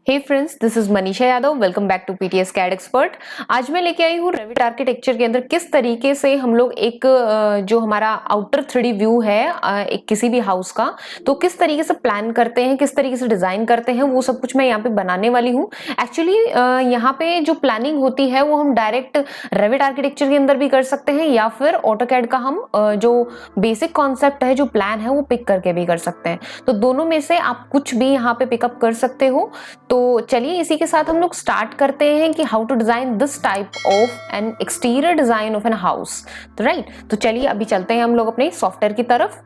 Hey friends, this is Manisha Yadav. Welcome back to PTS CAD expert. आज मैं लेके आई हूँ रेविट आर्किटेक्चर के अंदर किस तरीके से हम लोग एक जो हमारा आउटर 3D व्यू है एक किसी भी हाउस का, तो किस तरीके से प्लान करते हैं, किस तरीके से डिजाइन करते हैं, वो सब कुछ मैं यहाँ पे बनाने वाली हूँ। एक्चुअली यहाँ पे जो प्लानिंग होती है वो हम डायरेक्ट रेविट आर्किटेक्चर के अंदर भी कर सकते हैं या फिर ऑटोकैड का हम जो बेसिक कॉन्सेप्ट है, जो प्लान है, वो पिक करके भी कर सकते हैं। तो दोनों में से आप कुछ भी यहाँ पे पिकअप कर सकते हो। तो चलिए इसी के साथ हम लोग स्टार्ट करते हैं कि how to design this type of an exterior design of an house. तो राइट, तो चलिए अभी चलते हैं हम लोग अपने सॉफ्टवेयर की तरफ।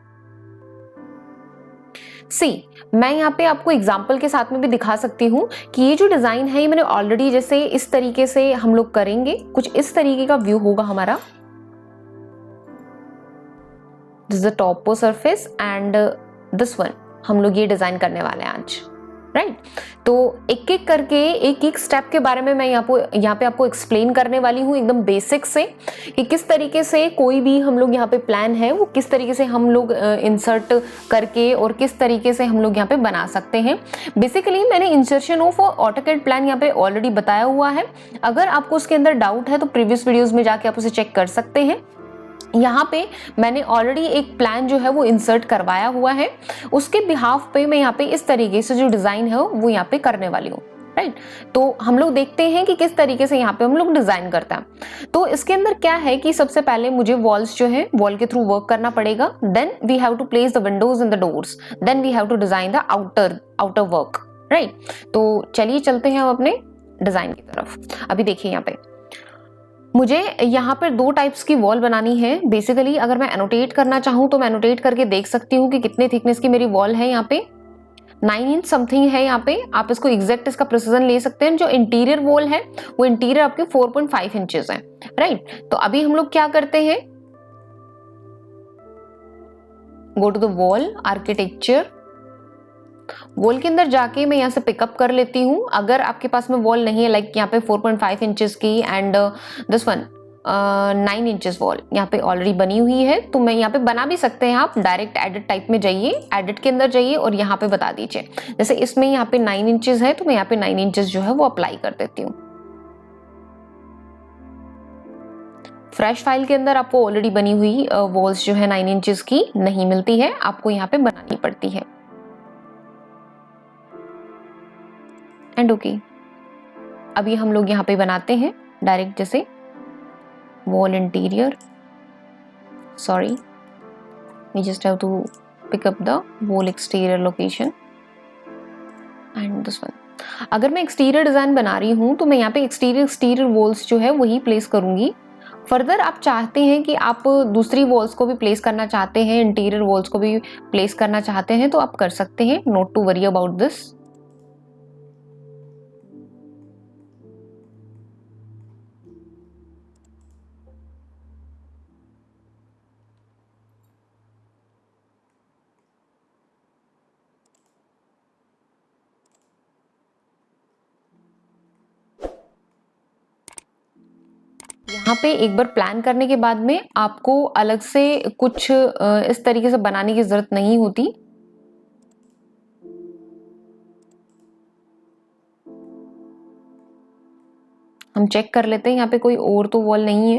मैं यहाँ पे आपको एग्जाम्पल के साथ में भी दिखा सकती हूँ कि ये जो डिजाइन है ये मैंने ऑलरेडी जैसे इस तरीके से हम लोग करेंगे, कुछ इस तरीके का व्यू होगा हमारा। This is the टॉपो surface and this one हम लोग ये डिजाइन करने वाले हैं आज, राइट। तो एक एक करके एक एक स्टेप के बारे में मैं यहाँ पे आपको एक्सप्लेन करने वाली हूँ एकदम बेसिक से, कि किस तरीके से कोई भी हम लोग यहाँ पे प्लान है वो किस तरीके से हम लोग इंसर्ट करके और किस तरीके से हम लोग यहाँ पे बना सकते हैं। बेसिकली मैंने इंसर्शन ऑफ ऑटोकैड प्लान यहाँ पे ऑलरेडी बताया हुआ है। अगर आपको उसके अंदर डाउट है तो प्रीवियस वीडियोज में जाके आप उसे चेक कर सकते हैं। यहाँ पे मैंने ऑलरेडी एक प्लान जो है वो इंसर्ट करवाया हुआ है, उसके बिहाफ पे मैं यहाँ पे इस तरीके से जो डिजाइन है वो यहाँ पे करने वाली हूँ, राइट। तो हम लोग देखते हैं कि किस तरीके से यहाँ पे हम लोग डिजाइन करते हैं। तो इसके अंदर क्या है कि सबसे पहले मुझे वॉल्स जो है वॉल के थ्रू वर्क करना पड़ेगा, then we have to place the windows and the doors, then we have to design the outer work, right. तो चलिए चलते हैं हम अपने डिजाइन की तरफ। अभी देखिए यहाँ पे मुझे यहाँ पर दो टाइप्स की वॉल बनानी है। बेसिकली अगर मैं एनोटेट करना चाहूँ तो मैं एनोटेट करके देख सकती हूँ कि कितने थिकनेस की मेरी वॉल है। यहाँ पे 9 इंच समथिंग है। यहाँ पे आप इसको एग्जैक्ट इसका प्रिसीजन ले सकते हैं। जो इंटीरियर वॉल है वो इंटीरियर आपके 4.5 इंचेस है, राइट। तो अभी हम लोग क्या करते हैं, go to the wall architecture. Wall के अंदर जाके मैं यहाँ से पिकअप कर लेती हूँ। अगर आपके पास में वॉल नहीं है, लाइक यहाँ पे 4.5 इंचेस की and this one 9 inches wall यहाँ पे ऑलरेडी बनी हुई है, तो मैं यहाँ पे बना भी सकते हैं। आप डायरेक्ट एडिट टाइप में जाइए, एडिट के अंदर जाइए और यहाँ पे बता दीजिए। जैसे इसमें यहाँ पे 9 इंचेस है तो मैं यहाँ पे 9 इंचेस जो है वो अप्लाई कर देती हूँ। फ्रेश फाइल के अंदर आपको ऑलरेडी बनी हुई वॉल्स जो है 9 इंचेस की नहीं मिलती है, आपको यहाँ पे बनानी पड़ती है। एंड ओके, अभी हम लोग यहाँ पे बनाते हैं डायरेक्ट जैसे wall interior, sorry we just have to pick up the wall exterior location and this one। अगर मैं एक्सटीरियर डिजाइन बना रही हूँ तो मैं यहाँ पे एक्सटीरियर वॉल्स जो है वही प्लेस करूंगी। फर्दर आप चाहते हैं कि आप दूसरी वॉल्स को भी प्लेस करना चाहते हैं, इंटीरियर वॉल्स को भी प्लेस करना चाहते हैं, तो आप कर सकते हैं। Not to worry about this. यहाँ पे एक बार प्लान करने के बाद में आपको अलग से कुछ इस तरीके से बनाने की जरूरत नहीं होती। हम चेक कर लेते हैं यहाँ पे कोई और तो वॉल नहीं है।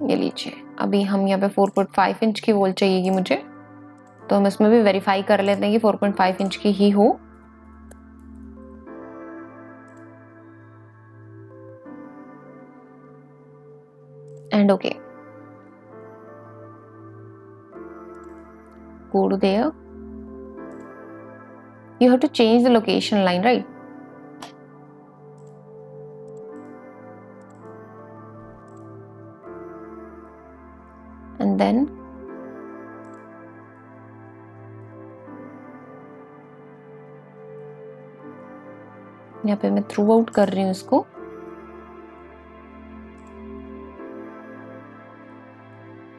ये लीजिए, अभी हम यहाँ पे 4.5 इंच की वॉल चाहिएगी मुझे, तो हम इसमें भी वेरीफाई कर लेते हैं कि 4.5 इंच की ही हो। And okay, go to there, you have to change the location line, right? And then यहाँ पे मैं थ्रू आउट कर रही हूँ इसको।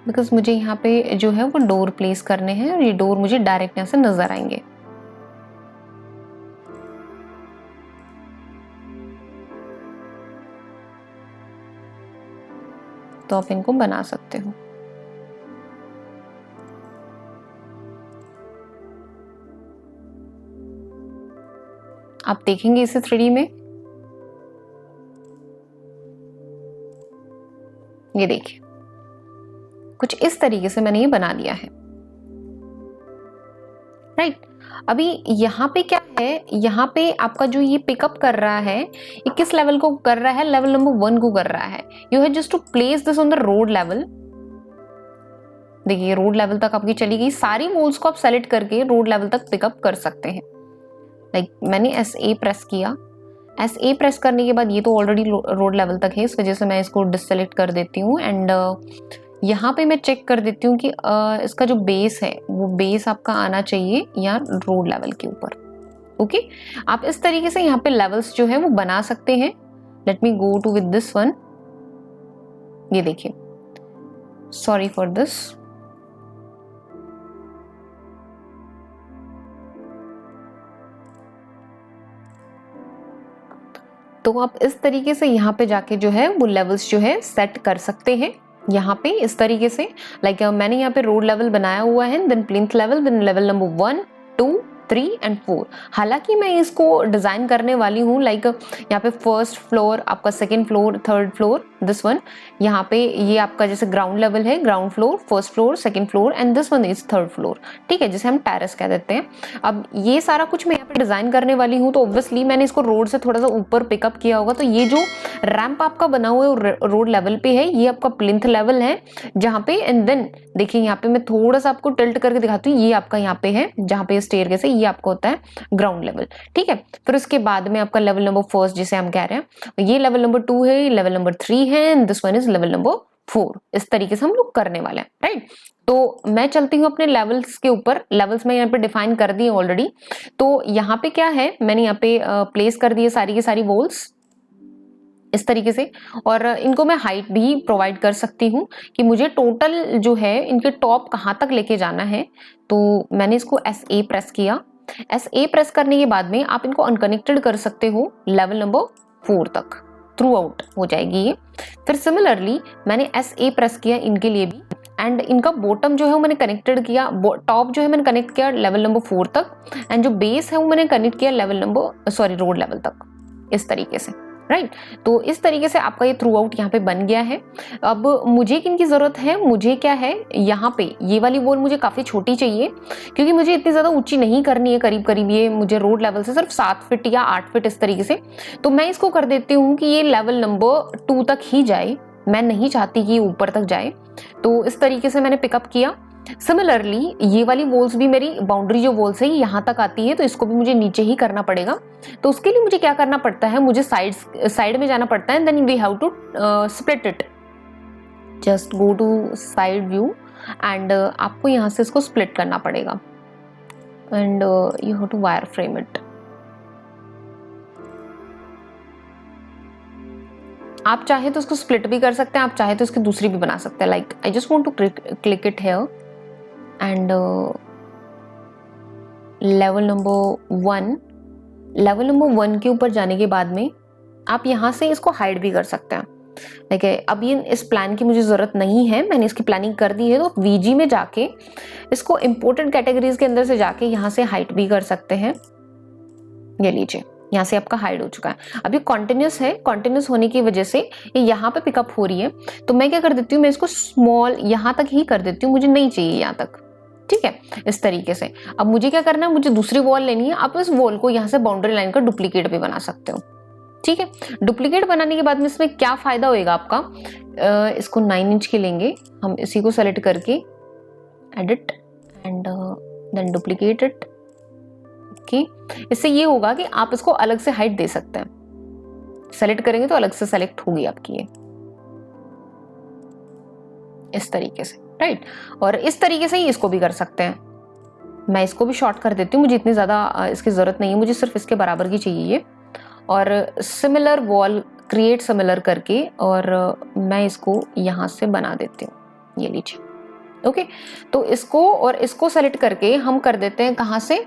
बिकॉज मुझे यहाँ पे जो है वो डोर प्लेस करने हैं और ये डोर मुझे डायरेक्ट यहाँ से नजर आएंगे। तो आप इनको बना सकते हो। आप देखेंगे इसे 3D में, ये देखिए कुछ इस तरीके से मैंने ये बना लिया है, राइट। अभी यहाँ पे क्या है, यहाँ पे आपका जो ये पिकअप कर रहा है, ये किस लेवल को कर रहा है, लेवल नंबर 1 को कर रहा है। You have just to place this on the road level. देखिए रोड लेवल तक आपकी चली गई, सारी वोल्स को आप सेलेक्ट करके रोड लेवल तक पिकअप कर सकते हैं। लाइक मैंने SA प्रेस किया, SA प्रेस करने के बाद ये तो ऑलरेडी रोड लेवल तक है, इस वजह से मैं इसको डिससेलेक्ट कर देती हूँ। एंड यहाँ पे मैं चेक कर देती हूँ कि इसका जो बेस है वो बेस आपका आना चाहिए यहाँ रोड लेवल के ऊपर। ओके, आप इस तरीके से यहाँ पे लेवल्स जो है वो बना सकते हैं। Let me go to with this one. ये देखिए, सॉरी फॉर दिस। तो आप इस तरीके से यहाँ पे जाके जो है वो लेवल्स जो है सेट कर सकते हैं। यहाँ पे इस तरीके से मैंने यहाँ पे रोड लेवल बनाया हुआ है, then plinth level, then level number 1, 2, 3 and 4। हालांकि मैं इसको डिजाइन करने वाली हूँ यहाँ पे फर्स्ट फ्लोर, आपका second floor, third floor, this one. यहाँ पे ये आपका जैसे ग्राउंड लेवल है, ground floor, first floor, second floor and this one is third floor, ठीक है, जिसे हम टेरेस कह देते हैं। अब ये सारा कुछ मैं यहाँ पे डिजाइन करने वाली हूँ, तो ऑब्वियसली मैंने इसको रोड से थोड़ा सा ऊपर पिकअप किया होगा। तो ये जो रैंप आपका बना हुआ है रोड लेवल पे है, ये आपका प्लिंथ लेवल है जहाँ पे। एंड देन देखिए यहाँ पे मैं थोड़ा सा आपको टिल्ट करके दिखाती हूँ, ये आपका यहाँ पे है जहाँ पे स्टेयरकेस है, ये आपका होता है ग्राउंड लेवल, ठीक है। फिर उसके बाद में आपका लेवल नंबर 1 जिसे हम कह रहे हैं, ये लेवल नंबर 2 है, लेवल नंबर 3 है and this one is level number 4। इस तरीके से हम लोग करने वाले हैं, राइट। तो मैं चलती हूँ अपने लेवल्स के ऊपर। लेवल्स मैं यहाँ पे डिफाइन कर दी ऑलरेडी। तो यहाँ पे क्या है, मैंने यहाँ पे प्लेस कर दी है सारी की सारी वॉल्स इस तरीके से, और इनको मैं हाइट भी प्रोवाइड कर सकती हूँ कि मुझे टोटल जो है इनके टॉप कहाँ तक लेके जाना है। तो मैंने इसको SA प्रेस किया। SA प्रेस करने के बाद में आप इनको अनकनेक्टेड कर सकते हो लेवल नंबर 4 तक, थ्रू आउट हो जाएगी ये। फिर सिमिलरली मैंने SA प्रेस किया इनके लिए भी, एंड इनका बॉटम जो है वो मैंने कनेक्टेड किया, टॉप जो है मैंने कनेक्ट किया लेवल नंबर 4 तक, एंड जो बेस है वो मैंने कनेक्ट किया रोड लेवल तक, इस तरीके से, राइट। तो इस तरीके से आपका ये थ्रू आउट यहाँ पे बन गया है। अब मुझे किनकी जरूरत है, मुझे क्या है, यहाँ पे ये वाली वॉल मुझे काफी छोटी चाहिए, क्योंकि मुझे इतनी ज्यादा ऊंची नहीं करनी है, करीब करीब ये मुझे रोड लेवल से सिर्फ 7 फीट या 8 फीट इस तरीके से। तो मैं इसको कर देती हूँ कि ये लेवल नंबर 2 तक ही जाए, मैं नहीं चाहती कि ऊपर तक जाए। तो इस तरीके से मैंने पिकअप किया। सिमिलरली ये वाली वॉल्स भी, मेरी बाउंड्री जो वॉल्स है यहाँ तक आती है, तो इसको भी मुझे नीचे ही करना पड़ेगा। तो उसके लिए मुझे क्या करना पड़ता है, मुझे साइड में जाना पड़ता है, then we have to split it. Just go to side view and आपको यहाँ से इसको स्प्लिट करना पड़ेगा, and you have to wireframe it. आप चाहे तो उसको स्प्लिट भी कर सकते हैं, आप चाहे तो इसकी दूसरी भी बना सकते हैं। Like I just want to click it here and level number 1 के ऊपर जाने के बाद में आप यहाँ से इसको हाइड भी कर सकते हैं। ठीक है, अब ये इस प्लान की मुझे जरूरत नहीं है, मैंने इसकी प्लानिंग कर दी है। तो VG में जाके इसको इंपोर्टेंट कैटेगरीज के अंदर से जाके यहाँ से हाइड भी कर सकते हैं। ये लीजिए, यहाँ से आपका हाइड हो चुका है। अभी कॉन्टिन्यूस है, कॉन्टिन्यूस होने की वजह से ये यहाँ पे पिकअप हो रही है। तो मैं क्या कर देती हूँ, मैं इसको स्मॉल यहाँ तक ही कर देती हूँ, मुझे नहीं चाहिए यहाँ तक, ठीक है, इस तरीके से। अब मुझे क्या करना है, मुझे दूसरी वॉल लेनी है। आप इस वॉल को यहाँ से बाउंड्री लाइन का डुप्लीकेट भी बना सकते हो, ठीक है। डुप्लीकेट बनाने के बाद में इसमें क्या फायदा होएगा आपका, इसको 9 इंच की लेंगे हम, इसी को सेलेक्ट करके edit and then duplicate it. Okay, इससे ये होगा कि आप इसको अलग से हाइट दे सकते हैं। सेलेक्ट करेंगे तो अलग से सेलेक्ट होगी आपकी ये, इस तरीके से, राइट। और इस तरीके से ही इसको भी कर सकते हैं। मैं इसको भी शॉर्ट कर देती हूँ, मुझे इतनी ज्यादा इसकी जरूरत नहीं है, मुझे सिर्फ इसके बराबर की चाहिए ये। और सिमिलर वॉल क्रिएट सिमिलर करके और मैं इसको यहाँ से बना देती हूँ, ये लीजिए। ओके, तो इसको और इसको सेलेक्ट करके हम कर देते हैं कहाँ से,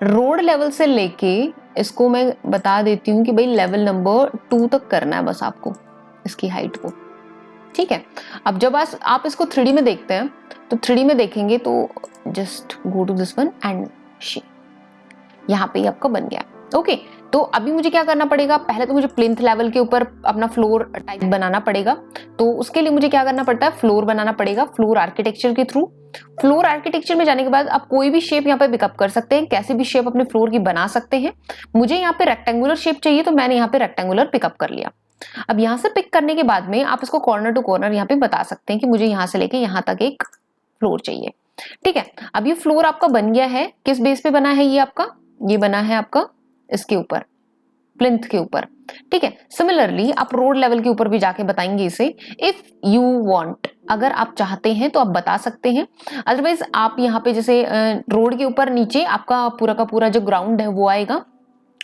रोड लेवल से लेके इसको मैं बता देती हूँ कि भाई लेवल नंबर 2 तक करना है बस आपको इसकी हाइट को, ठीक है। अब जब आप इसको 3D में देखते हैं तो 3D में देखेंगे तो just go to this one and see, यहाँ पे ही आपका बन गया। ओके, तो अभी मुझे क्या करना पड़ेगा, पहले तो मुझे प्लिंथ लेवल के ऊपर अपना फ्लोर टाइप बनाना पड़ेगा। तो उसके लिए मुझे क्या करना पड़ता है, फ्लोर बनाना पड़ेगा फ्लोर आर्किटेक्चर के थ्रू। फ्लोर आर्किटेक्चर में जाने के बाद आप कोई भी शेप यहाँ पे पिकअप कर सकते हैं, कैसे भी शेप अपने फ्लोर की बना सकते हैं। मुझे यहाँ पे रेक्टेंगुलर शेप चाहिए तो मैंने यहाँ पे रेक्टेंगुलर पिकअप कर लिया। अब यहाँ से पिक करने के बाद में आप इसको कॉर्नर टू कॉर्नर यहाँ पे बता सकते हैं कि मुझे यहाँ से लेके यहाँ तक एक फ्लोर चाहिए। ठीक है, अब ये फ्लोर आपका बन गया है। किस बेस पे बना है ये आपका, ये बना है आपका इसके ऊपर, प्लिंथ के ऊपर। ठीक है, सिमिलरली आप रोड लेवल के ऊपर भी जाके बताएंगे इसे, इफ यू वांट, अगर आप चाहते हैं तो आप बता सकते हैं। अदरवाइज आप यहाँ पे जैसे रोड के ऊपर नीचे आपका पूरा का पूरा जो ग्राउंड है वो आएगा,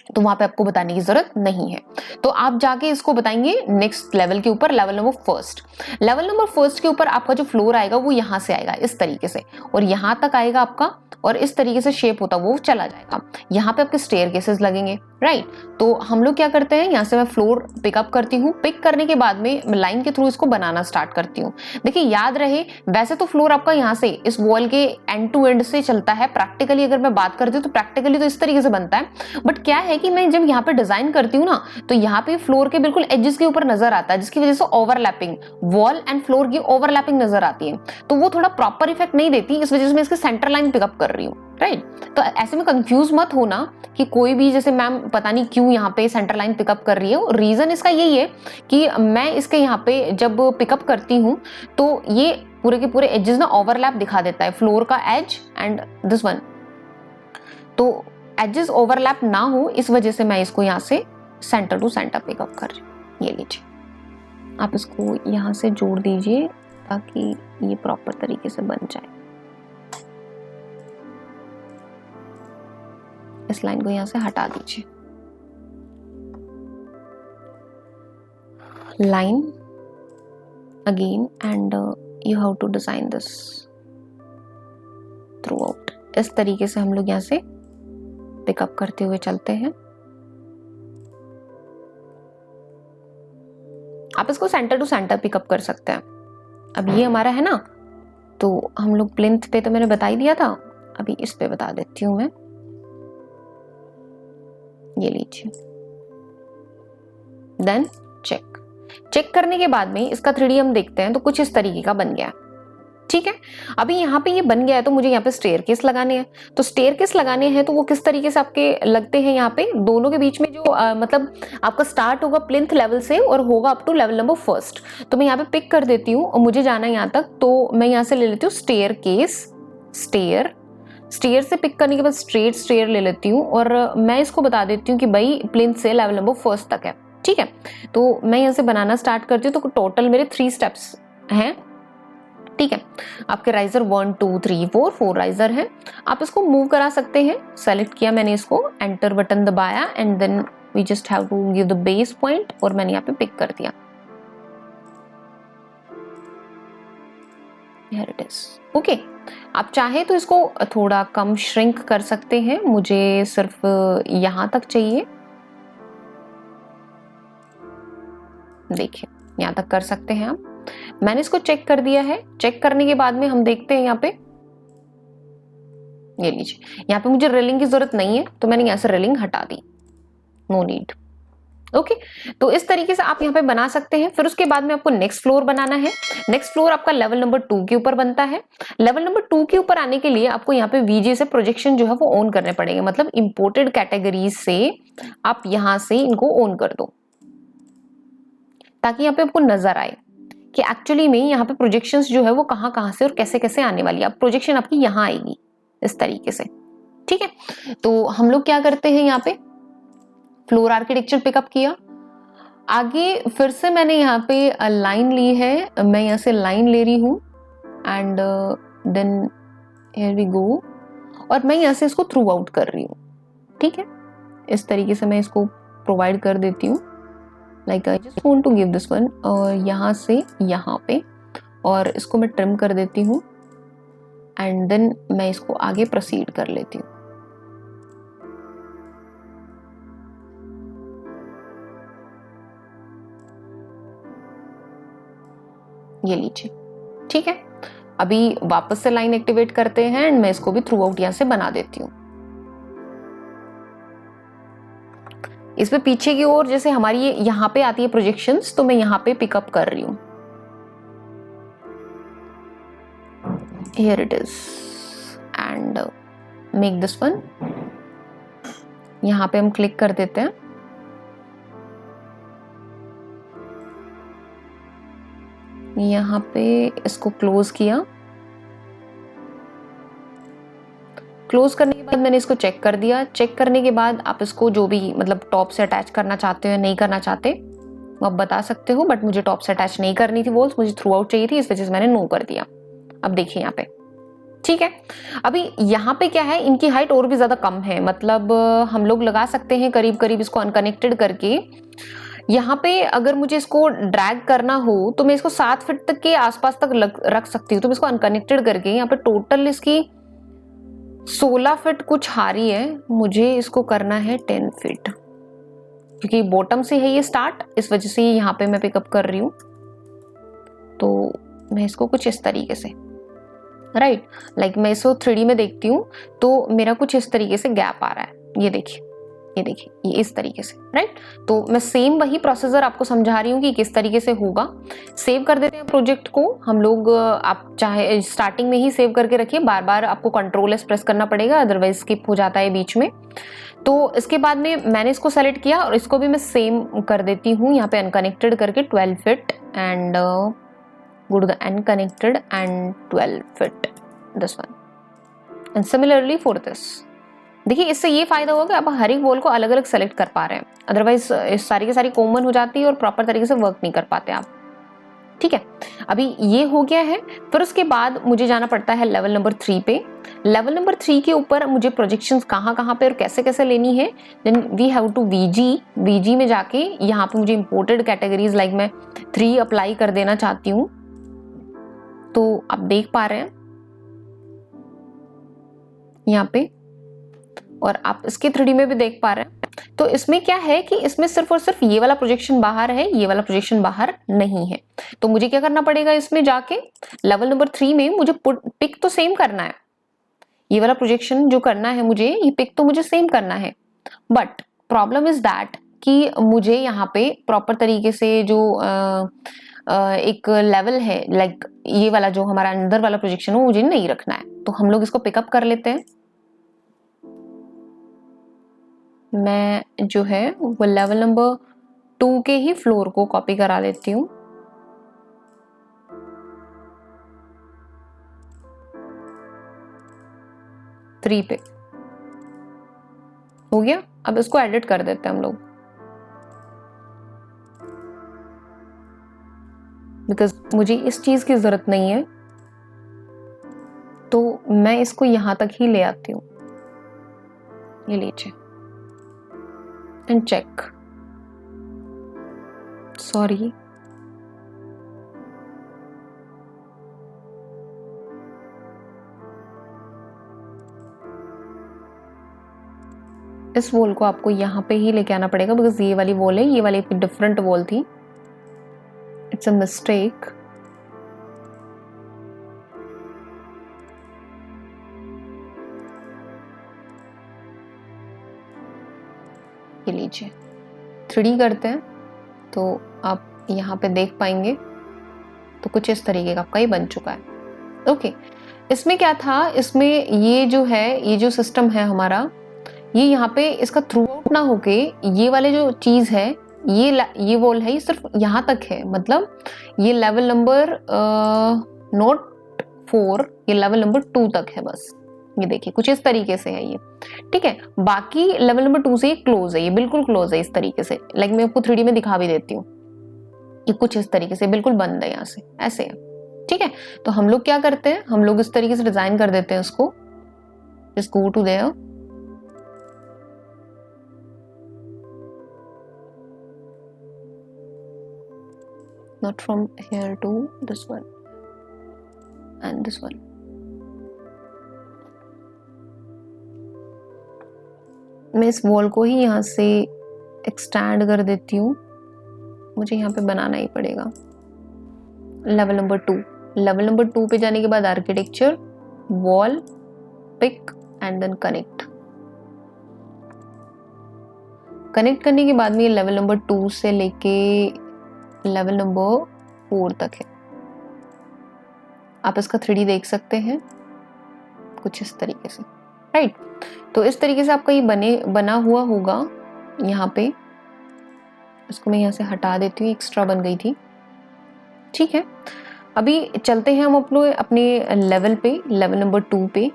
तो वहां पे आपको बताने की जरूरत नहीं है। तो आप जाके इसको बताएंगे नेक्स्ट लेवल के ऊपर, level number first. Level number first के ऊपर आपका जो फ्लोर आएगा वो यहां से आएगा इस तरीके से, और यहां तक आएगा आपका, और इस तरीके से शेप होता वो चला जाएगा। यहाँ पे आपके स्टेयर केसेस लगेंगे, राइट। तो हम लोग क्या करते हैं, यहाँ से मैं फ्लोर पिकअप करती हूँ, पिक करने के बाद में लाइन के थ्रू इसको बनाना स्टार्ट करती हूँ। देखिए याद रहे, वैसे तो फ्लोर आपका यहाँ से इस वॉल के एंड टू एंड से चलता है। प्रैक्टिकली अगर मैं बात करती हूँ तो प्रैक्टिकली तो इस तरीके से बनता है, बट क्या है कि मैं जब यहाँ पे डिजाइन करती हूँ ना, तो यहाँ पे फ्लोर के बिल्कुल एजेस के ऊपर नजर आता है, जिसकी वजह से ओवरलैपिंग, वॉल एंड फ्लोर की ओवरलैपिंग नजर आती है, तो वो थोड़ा प्रॉपर इफेक्ट नहीं देती। इस वजह से मैं इसके सेंटर लाइन पिकअप कर रही हूँ, राइट। तो ऐसे में कंफ्यूज मत होना कि कोई भी जैसे मैम पता नहीं क्यों यहाँ पे सेंटर लाइन पिकअप कर रही है। रीजन इसका यही है कि मैं इसके यहाँ पे जब पिकअप करती हूँ तो ये पूरे के पूरे एजेस ना ओवरलैप दिखा देता है, फ्लोर का एज एंड दिस वन, तो एजेस ओवरलैप ना हो, इस वजह से मैं इसको यहाँ से सेंटर टू सेंटर पिकअप कर रही हूँ। ये लीजिए, आप इसको यहाँ से जोड़ दीजिए ताकि ये प्रॉपर तरीके से बन जाए। इस लाइन को यहाँ से हटा दीजिए। Line again and you have to design this throughout. इस तरीके से हम लोग यहाँ से पिकअप करते हुए चलते हैं। आप इसको सेंटर टू सेंटर पिकअप कर सकते हैं। अब ये हमारा है ना, तो हम लोग प्लिंथ पे तो मैंने बता ही दिया था, अभी इस पे बता देती हूं मैं। ये लीजिए, देन चेक करने के बाद में इसका 3D हम देखते हैं तो कुछ इस तरीके का बन गया। ठीक है, अभी यहाँ पे ये बन गया है तो मुझे यहाँ पे स्टेयर केस लगाने हैं। तो स्टेयर केस लगाने हैं तो वो किस तरीके से आपके लगते हैं, यहाँ पे दोनों के बीच में जो मतलब आपका स्टार्ट होगा प्लिंथ लेवल से और होगा up to level number first. तो मैं यहाँ पे पिक कर देती हूँ और मुझे जाना है यहाँ तक, तो मैं यहाँ से ले लेती हूँ स्टेयर केस, स्टेयर से पिक करने के बाद स्ट्रेट स्टेयर ले लेती हूँ और मैं इसको बता देती हूँ कि भाई प्लिंथ से लेवल नंबर फर्स्ट तक है। ठीक है, तो मैं यहाँ से बनाना स्टार्ट करती हूँ। तो टोटल मेरे 3 स्टेप्स हैं। ठीक है, आपके राइजर 1 2 3 4 राइजर हैं। आप इसको मूव करा सकते हैं। सेलेक्ट किया मैंने इसको, एंटर बटन दबाया and then we just have to give the base point और मैंने यहाँ पे पिक कर दिया। Here it is. ओके, आप चाहे तो इसको थोड़ा कम श्रिंक कर सकते हैं, मुझे सिर्फ यहां तक चाहिए। देखिए यहां तक कर सकते हैं आप। मैंने इसको चेक कर दिया है। चेक करने के बाद में हम देखते हैं यहाँ पे, ये लीजिए, यहाँ पे मुझे रेलिंग की जरूरत नहीं है तो मैंने यहाँ से रेलिंग हटा दी, नो नीड। ओके, तो इस तरीके से आप यहाँ पे बना सकते हैं। फिर उसके बाद में आपको नेक्स्ट फ्लोर बनाना है। नेक्स्ट फ्लोर आपका लेवल नंबर 2 के ऊपर बनता है। लेवल नंबर 2 के ऊपर आने के लिए आपको यहाँ पे वीजे से प्रोजेक्शन जो है वो ऑन करने पड़ेंगे, मतलब इंपोर्टेड कैटेगरीज से आप यहाँ से इनको ऑन कर दो ताकि यहाँ पे आपको नजर आए कि एक्चुअली में यहाँ पे प्रोजेक्शंस जो है वो कहाँ कहाँ से और कैसे कैसे आने वाली है। अब प्रोजेक्शन आपकी यहाँ आएगी इस तरीके से। ठीक है, तो हम लोग क्या करते हैं, यहाँ पे फ्लोर आर्किटेक्चर पिकअप किया। आगे फिर से मैंने यहाँ पे लाइन ली है, मैं यहाँ से लाइन ले रही हूँ and then here we go, और मैं यहाँ से इसको थ्रू आउट कर रही हूँ। ठीक है, इस तरीके से मैं इसको प्रोवाइड कर देती हूँ। Like I just want to give this one, और यहाँ से यहाँ पे, और इसको मैं ट्रिम कर देती हूँ एंड देन मैं इसको आगे प्रोसीड कर लेती हूँ। ये लीजिए, ठीक है। अभी वापस से लाइन एक्टिवेट करते हैं एंड मैं इसको भी थ्रू आउट यहां से बना देती हूँ। इसमें पीछे की ओर जैसे हमारी ये यहाँ पे आती है प्रोजेक्शंस, तो मैं यहाँ पे पिकअप कर रही हूँ। Here it is and make this one। यहाँ पे हम क्लिक कर देते हैं। यहाँ पे इसको क्लोज किया। क्लोज करने के बाद मैंने इसको चेक कर दिया। चेक करने के बाद आप इसको जो भी मतलब टॉप से अटैच करना चाहते हो नहीं करना चाहते वो आप बता सकते हो, बट मुझे टॉप से अटैच नहीं करनी थी वॉल्स, मुझे थ्रू आउट चाहिए थी, इस वजह से मैंने नो कर दिया। अब देखिए यहाँ पे, ठीक है। अभी यहाँ पे क्या है, इनकी हाइट और भी ज्यादा कम है, मतलब हम लोग लगा सकते हैं करीब करीब इसको अनकनेक्टेड करके। यहाँ पे अगर मुझे इसको ड्रैग करना हो तो मैं इसको 7 फीट तक के आसपास तक रख सकती हूँ। तो मैं इसको अनकनेक्टेड करके यहाँ पे टोटल इसकी 16 फीट कुछ आ रही है, मुझे इसको करना है 10 फीट, क्योंकि बॉटम से है ये स्टार्ट, इस वजह से यहाँ पे मैं पिकअप कर रही हूँ। तो मैं इसको कुछ इस तरीके से, राइट, लाइक मैं इसको 3D में देखती हूँ तो मेरा कुछ इस तरीके से गैप आ रहा है। ये देखिए, ये देखिए, ये इस तरीके से, राइट। तो मैं सेम वही प्रोसीजर आपको समझा रही हूँ कि किस तरीके से होगा। सेव कर देते हैं प्रोजेक्ट को हम लोग। आप चाहे स्टार्टिंग में ही सेव करके रखिए, बार बार आपको कंट्रोल एस प्रेस करना पड़ेगा, अदरवाइज स्किप हो जाता है बीच में। तो इसके बाद में मैंने इसको सेलेक्ट किया और इसको भी मैं सेम कर देती हूँ यहाँ पे अनकनेक्टेड करके 12 feet and go to the unconnected and 12 fit this one and similarly for this। देखिए इससे ये फायदा होगा कि आप हर एक वॉल को अलग अलग सेलेक्ट कर पा रहे हैं, अदरवाइज सारी की सारी कॉमन हो जाती है और प्रॉपर तरीके से वर्क नहीं कर पाते आप, ठीक है। अभी ये हो गया है। फिर उसके बाद मुझे जाना पड़ता है लेवल नंबर 3 पे। लेवल नंबर 3 के ऊपर मुझे प्रोजेक्शंस कहाँ पे और कैसे कैसे लेनी है, then we have to VG में जाके यहाँ पे मुझे इंपोर्टेड कैटेगरीज लाइक मैं 3 अप्लाई कर देना चाहती हूँ। तो आप देख पा रहे हैं यहाँ पे, और आप इसके 3D में भी देख पा रहे हैं। तो इसमें क्या है कि इसमें सिर्फ और सिर्फ ये वाला प्रोजेक्शन बाहर है, ये वाला प्रोजेक्शन बाहर नहीं है। तो मुझे क्या करना पड़ेगा, इसमें जाके लेवल नंबर 3 में मुझे पिक तो सेम करना है, ये वाला प्रोजेक्शन जो करना है मुझे, ये पिक तो मुझे सेम करना है, बट प्रॉब्लम इज दैट कि मुझे यहाँ पे प्रॉपर तरीके से जो एक लेवल है, लाइक ये वाला जो हमारा अंदर वाला प्रोजेक्शन हो मुझे नहीं रखना है। तो हम लोग इसको पिकअप कर लेते हैं। मैं जो है वो लेवल नंबर 2 के ही फ्लोर को कॉपी करा लेती हूँ। थ्री पे हो गया। अब इसको एडिट कर देते हैं हम लोग, बिकॉज मुझे इस चीज की जरूरत नहीं है, तो मैं इसको यहां तक ही ले आती हूँ। ये लीजिए एंड चेक, सॉरी इस वॉल को आपको यहाँ पे ही लेके आना पड़ेगा, बिकॉज ये वाली वॉल है, ये वाली एक डिफरेंट वॉल थी। It's a mistake. ये लीजिए 3D करते हैं तो आप यहाँ पे देख पाएंगे, तो कुछ इस तरीके का आपका ये बन चुका है। ओके, इसमें क्या था, इसमें ये जो है, ये जो सिस्टम है हमारा, ये यहाँ पे इसका थ्रू आउट ना होके ये वाले जो चीज है, ये वॉल है, ये सिर्फ यहाँ तक है। मतलब ये लेवल नंबर नोट 4, ये लेवल नंबर 2 तक है बस। ये देखिए कुछ इस तरीके से है ये, ठीक है। बाकी लेवल नंबर 2 से ये क्लोज है, ये बिल्कुल क्लोज है इस तरीके से। लाइक मैं आपको 3D में दिखा भी देती हूँ, ये कुछ इस तरीके से बिल्कुल बंद है यहाँ से, ऐसे है, ठीक है। तो हम लोग क्या करते हैं, हम लोग इस तरीके से डिजाइन कर देते हैं उसको। Just go to there, not from here to this one and this one। मैं इस वॉल को ही यहाँ से एक्सटेंड कर देती हूँ, मुझे यहाँ पे बनाना ही पड़ेगा। लेवल नंबर 2, लेवल नंबर 2 पे जाने के बाद architecture, wall, pick and then connect. Connect करने के बाद में ये लेवल नंबर 2 से लेके लेवल नंबर 4 तक है। आप इसका 3D देख सकते हैं कुछ इस तरीके से, राइट। तो इस तरीके से आपका ये बना हुआ होगा यहाँ पे। इसको मैं यहाँ से हटा देती हूँ, एक्स्ट्रा बन गई थी, ठीक है। अभी चलते हैं हम अपने लेवल पे, लेवल नंबर 2 पे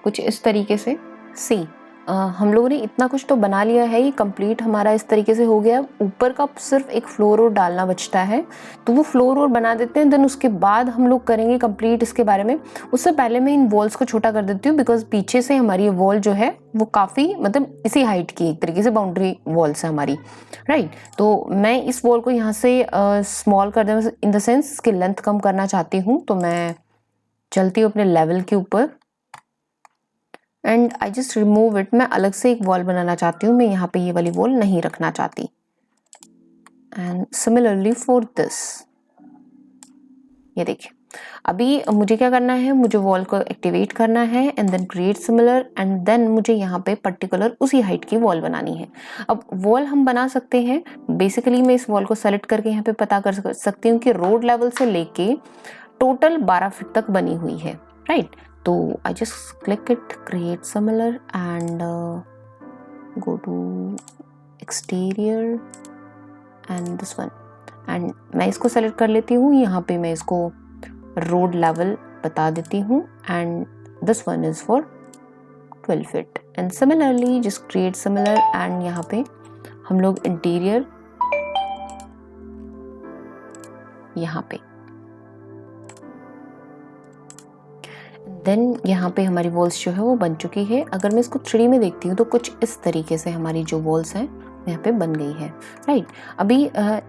कुछ इस तरीके से। सी हम लोगों ने इतना कुछ तो बना लिया है, ये कंप्लीट हमारा इस तरीके से हो गया। ऊपर का सिर्फ एक फ्लोर और डालना बचता है, तो वो फ्लोर और बना देते हैं, देन उसके बाद हम लोग करेंगे कंप्लीट इसके बारे में। उससे पहले मैं इन वॉल्स को छोटा कर देती हूँ, बिकॉज पीछे से हमारी ये वॉल जो है वो काफ़ी मतलब इसी हाइट की एक तरीके से बाउंड्री वॉल्स है हमारी, राइट। तो मैं इस वॉल को यहाँ से स्मॉल कर दूँ, इन द सेंस इसकी लेंथ कम करना चाहती हूँ। तो मैं चलती हूँ अपने लेवल के ऊपर and I just remove it. मैं अलग से एक वॉल बनाना चाहती हूँ, मैं यहाँ पे ये वाली वॉल नहीं रखना चाहती। एंड सिमिलरली फॉर दिस, ये देखिए अभी मुझे क्या करना है, मुझे वॉल को एक्टिवेट करना है and then create similar and then मुझे यहाँ पे पर्टिकुलर उसी हाइट की वॉल बनानी है। अब वॉल हम बना सकते हैं, बेसिकली मैं इस वॉल को सेलेक्ट करके यहाँ पे पता कर सकती हूँ कि रोड लेवल से लेके टोटल 12 फीट तक बनी हुई है, राइट। तो I just click it, create similar and go to exterior and this one and मैं इसको सेलेक्ट कर लेती हूँ। यहाँ पे मैं इसको रोड लेवल बता देती हूँ and this one is for 12 feet and similarly just create similar and यहाँ पे हम लोग इंटीरियर यहाँ पे देन यहाँ पे हमारी वॉल्स जो है वो बन चुकी है। अगर मैं इसको 3D में देखती हूँ तो कुछ इस तरीके से हमारी जो वॉल्स हैं यहाँ पे बन गई है, राइट। अभी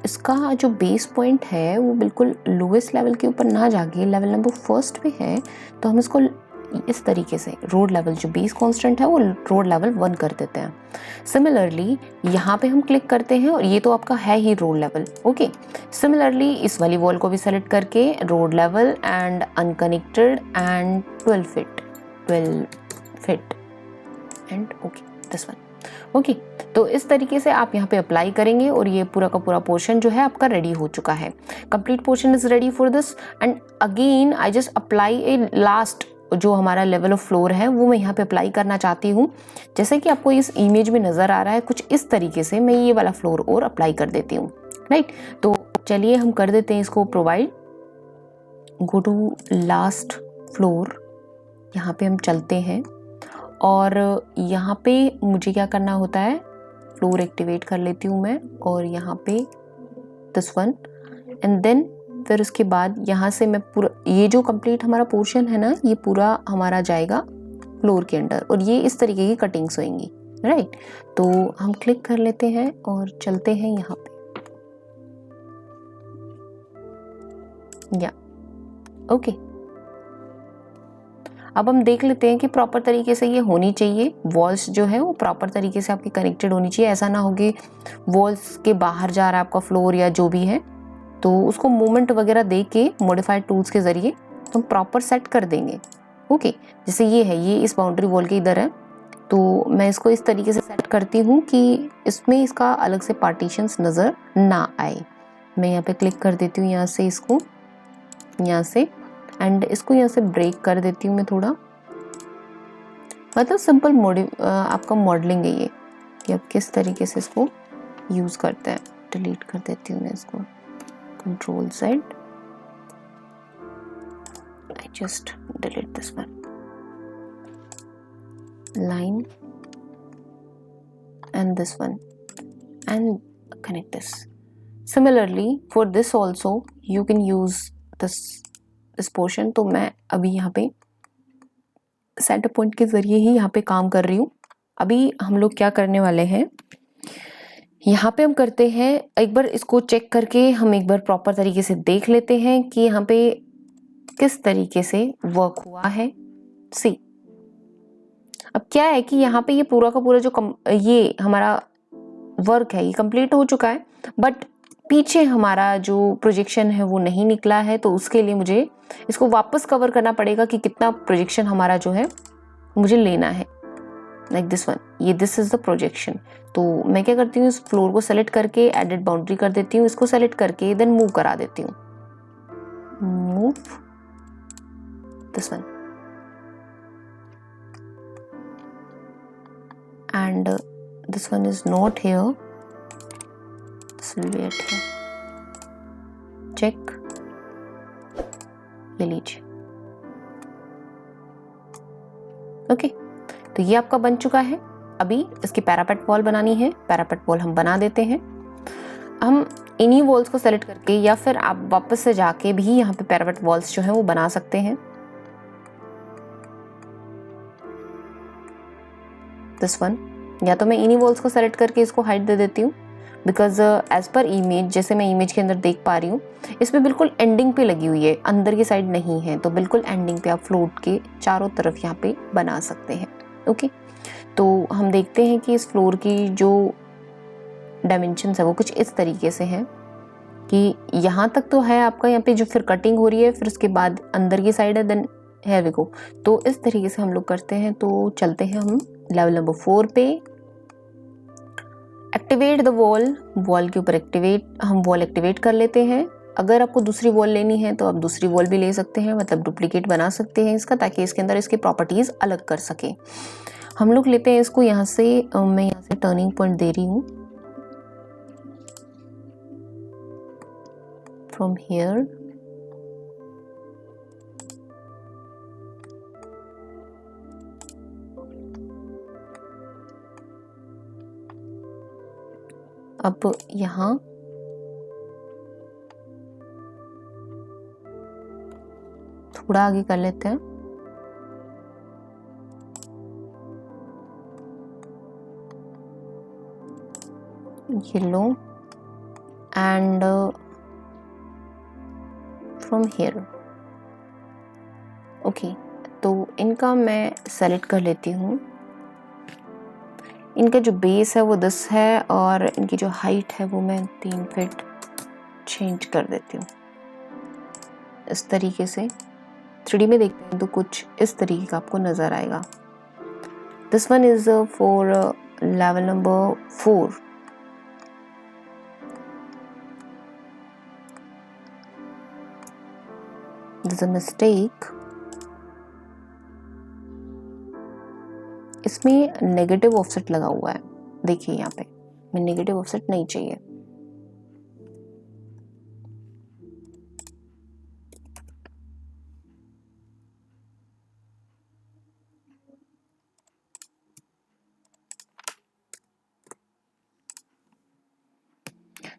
इसका जो बेस पॉइंट है वो बिल्कुल लोवेस्ट लेवल के ऊपर ना जाके लेवल नंबर 1 पे है, तो हम इसको इस तरीके से रोड लेवल जो बेस कांस्टेंट है वो रोड लेवल 1 कर देते हैं। सिमिलरली यहाँ पे हम क्लिक करते हैं और ये तो आपका है ही रोड लेवल, ओके। सिमिलरली इस वाली वॉल को भी सेलेक्ट करके road level and unconnected and 12 feet and okay this one, okay. तो इस तरीके से आप यहाँ पे अप्लाई करेंगे और ये पूरा का पूरा पोर्शन जो है आपका रेडी हो चुका है। Complete portion is ready for this and again I just apply A last जो हमारा लेवल ऑफ फ्लोर है वो मैं यहाँ पे अप्लाई करना चाहती हूँ। जैसे कि आपको इस इमेज में नज़र आ रहा है कुछ इस तरीके से मैं ये वाला फ्लोर और अप्लाई कर देती हूँ, राइट। तो चलिए हम कर देते हैं इसको provide. Go to last floor, यहाँ पे हम चलते हैं और यहाँ पे मुझे क्या करना होता है, फ्लोर एक्टिवेट कर लेती हूँ मैं और यहाँ पे दिस वन एंड देन फिर उसके बाद यहाँ से मैं पूरा ये जो कंप्लीट हमारा पोर्शन है ना ये पूरा हमारा जाएगा फ्लोर के अंदर और ये इस तरीके की कटिंग्स होंगी, राइट। तो हम क्लिक कर लेते हैं और चलते हैं यहाँ पे, या ओके। अब हम देख लेते हैं कि प्रॉपर तरीके से ये होनी चाहिए, वॉल्स जो है वो प्रॉपर तरीके से आपकी कनेक्टेड होनी चाहिए। ऐसा ना हो कि वॉल्स के बाहर जा रहा है आपका फ्लोर या जो भी है, तो उसको मूवमेंट वगैरह दे के मॉडिफाइड टूल्स के ज़रिए तो हम प्रॉपर सेट कर देंगे, ओके। जैसे ये है, ये इस बाउंड्री वॉल के इधर है, तो मैं इसको इस तरीके से सेट करती हूँ कि इसमें इसका अलग से पार्टीशंस नज़र ना आए। मैं यहाँ पे क्लिक कर देती हूँ यहाँ से, इसको यहाँ से एंड इसको यहाँ से ब्रेक कर देती हूँ मैं थोड़ा, मतलब सिंपल आपका मॉडलिंग है ये कि आप किस तरीके से इसको यूज़ करते हैं। डिलीट कर देती हूँ मैं इसको, Control Z, I just delete this one, line and this one and connect this. Similarly for this also you can use this portion। तो मैं अभी यहाँ पे सेंटर पॉइंट के जरिए ही यहाँ पे काम कर रही हूँ। अभी हम लोग क्या करने वाले हैं, यहाँ पे हम करते हैं एक बार इसको चेक करके हम एक बार प्रॉपर तरीके से देख लेते हैं कि यहाँ पे किस तरीके से वर्क हुआ है। सी अब क्या है कि यहाँ पे ये पूरा का पूरा जो ये हमारा वर्क है ये कंप्लीट हो चुका है, बट पीछे हमारा जो प्रोजेक्शन है वो नहीं निकला है, तो उसके लिए मुझे इसको वापस कवर करना पड़ेगा कि कितना प्रोजेक्शन हमारा जो है मुझे लेना है, लाइक दिस वन, ये दिस इज द प्रोजेक्शन। तो मैं क्या करती हूँ, इस फ्लोर को सेलेक्ट करके एडिट बाउंड्री कर देती हूँ, इसको सेलेक्ट करके देन मूव करा देती हूँ, move this one and this one is not here, this will be at here, check, ये लीजिए। ओके, तो ये आपका बन चुका है। अभी इसकी पैरापेट वॉल बनानी है, पैरापेट वॉल हम बना देते हैं। हम इन्हीं वॉल्स को सेलेक्ट करके या फिर आप वापस से जाके भी यहाँ पे पैरापेट वॉल्स जो है वो बना सकते हैं। दिस वन, या तो मैं इन्हीं वॉल्स को सेलेक्ट करके इसको हाइट दे देती हूँ, बिकॉज एज पर इमेज, जैसे मैं इमेज के अंदर देख पा रही हूँ, इसमें बिल्कुल एंडिंग पे लगी हुई है, अंदर की साइड नहीं है, तो बिल्कुल एंडिंग पे आप फ्लोट के चारों तरफ यहाँ पे बना सकते हैं। ओके, तो हम देखते हैं कि इस फ्लोर की जो डायमेंशंस है वो कुछ इस तरीके से है कि यहाँ तक तो है आपका, यहाँ पे जो फिर कटिंग हो रही है, फिर उसके बाद अंदर की साइड है, देन here we go। तो इस तरीके से हम लोग करते हैं। तो चलते हैं हम लेवल नंबर 4 पे, एक्टिवेट द वॉल, वॉल के ऊपर हम वॉल एक्टिवेट कर लेते हैं। अगर आपको दूसरी वॉल लेनी है तो आप दूसरी वॉल भी ले सकते हैं, मतलब डुप्लीकेट बना सकते हैं इसका, ताकि इसके अंदर इसकी प्रॉपर्टीज अलग कर सके। हम लोग लेते हैं इसको यहाँ से, मैं यहाँ से टर्निंग पॉइंट दे रही हूँ, फ्रॉम हियर अब यहाँ थोड़ा आगे कर लेते हैं, yellow and from here. Okay, तो इनका मैं सेलेक्ट कर लेती हूँ। इनका जो बेस है वो 10 है और इनकी जो हाइट है वो मैं 3 फीट चेंज कर देती हूँ इस तरीके से। 3D में देखते हैं तो कुछ इस तरीके का आपको नज़र आएगा। This one is for level number 4। This a mistake, इसमें नेगेटिव ऑफसेट लगा हुआ है, देखिए यहाँ पे, मैं नेगेटिव ऑफसेट नहीं चाहिए।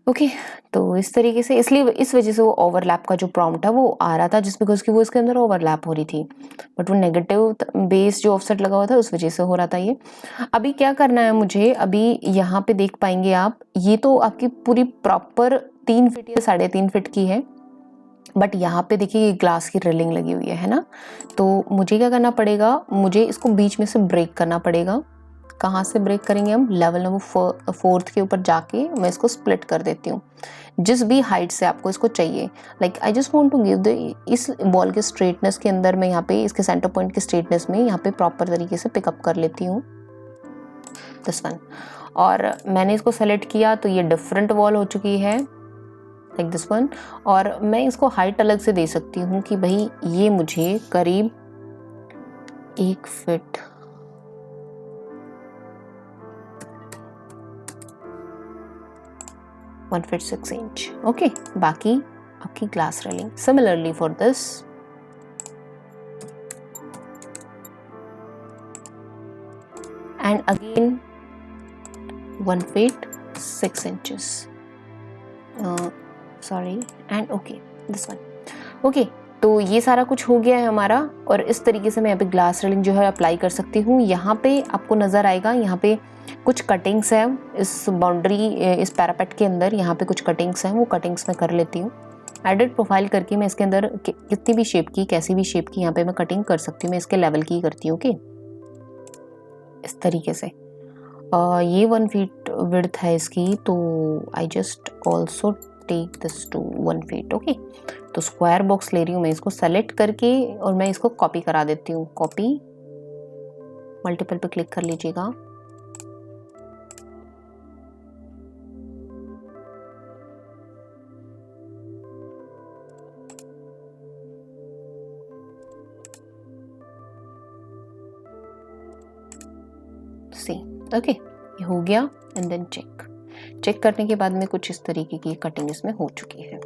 ओके, तो इस तरीके से, इसलिए इस वजह से वो ओवरलैप का जो प्रॉम्प्ट है वो आ रहा था, जिस बिकॉज की वो इसके अंदर ओवरलैप हो रही थी, बट वो नेगेटिव बेस जो ऑफसेट लगा हुआ था उस वजह से हो रहा था ये। अभी क्या करना है मुझे, अभी यहाँ पे देख पाएंगे आप, ये तो आपकी पूरी प्रॉपर 3 फीट या 3.5 फीट की है, बट यहाँ पे देखिए ये ग्लास की रेलिंग लगी हुई है ना। तो मुझे क्या करना पड़ेगा, मुझे इसको बीच में से ब्रेक करना पड़ेगा। कहाँ से ब्रेक करेंगे हम, लेवल नंबर 4 के ऊपर जाके मैं इसको स्प्लिट कर देती हूँ, जिस भी हाइट से आपको इसको चाहिए। Like I just want to give the, इस बॉल के स्ट्रेटनेस के अंदर मैं यहाँ पे इसके सेंटर पॉइंट के स्ट्रेटनेस में यहाँ पे प्रॉपर तरीके से पिकअप कर लेती हूँ दिस वन। और मैंने इसको सेलेक्ट किया तो ये डिफरेंट वॉल हो चुकी है, लाइक दिस वन। और मैं इसको हाइट अलग से दे सकती हूँ कि भाई ये मुझे करीब 1 feet, one feet 6 inch. Okay, बाकी आपकी glass railing similarly for this, and again 1 feet 6 inches, sorry, and okay this one. Okay, तो ये सारा कुछ हो गया है हमारा, और इस तरीके से मैं यहाँ पे ग्लास रेलिंग जो है अप्लाई कर सकती हूँ। यहाँ पे आपको नज़र आएगा, यहाँ पे कुछ कटिंग्स हैं इस बाउंड्री, इस पैरापेट के अंदर यहाँ पे कुछ कटिंग्स हैं, वो कटिंग्स मैं कर लेती हूँ। एडिट प्रोफाइल करके मैं इसके अंदर कितनी भी शेप की, कैसी भी शेप की यहाँ पे मैं कटिंग कर सकती हूँ। मैं इसके लेवल की करती हूँ, ओके, इस तरीके से। ये 1 फीट विड्थ है इसकी, तो I just also take this to 1 feet. Okay, तो स्क्वायर बॉक्स ले रही हूँ मैं, इसको सेलेक्ट करके और मैं इसको कॉपी करा देती हूँ. कॉपी, मल्टीपल पे क्लिक कर लीजिएगा. ओके, ये हो गया. एंड देन चेक करने के बाद में कुछ इस तरीके की कटिंग इसमें हो चुकी है.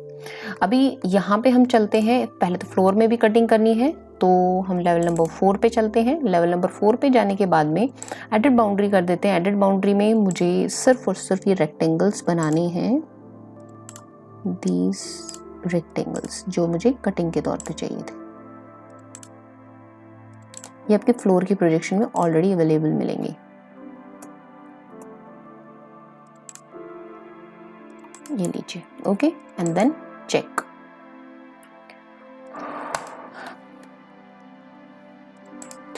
अभी यहाँ पे हम चलते हैं, पहले तो फ्लोर में भी कटिंग करनी है, तो हम लेवल नंबर 4 पे चलते हैं. लेवल नंबर 4 पे जाने के बाद में एडिट बाउंड्री कर देते हैं. एडिट बाउंड्री में मुझे सिर्फ और सिर्फ ये रेक्टेंगल्स बनाने हैं. दीज रेक्टेंगल्स जो मुझे कटिंग के तौर पे चाहिए थे, ये आपके फ्लोर की प्रोजेक्शन में ऑलरेडी अवेलेबल मिलेंगे. ये लीजिए. Okay, and then check.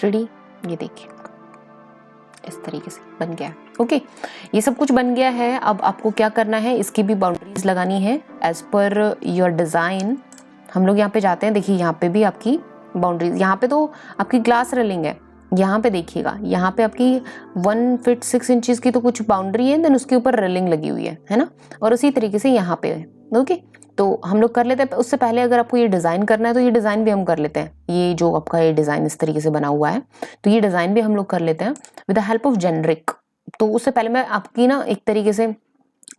ये देखिए इस तरीके से बन गया. ओके, ये सब कुछ बन गया है. अब आपको क्या करना है, इसकी भी बाउंड्रीज लगानी है एज पर योर डिजाइन. हम लोग यहाँ पे जाते हैं. देखिए यहाँ पे भी आपकी बाउंड्रीज, यहाँ पे तो आपकी ग्लास रेलिंग है. यहाँ पे देखिएगा, यहाँ पे आपकी 1 feet 6 inches की तो कुछ बाउंड्री है, देन उसके ऊपर रेलिंग लगी हुई है ना. और उसी तरीके से यहाँ पे है. ओके, तो हम लोग कर लेते हैं. उससे पहले अगर आपको ये डिज़ाइन करना है तो ये डिज़ाइन भी हम कर लेते हैं. ये जो आपका ये डिज़ाइन इस तरीके से बना हुआ है, तो ये डिज़ाइन भी हम लोग कर लेते हैं with the help of generic. तो उससे पहले मैं आपकी ना एक तरीके से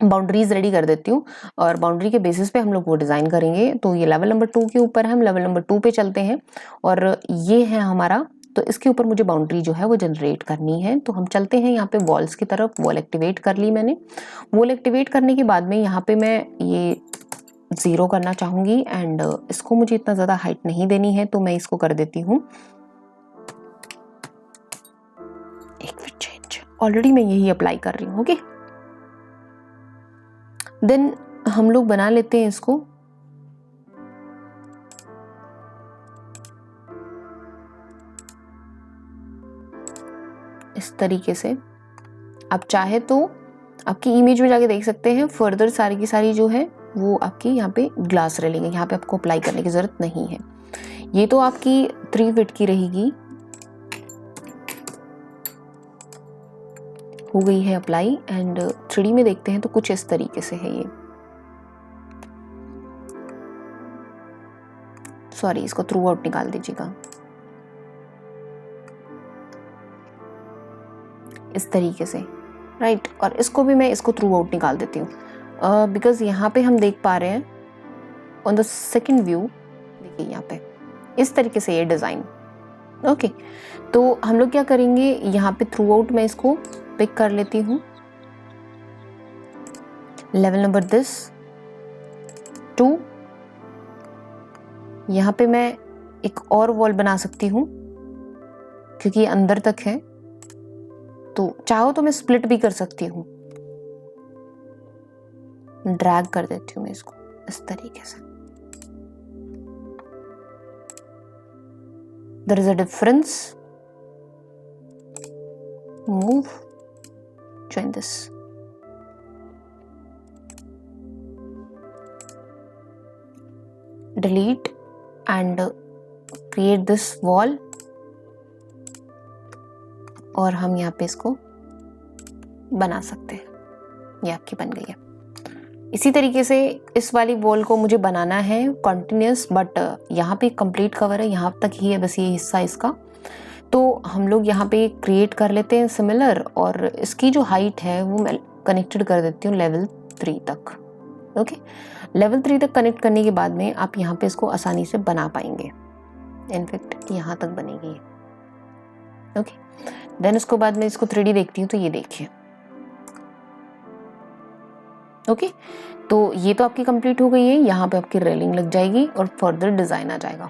बाउंड्रीज रेडी कर देती हूँ, और बाउंड्री के बेसिस पे हम लोग वो डिज़ाइन करेंगे. तो ये लेवल नंबर 2 के ऊपर है, हम लेवल नंबर 2 पे चलते हैं, और ये है हमारा. तो इसके ऊपर मुझे बाउंड्री जो है वो जनरेट करनी है. तो हम चलते हैं यहाँ पे वॉल्स की तरफ. वॉल एक्टिवेट कर ली मैंने. वॉल एक्टिवेट करने के बाद में यहाँ पे मैं ये 0 करना चाहूँगी, एंड इसको मुझे इतना ज़्यादा हाइट नहीं देनी है, तो मैं इसको कर देती हूँ 1 feet चेंज. ऑलरेडी मैं यही अप्लाई कर रही हूँ. ओके, देन हम लोग बना लेते हैं इसको. इस तरीके से आप चाहे तो आपकी इमेज में जाके देख सकते हैं. फर्दर सारी की सारी जो है वो आपकी यहाँ पे ग्लास रेलिंग है, यहाँ पे आपको अप्लाई करने की जरूरत नहीं है. ये तो आपकी 3 feet की रहेगी. हो गई है अप्लाई. एंड 3D में देखते हैं तो कुछ इस तरीके से है ये. सॉरी, इसको थ्रू आउट निकाल दीजिएगा. इस तरीके से, राइट. और इसको भी मैं इसको थ्रू आउट निकाल देती हूँ, बिकॉज यहाँ पे हम देख पा रहे हैं ऑन द सेकेंड व्यू. देखिए यहाँ पे इस तरीके से ये डिज़ाइन. ओके, तो हम लोग क्या करेंगे, यहाँ पे थ्रू आउट मैं इसको पिक कर लेती हूँ. Level number 2. यहाँ पे मैं एक और वॉल बना सकती हूँ क्योंकि ये अंदर तक है. तो चाहो तो मैं स्प्लिट भी कर सकती हूँ. ड्रैग कर देती हूँ मैं इसको इस तरीके से. There is a difference. Move, join this. Delete and create this wall. और हम यहाँ पे इसको बना सकते हैं. ये आपकी बन गई है. इसी तरीके से इस वाली वॉल को मुझे बनाना है कंटिन्यूस, बट यहाँ पे कंप्लीट कवर है, यहाँ तक ही है बस ये हिस्सा इसका. तो हम लोग यहाँ पे क्रिएट कर लेते हैं सिमिलर, और इसकी जो हाइट है वो मैं कनेक्टेड कर देती हूँ लेवल 3 तक. ओके, लेवल 3 तक कनेक्ट करने के बाद में आप यहाँ पे इसको आसानी से बना पाएंगे. इनफैक्ट यहाँ तक बनेगी. ओके, देन उसके बाद मैं इसको 3D देखती हूँ. तो ये देखिए. ओके, तो ये तो आपकी कंप्लीट हो गई है. यहाँ पे आपकी रेलिंग लग जाएगी और फर्दर डिज़ाइन आ जाएगा.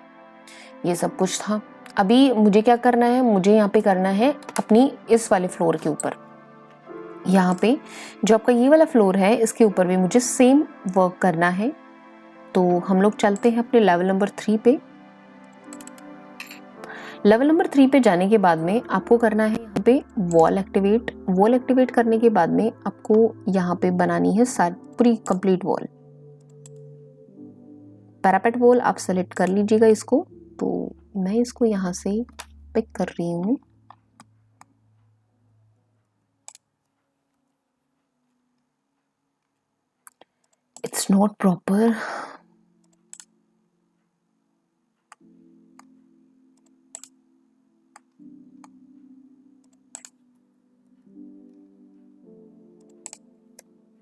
ये सब कुछ था. अभी मुझे क्या करना है, मुझे यहाँ पे करना है अपनी इस वाले फ्लोर के ऊपर. यहाँ पे जो आपका ये वाला फ्लोर है इसके ऊपर भी मुझे सेम वर्क करना है. तो हम लोग चलते हैं अपने लेवल नंबर 3 पे. लेवल नंबर 3 पे जाने के बाद में आपको करना है यहाँ पे वॉल एक्टिवेट. वॉल एक्टिवेट करने के बाद में आपको यहाँ पे बनानी है पूरी कंप्लीट वॉल. पैरापेट वॉल आप सेलेक्ट कर लीजिएगा इसको। तो मैं इसको यहाँ से पिक कर रही हूँ। It's not proper.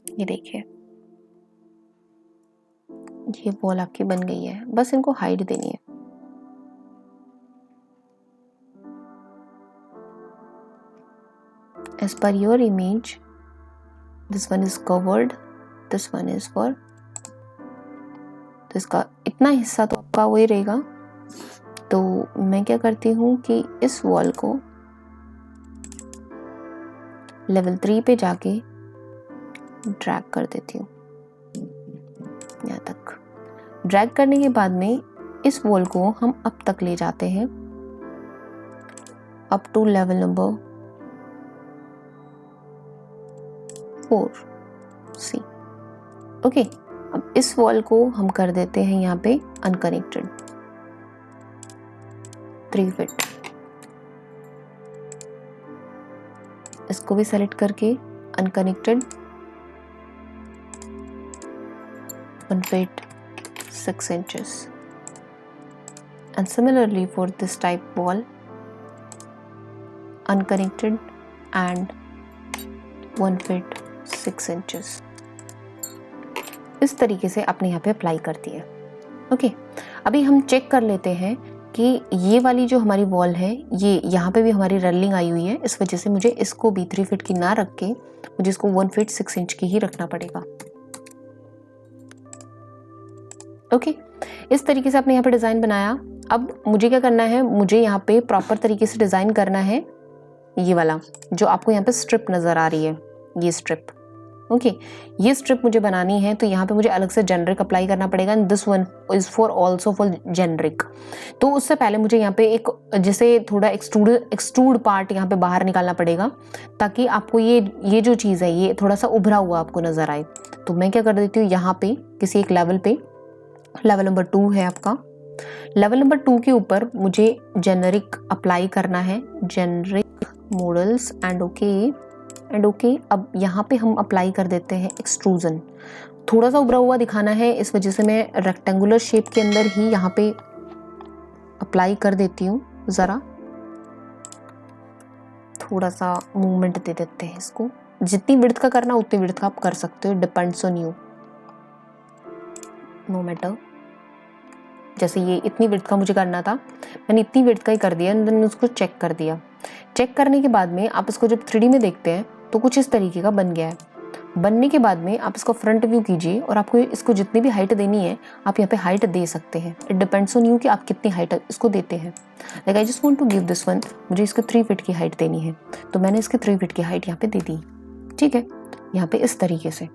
ये देखिए, ये वॉल आपकी बन गई है, बस इनको हाइड देनी है। As per your image, this one is covered, this one is for, तो इसका इतना हिस्सा तो आपका वही रहेगा। तो मैं क्या करती हूँ कि इस वॉल को लेवल 3 पे जाके ड्रैग कर देती हूँ यहाँ तक। ड्रैग करने के बाद में इस वॉल को हम अब तक ले जाते हैं, up to level number 4 C. Okay, अब इस वॉल को हम कर देते हैं यहाँ पे अनकनेक्टेड 3 फीट। इसको भी सेलेक्ट करके unconnected 1 feet 6 inches, and similarly for this type wall, unconnected and 1 feet 6 inches। इस तरीके से आपने यहाँ पे अप्लाई कर दिया। ओके, अभी हम चेक कर लेते हैं कि ये वाली जो हमारी वॉल है, ये यहाँ पे भी हमारी रेलिंग आई हुई है, इस वजह से मुझे इसको भी 3 फीट की ना रख के मुझे इसको 1 feet 6 inch की ही रखना पड़ेगा। ओके, इस तरीके से आपने यहाँ पे डिज़ाइन बनाया। अब मुझे क्या करना है, मुझे यहाँ पे प्रॉपर तरीके से डिज़ाइन करना है ये वाला जो आपको यहाँ पे स्ट्रिप नज़र आ रही है, ये स्ट्रिप। ओके, ये स्ट्रिप मुझे बनानी है, तो यहाँ पे मुझे अलग से जेनरिक अप्लाई करना पड़ेगा। And this one is for also for generic. तो उससे पहले मुझे यहाँ पे एक जैसे थोड़ा एक्सट्रूड पार्ट यहाँ पे बाहर निकालना पड़ेगा, ताकि आपको ये जो चीज़ है ये थोड़ा सा उभरा हुआ आपको नज़र आए। तो मैं क्या कर देती हूँ, यहाँ पे किसी एक लेवल पे, लेवल नंबर 2 है आपका, लेवल नंबर 2 के ऊपर मुझे जेनरिक अप्लाई करना है, जेनरिक मॉडल्स एंड ओके। अब यहाँ पे हम अप्लाई कर देते हैं एक्सट्रूजन। थोड़ा सा उभरा हुआ दिखाना है, इस वजह से मैं रेक्टेंगुलर शेप के अंदर ही यहाँ पे अप्लाई कर देती हूँ। ज़रा थोड़ा सा मूवमेंट दे देते हैं इसको। जितनी विड्थ का करना उतनी विड्थ का आप कर सकते हो, depends on you, no matter. जैसे ये इतनी विड्थ का मुझे करना था, मैंने इतनी विड्थ का ही कर दिया, एंड देन उसको चेक कर दिया। चेक करने के बाद में आप इसको जब 3D में देखते हैं तो कुछ इस तरीके का बन गया है। बनने के बाद में आप इसको फ्रंट व्यू कीजिए, और आपको इसको जितनी भी हाइट देनी है आप यहाँ पे हाइट दे सकते हैं। इट डिपेंड्स ऑन यू कि आप कितनी हाइट इसको देते हैं। Like I just want to give this one, मुझे इसको 3 फीट की हाइट देनी है, तो मैंने इसके 3 फीट की हाइट यहाँ पे दे दी। ठीक है, यहाँ पे इस तरीके से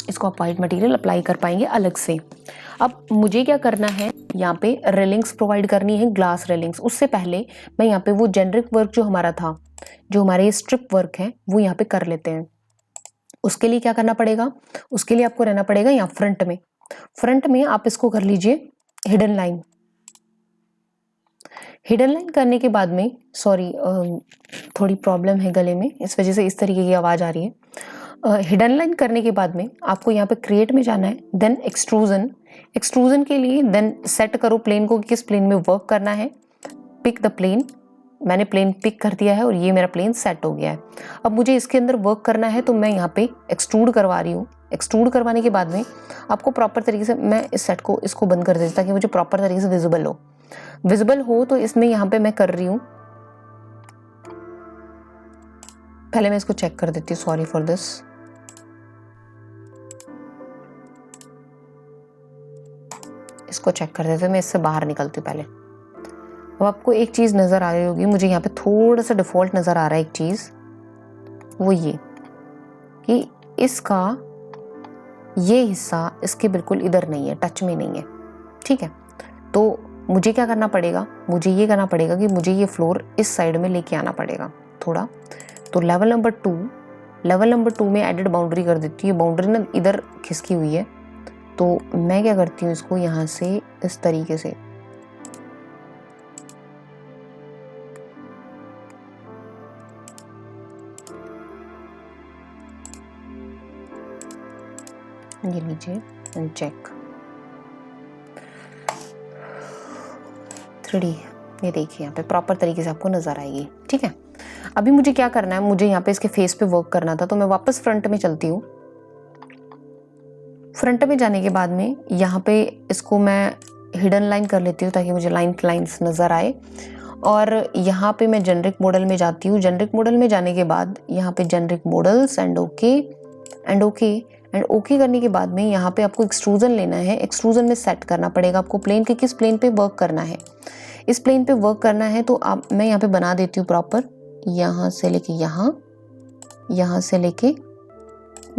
इसको आप वाइट मटेरियल अप्लाई कर पाएंगे अलग से। अब मुझे क्या करना है, यहाँ पे रेलिंग्स प्रोवाइड करनी है, ग्लास रेलिंग्स। उससे पहले मैं यहाँ पे वो जेनरिक वर्क जो हमारा था, जो हमारे ये स्ट्रिप वर्क है, वो यहाँ पे कर लेते हैं। उसके लिए क्या करना पड़ेगा, उसके लिए आपको रहना पड़ेगा यहाँ फ्रंट में आप इसको कर लीजिए हिडन लाइन। हिडन लाइन करने के बाद में, सॉरी थोड़ी प्रॉब्लम है गले में, इस वजह से इस तरीके की आवाज़ आ रही है। हिडन लाइन करने के बाद में आपको यहाँ पे क्रिएट में जाना है, देन एक्सट्रूजन के लिए देन सेट करो प्लेन को, किस प्लेन में वर्क करना है। पिक द प्लेन, मैंने प्लेन पिक कर दिया है और ये मेरा प्लेन सेट हो गया है। अब मुझे इसके अंदर वर्क करना है, तो मैं यहाँ पे एक्सट्रूड करवा रही हूँ। एक्सट्रूड करवाने के बाद में आपको प्रॉपर तरीके से, मैं इस सेट को इसको बंद कर देती ताकि मुझे प्रॉपर तरीके से विजिबल हो। तो इसमें यहाँ पे मैं कर रही हूँ, पहले मैं इसको चेक कर देती हूँ, सॉरी फॉर दिस। इसको चेक कर देते हैं, मैं इससे बाहर निकलती हूँ पहले। अब आपको एक चीज़ नज़र आ रही होगी, मुझे यहाँ पे थोड़ा सा डिफ़ॉल्ट नज़र आ रहा है एक चीज़, वो ये कि इसका ये हिस्सा इसके बिल्कुल इधर नहीं है, टच में नहीं है। ठीक है, तो मुझे क्या करना पड़ेगा, मुझे ये करना पड़ेगा कि मुझे ये फ्लोर इस साइड में लेके आना पड़ेगा थोड़ा। तो लेवल नंबर 2 में एडेड बाउंड्री कर देती हूँ। बाउंड्री ना इधर खिसकी हुई है, तो मैं क्या करती हूँ, इसको यहाँ से इस तरीके से ये लीजिए एंड चेक 3D। ये देखिए यहाँ पे प्रॉपर तरीके से आपको नजर आएगी। ठीक है, अभी मुझे क्या करना है, मुझे यहाँ पे इसके फेस पे वर्क करना था, तो मैं वापस फ्रंट में चलती हूँ। फ्रंट में जाने के बाद में यहाँ पे इसको मैं हिडन लाइन कर लेती हूँ ताकि मुझे लाइंस नज़र आए। और यहाँ पे मैं जेनरिक मॉडल में जाती हूँ। जेनरिक मॉडल में जाने के बाद यहाँ पे जेनरिक मॉडल्स एंड ओके करने के बाद में यहाँ पे आपको एक्सट्रूजन लेना है। एक्सट्रूजन में सेट करना पड़ेगा आपको प्लेन के, किस प्लेन पे वर्क करना है, इस प्लेन पे वर्क करना है। तो मैं यहाँ पे बना देती हूँ प्रॉपर, यहाँ से लेके यहाँ से लेके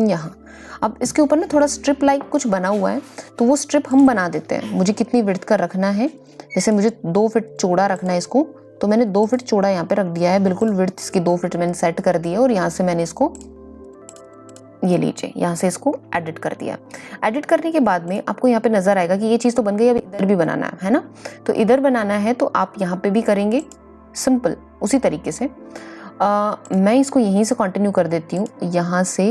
यहाँ। अब इसके ऊपर ना थोड़ा स्ट्रिप लाइक कुछ बना हुआ है, तो वो स्ट्रिप हम बना देते हैं। मुझे कितनी विड्थ का रखना है, जैसे मुझे 2 फीट चौड़ा रखना है इसको, तो मैंने 2 फीट चौड़ा यहाँ पे रख दिया है। बिल्कुल विड्थ इसकी 2 फीट मैंने सेट कर दी है। और यहाँ से मैंने इसको, ये लीजिए, यहाँ से इसको एडिट कर दिया। एडिट करने के बाद में आपको यहाँ पे नजर आएगा कि ये चीज़ तो बन गई, अब इधर भी बनाना है ना। तो इधर बनाना है तो आप यहाँ पे भी करेंगे सिंपल उसी तरीके से। मैं इसको यहीं से कंटिन्यू कर देती हूँ, यहाँ से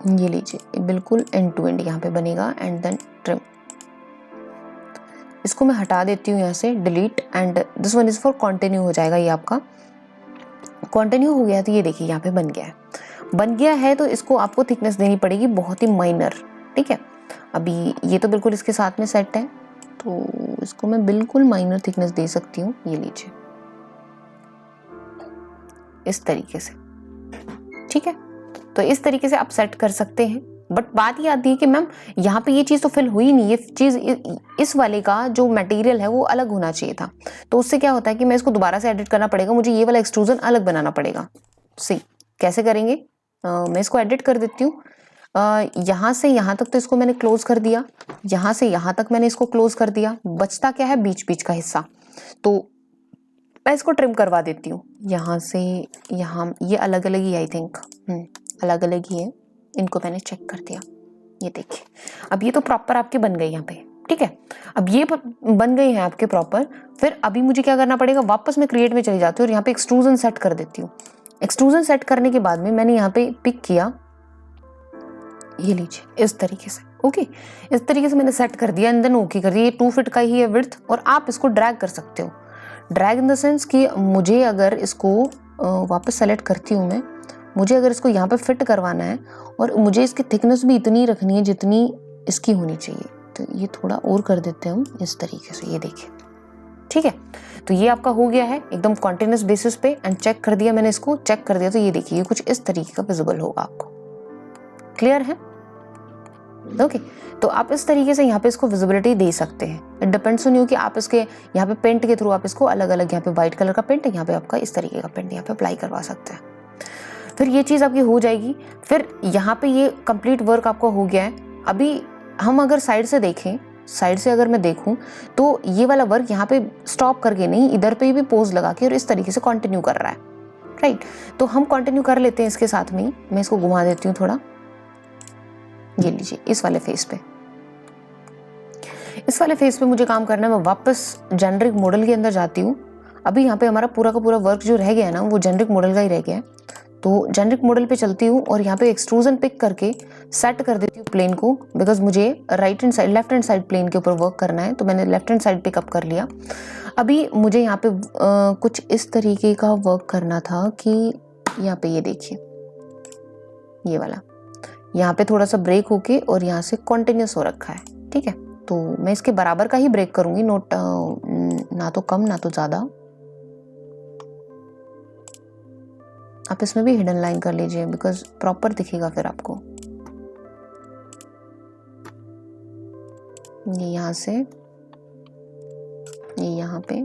ये लीजिए, बिल्कुल एंड टू एंड यहाँ पे बनेगा एंड देन ट्रिम। इसको मैं हटा देती हूँ यहाँ से, delete, and this one is for continue हो जाएगा। ये आपका कंटिन्यू हो गया। तो ये देखिए यहाँ पे बन गया है। तो इसको आपको थिकनेस देनी पड़ेगी बहुत ही माइनर। ठीक है, अभी ये तो बिल्कुल इसके साथ में सेट है, तो इसको मैं बिल्कुल माइनर थिकनेस दे सकती हूँ। ये लीजिए इस तरीके से। ठीक है, तो इस तरीके से आप सेट कर सकते हैं। बट बात ये आती है कि मैम यहाँ पे ये चीज़ तो फिल हुई नहीं, ये चीज़ इस वाले का जो मटेरियल है वो अलग होना चाहिए था। तो उससे क्या होता है कि मैं इसको दोबारा से एडिट करना पड़ेगा, मुझे ये वाला एक्सट्रूजन अलग बनाना पड़ेगा। सी कैसे करेंगे, मैं इसको एडिट कर देती हूँ। यहाँ से यहाँ तक तो इसको मैंने क्लोज कर दिया, यहाँ से यहाँ तक मैंने इसको क्लोज कर दिया। बचता क्या है, बीच बीच का हिस्सा, तो मैं इसको ट्रिम करवा देती हूँ। यहाँ से यहाँ ये अलग अलग ही, आई थिंक अलग अलग ही है। इनको मैंने चेक कर दिया, ये देखिए अब ये तो प्रॉपर आपके बन गए यहाँ पे। ठीक है, अब ये बन गए हैं आपके प्रॉपर। फिर अभी मुझे क्या करना पड़ेगा, वापस मैं क्रिएट में चली जाती हूँ और यहाँ पे एक्सट्रूजन सेट कर देती हूँ। एक्सट्रूजन सेट करने के बाद में मैंने यहाँ पे पिक किया, ये लीजिए इस तरीके से। ओके, इस तरीके से मैंने सेट कर दिया एंड देन ओके कर दिया। ये 2 फीट का ही है विड्थ, और आप इसको ड्रैग कर सकते हो। ड्रैग इन द सेंस कि मुझे अगर इसको वापस सेलेक्ट करती हूँ मैं, मुझे अगर इसको यहाँ पे फिट करवाना है और मुझे इसकी थिकनेस भी इतनी रखनी है जितनी इसकी होनी चाहिए, तो ये थोड़ा और कर देते हैं हम इस तरीके से। ये देखिए, ठीक है, तो ये आपका हो गया है एकदम कॉन्टिन्यूस बेसिस पे। एंड चेक कर दिया मैंने, इसको चेक कर दिया, तो ये देखिए ये कुछ इस तरीके का विजिबल होगा आपको। क्लियर है? ओके, तो आप इस तरीके से यहाँ पे इसको विजिबिलिटी दे सकते हैं। इट डिपेंड्स ऑन यू कि आप इसके यहाँ पे पेंट के थ्रू आप इसको अलग अलग, यहाँ पे व्हाइट कलर का पेंट है, यहाँ पे आपका इस तरीके का पेंट यहाँ पे अप्लाई करवा सकते हैं। फिर ये चीज़ आपकी हो जाएगी। फिर यहाँ पे ये कंप्लीट वर्क आपका हो गया है। अभी हम अगर साइड से देखें, साइड से अगर मैं देखूं तो ये वाला वर्क यहाँ पे स्टॉप करके नहीं, इधर पे भी पोज लगा के और इस तरीके से कंटिन्यू कर रहा है। राइट, तो हम कंटिन्यू कर लेते हैं इसके साथ में ही। मैं इसको घुमा देती हूँ थोड़ा, ये लीजिए इस वाले फेस पे। इस वाले फेस पे मुझे काम करना है। मैं वापस जेनरिक मॉडल के अंदर जाती हूँ। अभी यहाँ पे हमारा पूरा का पूरा वर्क जो रह गया है ना, वो जेनरिक मॉडल का ही रह गया है। तो जेनरिक मॉडल पे चलती हूँ और यहाँ पे एक्सट्रूजन पिक करके सेट कर देती हूँ प्लेन को, बिकॉज मुझे right hand side, left hand side plane के ऊपर वर्क करना है। तो मैंने लेफ्ट हैंड साइड पिकअप कर लिया। अभी मुझे यहाँ पे कुछ इस तरीके का वर्क करना था कि यहाँ पे ये देखिए, ये वाला यहाँ पे थोड़ा सा ब्रेक होके और यहाँ से कॉन्टिन्यूस हो रखा है। ठीक है, तो मैं इसके बराबर का ही ब्रेक करूंगी, नोट ना तो कम ना तो ज़्यादा। आप इसमें भी हिडन लाइन कर लीजिए, बिकॉज प्रॉपर दिखेगा फिर आपको। ये यहाँ से ये यहाँ पे,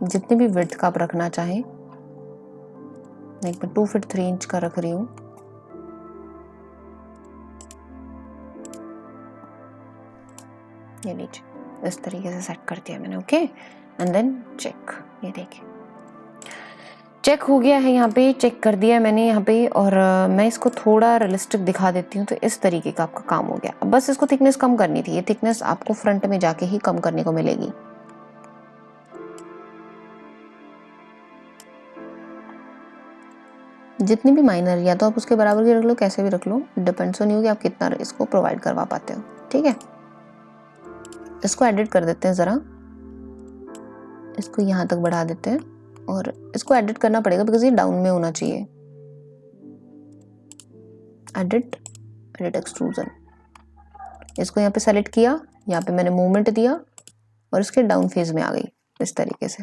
जितनी भी विड्थ का आप रखना चाहें। मैं 2 फीट 3 इंच का रख रही हूँ। ये लीजिए इस तरीके से सेट कर दिया मैंने। Okay, and then check. ये देखिए चेक हो गया है, यहाँ पे चेक कर दिया है मैंने यहाँ पे। और मैं इसको थोड़ा रियलिस्टिक दिखा देती हूँ। तो इस तरीके का आपका काम हो गया। अब बस इसको थिकनेस कम करनी थी। ये थिकनेस आपको फ्रंट में जाके ही कम करने को मिलेगी। जितनी भी माइनर, या तो आप उसके बराबर की रख लो, कैसे भी रख लो, डिपेंड्स ऑन यू कि आप कितना इसको प्रोवाइड करवा पाते हो। ठीक है, इसको एडिट कर देते हैं ज़रा, इसको यहाँ तक बढ़ा देते हैं। और इसको एडिट करना पड़ेगा बिकॉज ये डाउन में होना चाहिए। एडिट, एडिट एक्सट्रूजन, इसको यहाँ पे सेलेक्ट किया, यहाँ पे मैंने मूवमेंट दिया और इसके डाउन फेज में आ गई इस तरीके से।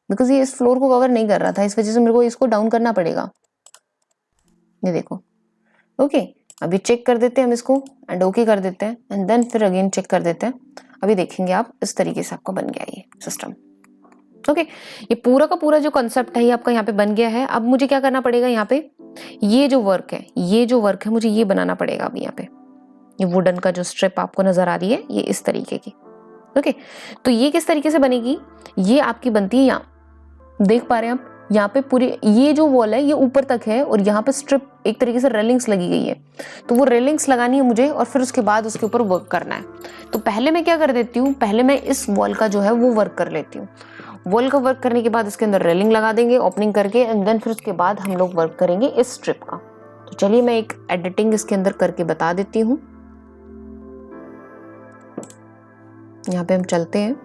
बिकॉज ये इस फ्लोर को कवर नहीं कर रहा था, इस वजह से मेरे को इसको डाउन करना पड़ेगा। ये देखो, ओके। अभी चेक कर देते हैं हम इसको एंड ओके कर देते हैं एंड देन फिर अगेन चेक कर देते हैं। अभी देखेंगे आप, इस तरीके से आपका बन गया ये सिस्टम। ओके, ये पूरा का पूरा जो कॉन्सेप्ट है ये आपका यहाँ पे बन गया है। अब मुझे क्या करना पड़ेगा, यहाँ पे ये जो वर्क है, ये जो वर्क है मुझे ये बनाना पड़ेगा। अभी यहाँ पे ये वुडन का जो स्ट्रिप आपको नजर आ रही है, ये इस तरीके की। ओके, तो ये किस तरीके से बनेगी, ये आपकी बनती है यहाँ, देख पा रहे हैं आप, यहाँ पे पूरी ये जो वॉल है ये ऊपर तक है और यहाँ पे स्ट्रिप एक तरीके से रेलिंग्स लगी गई है। तो वो रेलिंग्स लगानी है मुझे और फिर उसके बाद उसके ऊपर वर्क करना है। तो पहले मैं क्या कर देती हूँ, पहले मैं इस वॉल का जो है वो वर्क कर लेती हूँ। वॉल का वर्क करने के बाद इसके अंदर रेलिंग लगा देंगे ओपनिंग करके एंड देन फिर उसके बाद हम लोग वर्क करेंगे इस स्ट्रिप का। तो चलिए मैं एक एडिटिंग इसके अंदर करके बता देती हूँ। यहाँ पे हम चलते हैं,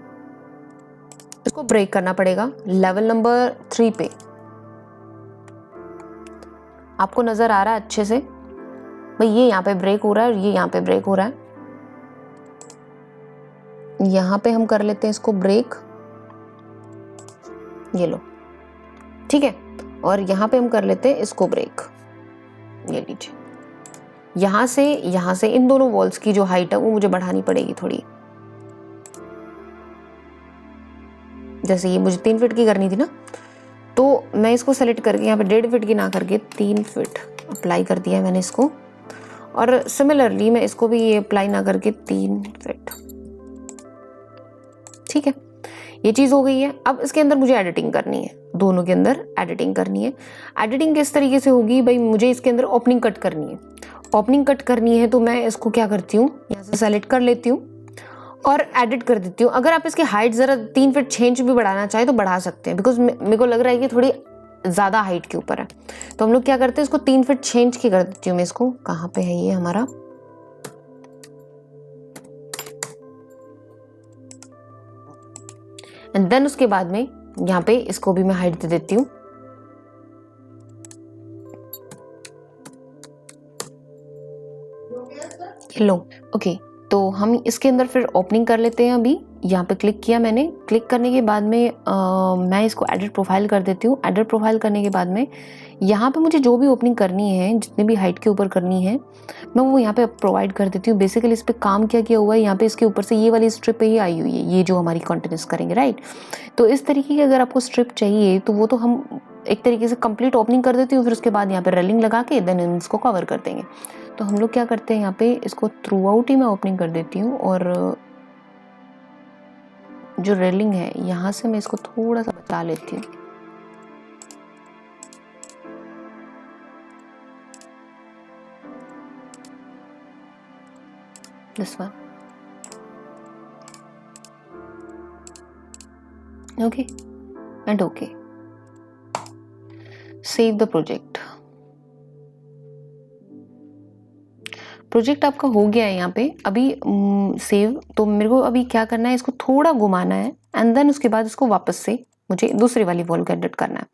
इसको ब्रेक करना पड़ेगा लेवल नंबर 3 पे। आपको नजर आ रहा है अच्छे से भाई, ये यहाँ पे ब्रेक हो रहा है और ये यहाँ पे ब्रेक हो रहा है। यहाँ पे हम कर लेते हैं इसको ब्रेक, ये लो, ठीक है। और यहाँ पे हम कर लेते हैं इसको ब्रेक, ये लीजिए। यहाँ से इन दोनों वॉल्स की जो हाइट है वो मुझे बढ़ानी पड़ेगी थोड़ी। जैसे ये मुझे 3 फीट की करनी थी ना, तो मैं इसको सेलेक्ट करके यहाँ पे 1.5 फीट की ना करके 3 फीट अप्लाई कर दिया है मैंने इसको। और सिमिलरली मैं इसको भी ये अप्लाई ना करके 3 फीट, ठीक है। ये चीज़ हो गई है। अब इसके अंदर मुझे एडिटिंग करनी है, दोनों के अंदर एडिटिंग करनी है। एडिटिंग किस तरीके से होगी भाई, मुझे इसके अंदर ओपनिंग कट करनी है। ओपनिंग कट करनी है तो मैं इसको क्या करती हूँ, यहाँ से सेलेक्ट कर लेती हूँ और एडिट कर देती हूँ। अगर आप इसकी हाइट ज़रा 3 फीट चेंज भी बढ़ाना चाहे तो बढ़ा सकते हैं, बिकॉज मेरे को लग रहा है कि थोड़ी ज़्यादा हाइट के ऊपर है। तो हम लोग क्या करते हैं, इसको 3 फीट चेंज की कर देती हूँ मैं इसको। कहाँ पे है ये हमारा, एंड देन उसके बाद में यहाँ पे इसको भी मैं हाइट दे देती हूँ। लो, ओके। तो हम इसके अंदर फिर ओपनिंग कर लेते हैं। अभी यहाँ पे क्लिक किया मैंने, क्लिक करने के बाद में मैं इसको एडिट प्रोफाइल कर देती हूँ। एडिट प्रोफाइल करने के बाद में यहाँ पे मुझे जो भी ओपनिंग करनी है, जितनी भी हाइट के ऊपर करनी है, मैं वो यहाँ पे प्रोवाइड कर देती हूँ। बेसिकली इस पर काम क्या किया हुआ है, यहाँ पे इसके ऊपर से ये वाली स्ट्रिप पे ही आई हुई है, ये जो हमारी कंटिन्यूस करेंगे, राइट। तो इस तरीके की अगर आपको स्ट्रिप चाहिए तो वो तो हम एक तरीके से कंप्लीट ओपनिंग कर देती हूँ, फिर उसके बाद यहाँ पे रेलिंग लगा के देन इसको कवर कर देंगे। तो हम लोग क्या करते हैं, यहाँ पे इसको थ्रू आउट ही मैं ओपनिंग कर देती हूँ और जो रेलिंग है यहाँ से मैं इसको थोड़ा सा बचा लेती हूँ। This one, okay and okay. Save the project. Project आपका हो गया है यहाँ पे अभी सेव। तो मेरे को अभी क्या करना है, इसको थोड़ा घुमाना है एंड देन उसके बाद इसको वापस से मुझे दूसरी वाली वॉल को एडिट करना है।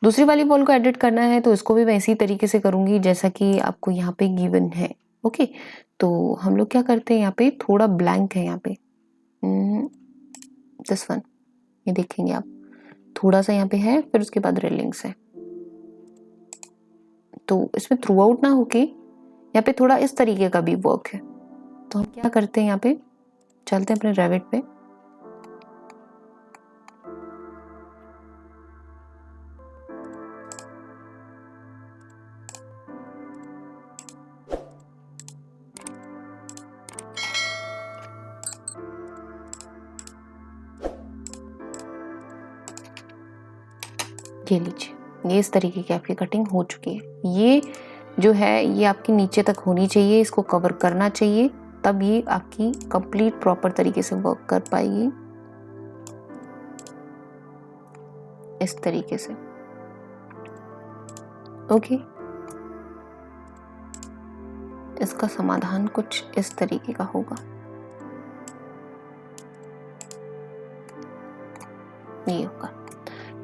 दूसरी वाली वॉल को एडिट करना है तो इसको भी मैं इसी तरीके से करूँगी जैसा कि आपको यहाँ पे गिवन है। ओके, तो हम लोग क्या करते हैं, यहाँ पे थोड़ा ब्लैंक है, यहाँ पे दिस वन, ये देखेंगे आप, थोड़ा सा यहाँ पे है, फिर उसके बाद रेलिंग्स है। तो इसमें थ्रू आउट ना होके यहाँ पे थोड़ा इस तरीके का भी वर्क है। तो हम क्या करते हैं, यहाँ पे चलते हैं अपने रेविट पे। ये लीजिए, ये इस तरीके की आपकी कटिंग हो चुकी है। ये जो है ये आपकी नीचे तक होनी चाहिए, इसको कवर करना चाहिए, तब ये आपकी कंप्लीट प्रॉपर तरीके से वर्क कर पाएगी। इस तरीके से, ओके। इसका समाधान कुछ इस तरीके का होगा, ये होगा,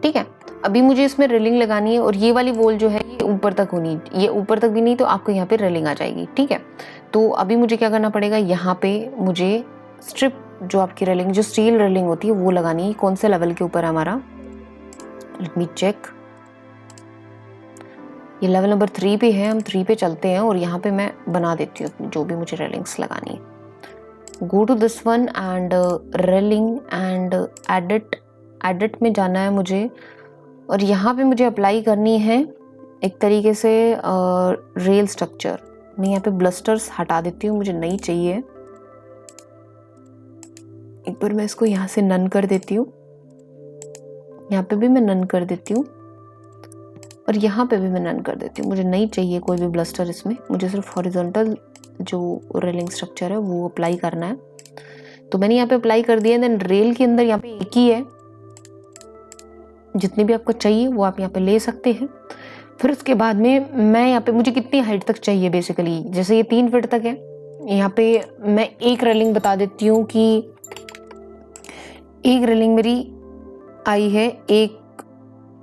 ठीक है। अभी मुझे इसमें रेलिंग लगानी है और ये वाली वॉल जो है ये ऊपर तक होनी, ये ऊपर तक भी नहीं तो आपको यहाँ पे रेलिंग आ जाएगी, ठीक है। तो अभी मुझे क्या करना पड़ेगा, यहाँ पे मुझे स्ट्रिप जो आपकी रेलिंग, जो स्टील रेलिंग होती है वो लगानी है। कौन से लेवल के ऊपर है हमारा, लेट मी चेक, ये लेवल नंबर 3 पे है, हम 3 पे चलते हैं और यहाँ पे मैं बना देती हूँ जो भी मुझे रेलिंग्स लगानी है। Go to this one and railing and edit में जाना है मुझे, और यहाँ पे मुझे अप्लाई करनी है एक तरीके से रेल स्ट्रक्चर। मैं यहाँ पे ब्लस्टर्स हटा देती हूँ, मुझे नहीं चाहिए। एक बार मैं इसको यहाँ से नन कर देती हूँ, यहाँ पे भी मैं नन कर देती हूँ और यहाँ पे भी मैं नन कर देती हूँ। मुझे नहीं चाहिए कोई भी ब्लस्टर इसमें, मुझे सिर्फ हॉरिजॉन्टल जो रेलिंग स्ट्रक्चर है वो अप्लाई करना है। तो मैंने यहाँ पे अप्लाई कर दिया। देन रेल के अंदर यहाँ पे एक ही है, जितनी भी आपको चाहिए वो आप यहाँ पे ले सकते हैं। फिर उसके बाद में मैं यहाँ पे, मुझे कितनी हाइट तक चाहिए बेसिकली, जैसे ये 3 फीट तक है, यहाँ पे मैं एक रेलिंग बता देती हूँ कि एक रेलिंग मेरी आई है 1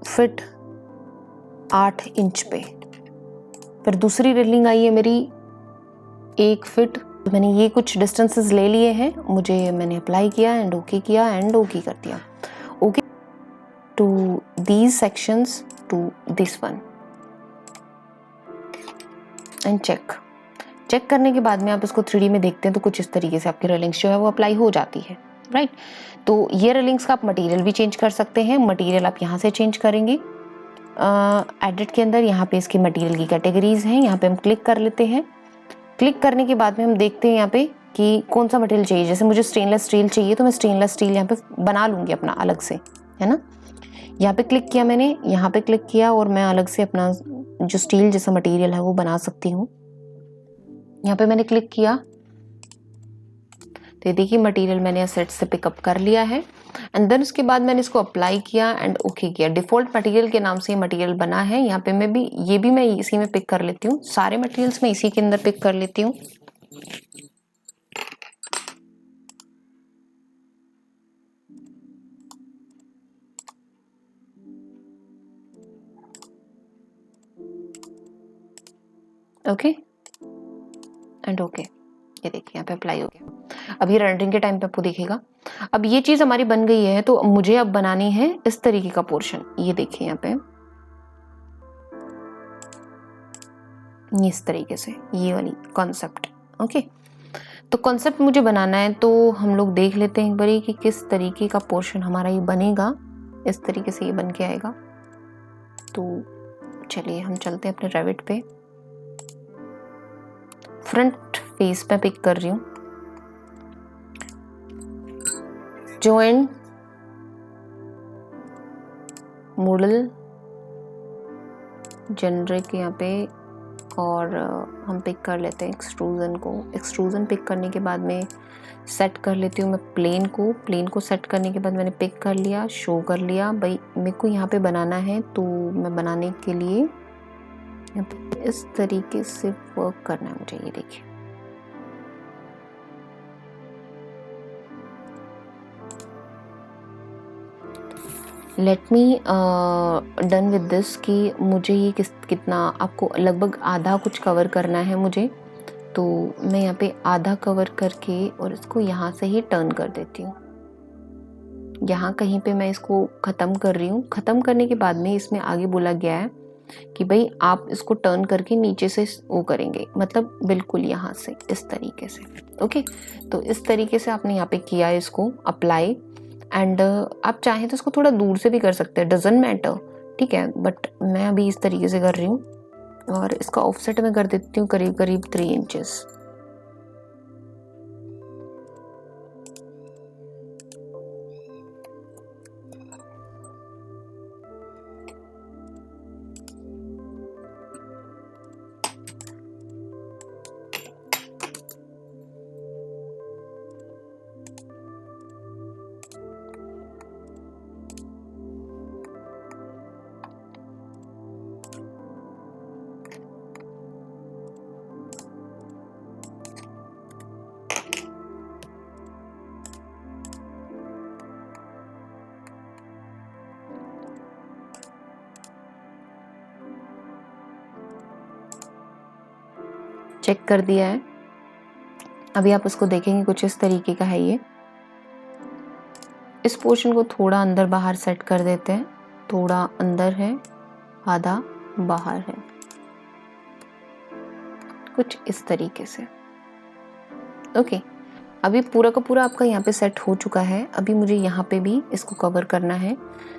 फीट 8 इंच पे। फिर दूसरी रेलिंग आई है मेरी 1 फीट। तो मैंने ये कुछ डिस्टेंसेस ले लिए हैं, मैंने अप्लाई किया एंड ओके किया एंड ओके कर दिया। Okay to these sections to this one and check करने के बाद में आप इसको 3D में देखते हैं तो कुछ इस तरीके से आपकी रेलिंग्स जो है वो अप्लाई हो जाती है, राइट। तो ये रेलिंग्स का आप मटेरियल भी चेंज कर सकते हैं। मटेरियल आप यहाँ से चेंज करेंगे एडिट के अंदर, यहाँ पे इसकी मटेरियल की कैटेगरीज हैं, यहाँ पे हम क्लिक कर लेते हैं। क्लिक करने के बाद में हम देखते हैं यहाँ पे कि कौन सा मटेरियल चाहिए। जैसे मुझे स्टेनलेस स्टील चाहिए तो मैं स्टेनलेस स्टील यहाँ पे बना लूँगी अपना अलग से, है ना। यहाँ पे क्लिक किया मैंने, यहाँ पे क्लिक किया और मैं अलग से अपना जो स्टील जैसा मटेरियल है वो बना सकती हूँ। यहाँ पे मैंने क्लिक किया तो देखिए मटेरियल मैंने एसेट से पिकअप कर लिया है एंड देन उसके बाद मैंने इसको अप्लाई किया एंड ओके किया। डिफॉल्ट मटेरियल के नाम से ये मटेरियल बना है। यहाँ पे मैं भी इसी में पिक कर लेती हूँ, सारे मटेरियल्स मैं इसी के अंदर पिक कर लेती हूँ। ओके एंड ओके, ये देखिए यहाँ पे अप्लाई हो गया। अब ये रेंडरिंग के टाइम पे आपको दिखेगा। अब ये चीज हमारी बन गई है तो मुझे अब बनानी है इस तरीके का पोर्शन। ये देखिए यहाँ पे इस तरीके से ये वाली कॉन्सेप्ट, ओके। तो कॉन्सेप्ट मुझे बनाना है तो हम लोग देख लेते हैं एक बारी कि किस तरीके का पोर्शन हमारा ये बनेगा। इस तरीके से ये बन के आएगा। तो चलिए हम चलते हैं अपने रेविट पे। फ्रंट फेस पे पिक कर रही हूँ, जॉइंट मॉडल जेनरिक यहाँ पे, और हम पिक कर लेते हैं एक्सट्रूजन को। एक्सट्रूजन पिक करने के बाद में सेट कर लेती हूँ मैं प्लेन को सेट करने के बाद मैंने पिक कर लिया, शो कर लिया। भाई मेरे को यहाँ पे बनाना है तो मैं बनाने के लिए यहाँ पे इस तरीके से वर्क करना है मुझे। ये देखिए let me done with this कि मुझे ये कितना, आपको लगभग आधा कुछ कवर करना है मुझे। तो मैं यहाँ पे आधा कवर करके और इसको यहाँ से ही टर्न कर देती हूँ। यहाँ कहीं पे मैं इसको ख़त्म कर रही हूँ। ख़त्म करने के बाद में इसमें आगे बोला गया है कि भाई आप इसको टर्न करके नीचे से वो करेंगे, मतलब बिल्कुल यहाँ से इस तरीके से। ओके तो इस तरीके से आपने यहाँ पे किया है इसको अप्लाई एंड आप चाहें तो इसको थोड़ा दूर से भी कर सकते हैं, डजंट मैटर, ठीक है। बट मैं अभी इस तरीके से कर रही हूँ और इसका ऑफसेट में कर देती हूँ करीब करीब 3 इंचेस। चेक कर दिया है। अभी आप इसको देखेंगे कुछ इस तरीके का है ये। इस पोर्शन को थोड़ा अंदर बाहर सेट कर देते हैं, थोड़ा अंदर है, आधा बाहर है, कुछ इस तरीके से। ओके, अभी पूरा का पूरा आपका यहाँ पे सेट हो चुका है। अभी मुझे यहाँ पे भी इसको कवर करना है,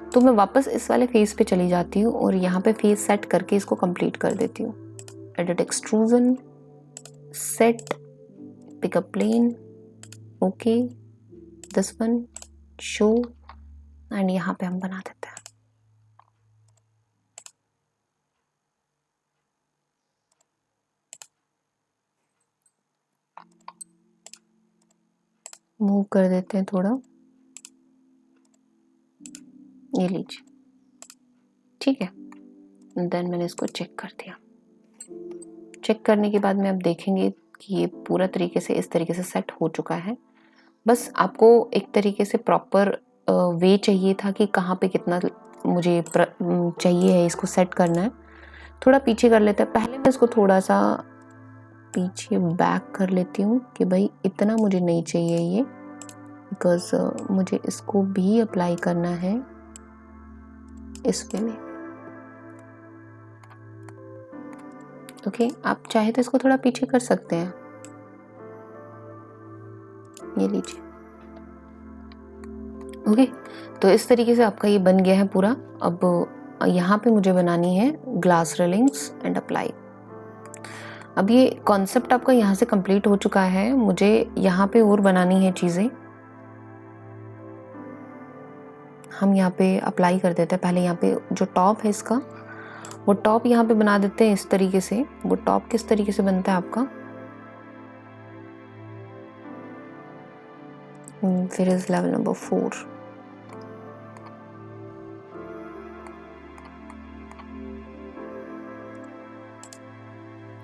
तो मैं वापस इस वाले फेस पे चली जाती हूँ और यहाँ पे फेस सेट करके इसको कंप्लीट कर देती हूँ। Edit extrusion, set, pick up plane, okay, this one, show, and यहाँ पे हम बना देते हैं। मूव कर देते हैं थोड़ा, ये लीजिए, ठीक है। देन मैंने इसको चेक कर दिया। चेक करने के बाद में आप देखेंगे कि ये पूरा तरीके से इस तरीके से सेट हो चुका है। बस आपको एक तरीके से प्रॉपर वे चाहिए था कि कहाँ पे कितना मुझे चाहिए है इसको सेट करना है। थोड़ा पीछे कर लेते हैं, पहले मैं इसको थोड़ा सा पीछे बैक कर लेती हूँ कि भाई इतना मुझे नहीं चाहिए ये, बिकॉज मुझे इसको भी अप्लाई करना है इस वे में। ओके, आप चाहे तो इसको थोड़ा पीछे कर सकते हैं, ये लीजिए। ओके, तो इस तरीके से आपका ये बन गया है पूरा। अब यहाँ पे मुझे बनानी है ग्लास रेलिंग्स एंड अप्लाई। अब ये कॉन्सेप्ट आपका यहाँ से कंप्लीट हो चुका है। मुझे यहाँ पे और बनानी है चीज़ें, हम यहाँ पे अप्लाई कर देते हैं। पहले यहाँ पे जो टॉप है इसका, वो टॉप यहाँ पे बना देते हैं इस तरीके से। वो टॉप किस तरीके से बनता है आपका, फिर इज लेवल नंबर 4।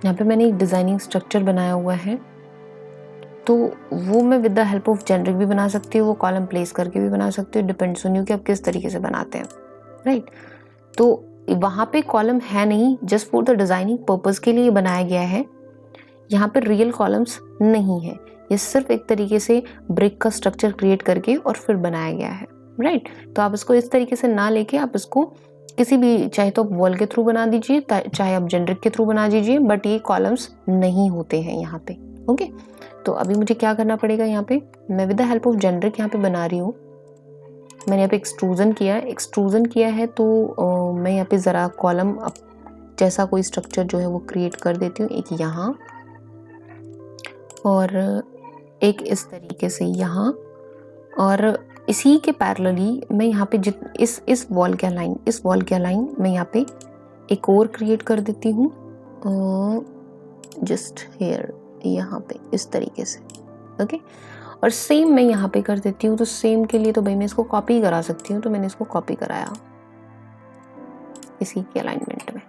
यहाँ पे मैंने एक डिजाइनिंग स्ट्रक्चर बनाया हुआ है, तो वो मैं with the help of generic भी बना सकती हूँ, वो कॉलम प्लेस करके भी बना सकती हूँ, डिपेंड्स ऑन यू कि आप किस तरीके से बनाते हैं, राइट। तो वहाँ पे कॉलम है नहीं, just for the designing purpose के लिए बनाया गया है। यहाँ पे रियल कॉलम्स नहीं है, ये सिर्फ एक तरीके से ब्रिक का स्ट्रक्चर क्रिएट करके और फिर बनाया गया है, राइट। तो आप इसको इस तरीके से ना लेके आप इसको किसी भी, चाहे तो आप वॉल के थ्रू बना दीजिए, चाहे आप जेनरिक के थ्रू बना दीजिए, बट ये कॉलम्स नहीं होते हैं यहाँ पे। ओके, तो अभी मुझे क्या करना पड़ेगा, यहाँ पे मैं with the help of generic यहाँ पे बना रही हूँ। मैंने यहाँ पे एक्सट्रूजन किया है, तो मैं यहाँ पे ज़रा कॉलम जैसा कोई स्ट्रक्चर जो है वो क्रिएट कर देती हूँ, एक यहाँ और एक इस तरीके से यहाँ, और इसी के पैरेलली मैं यहाँ पे इस वॉल के अलाइन मैं यहाँ पे एक और क्रिएट कर देती हूँ, जस्ट हेयर, यहाँ पे इस तरीके से। ओके, और सेम मैं यहाँ पे कर देती हूँ। तो सेम के लिए तो भाई मैं इसको कॉपी करा सकती हूँ, तो मैंने इसको कॉपी कराया इसी के अलाइनमेंट में,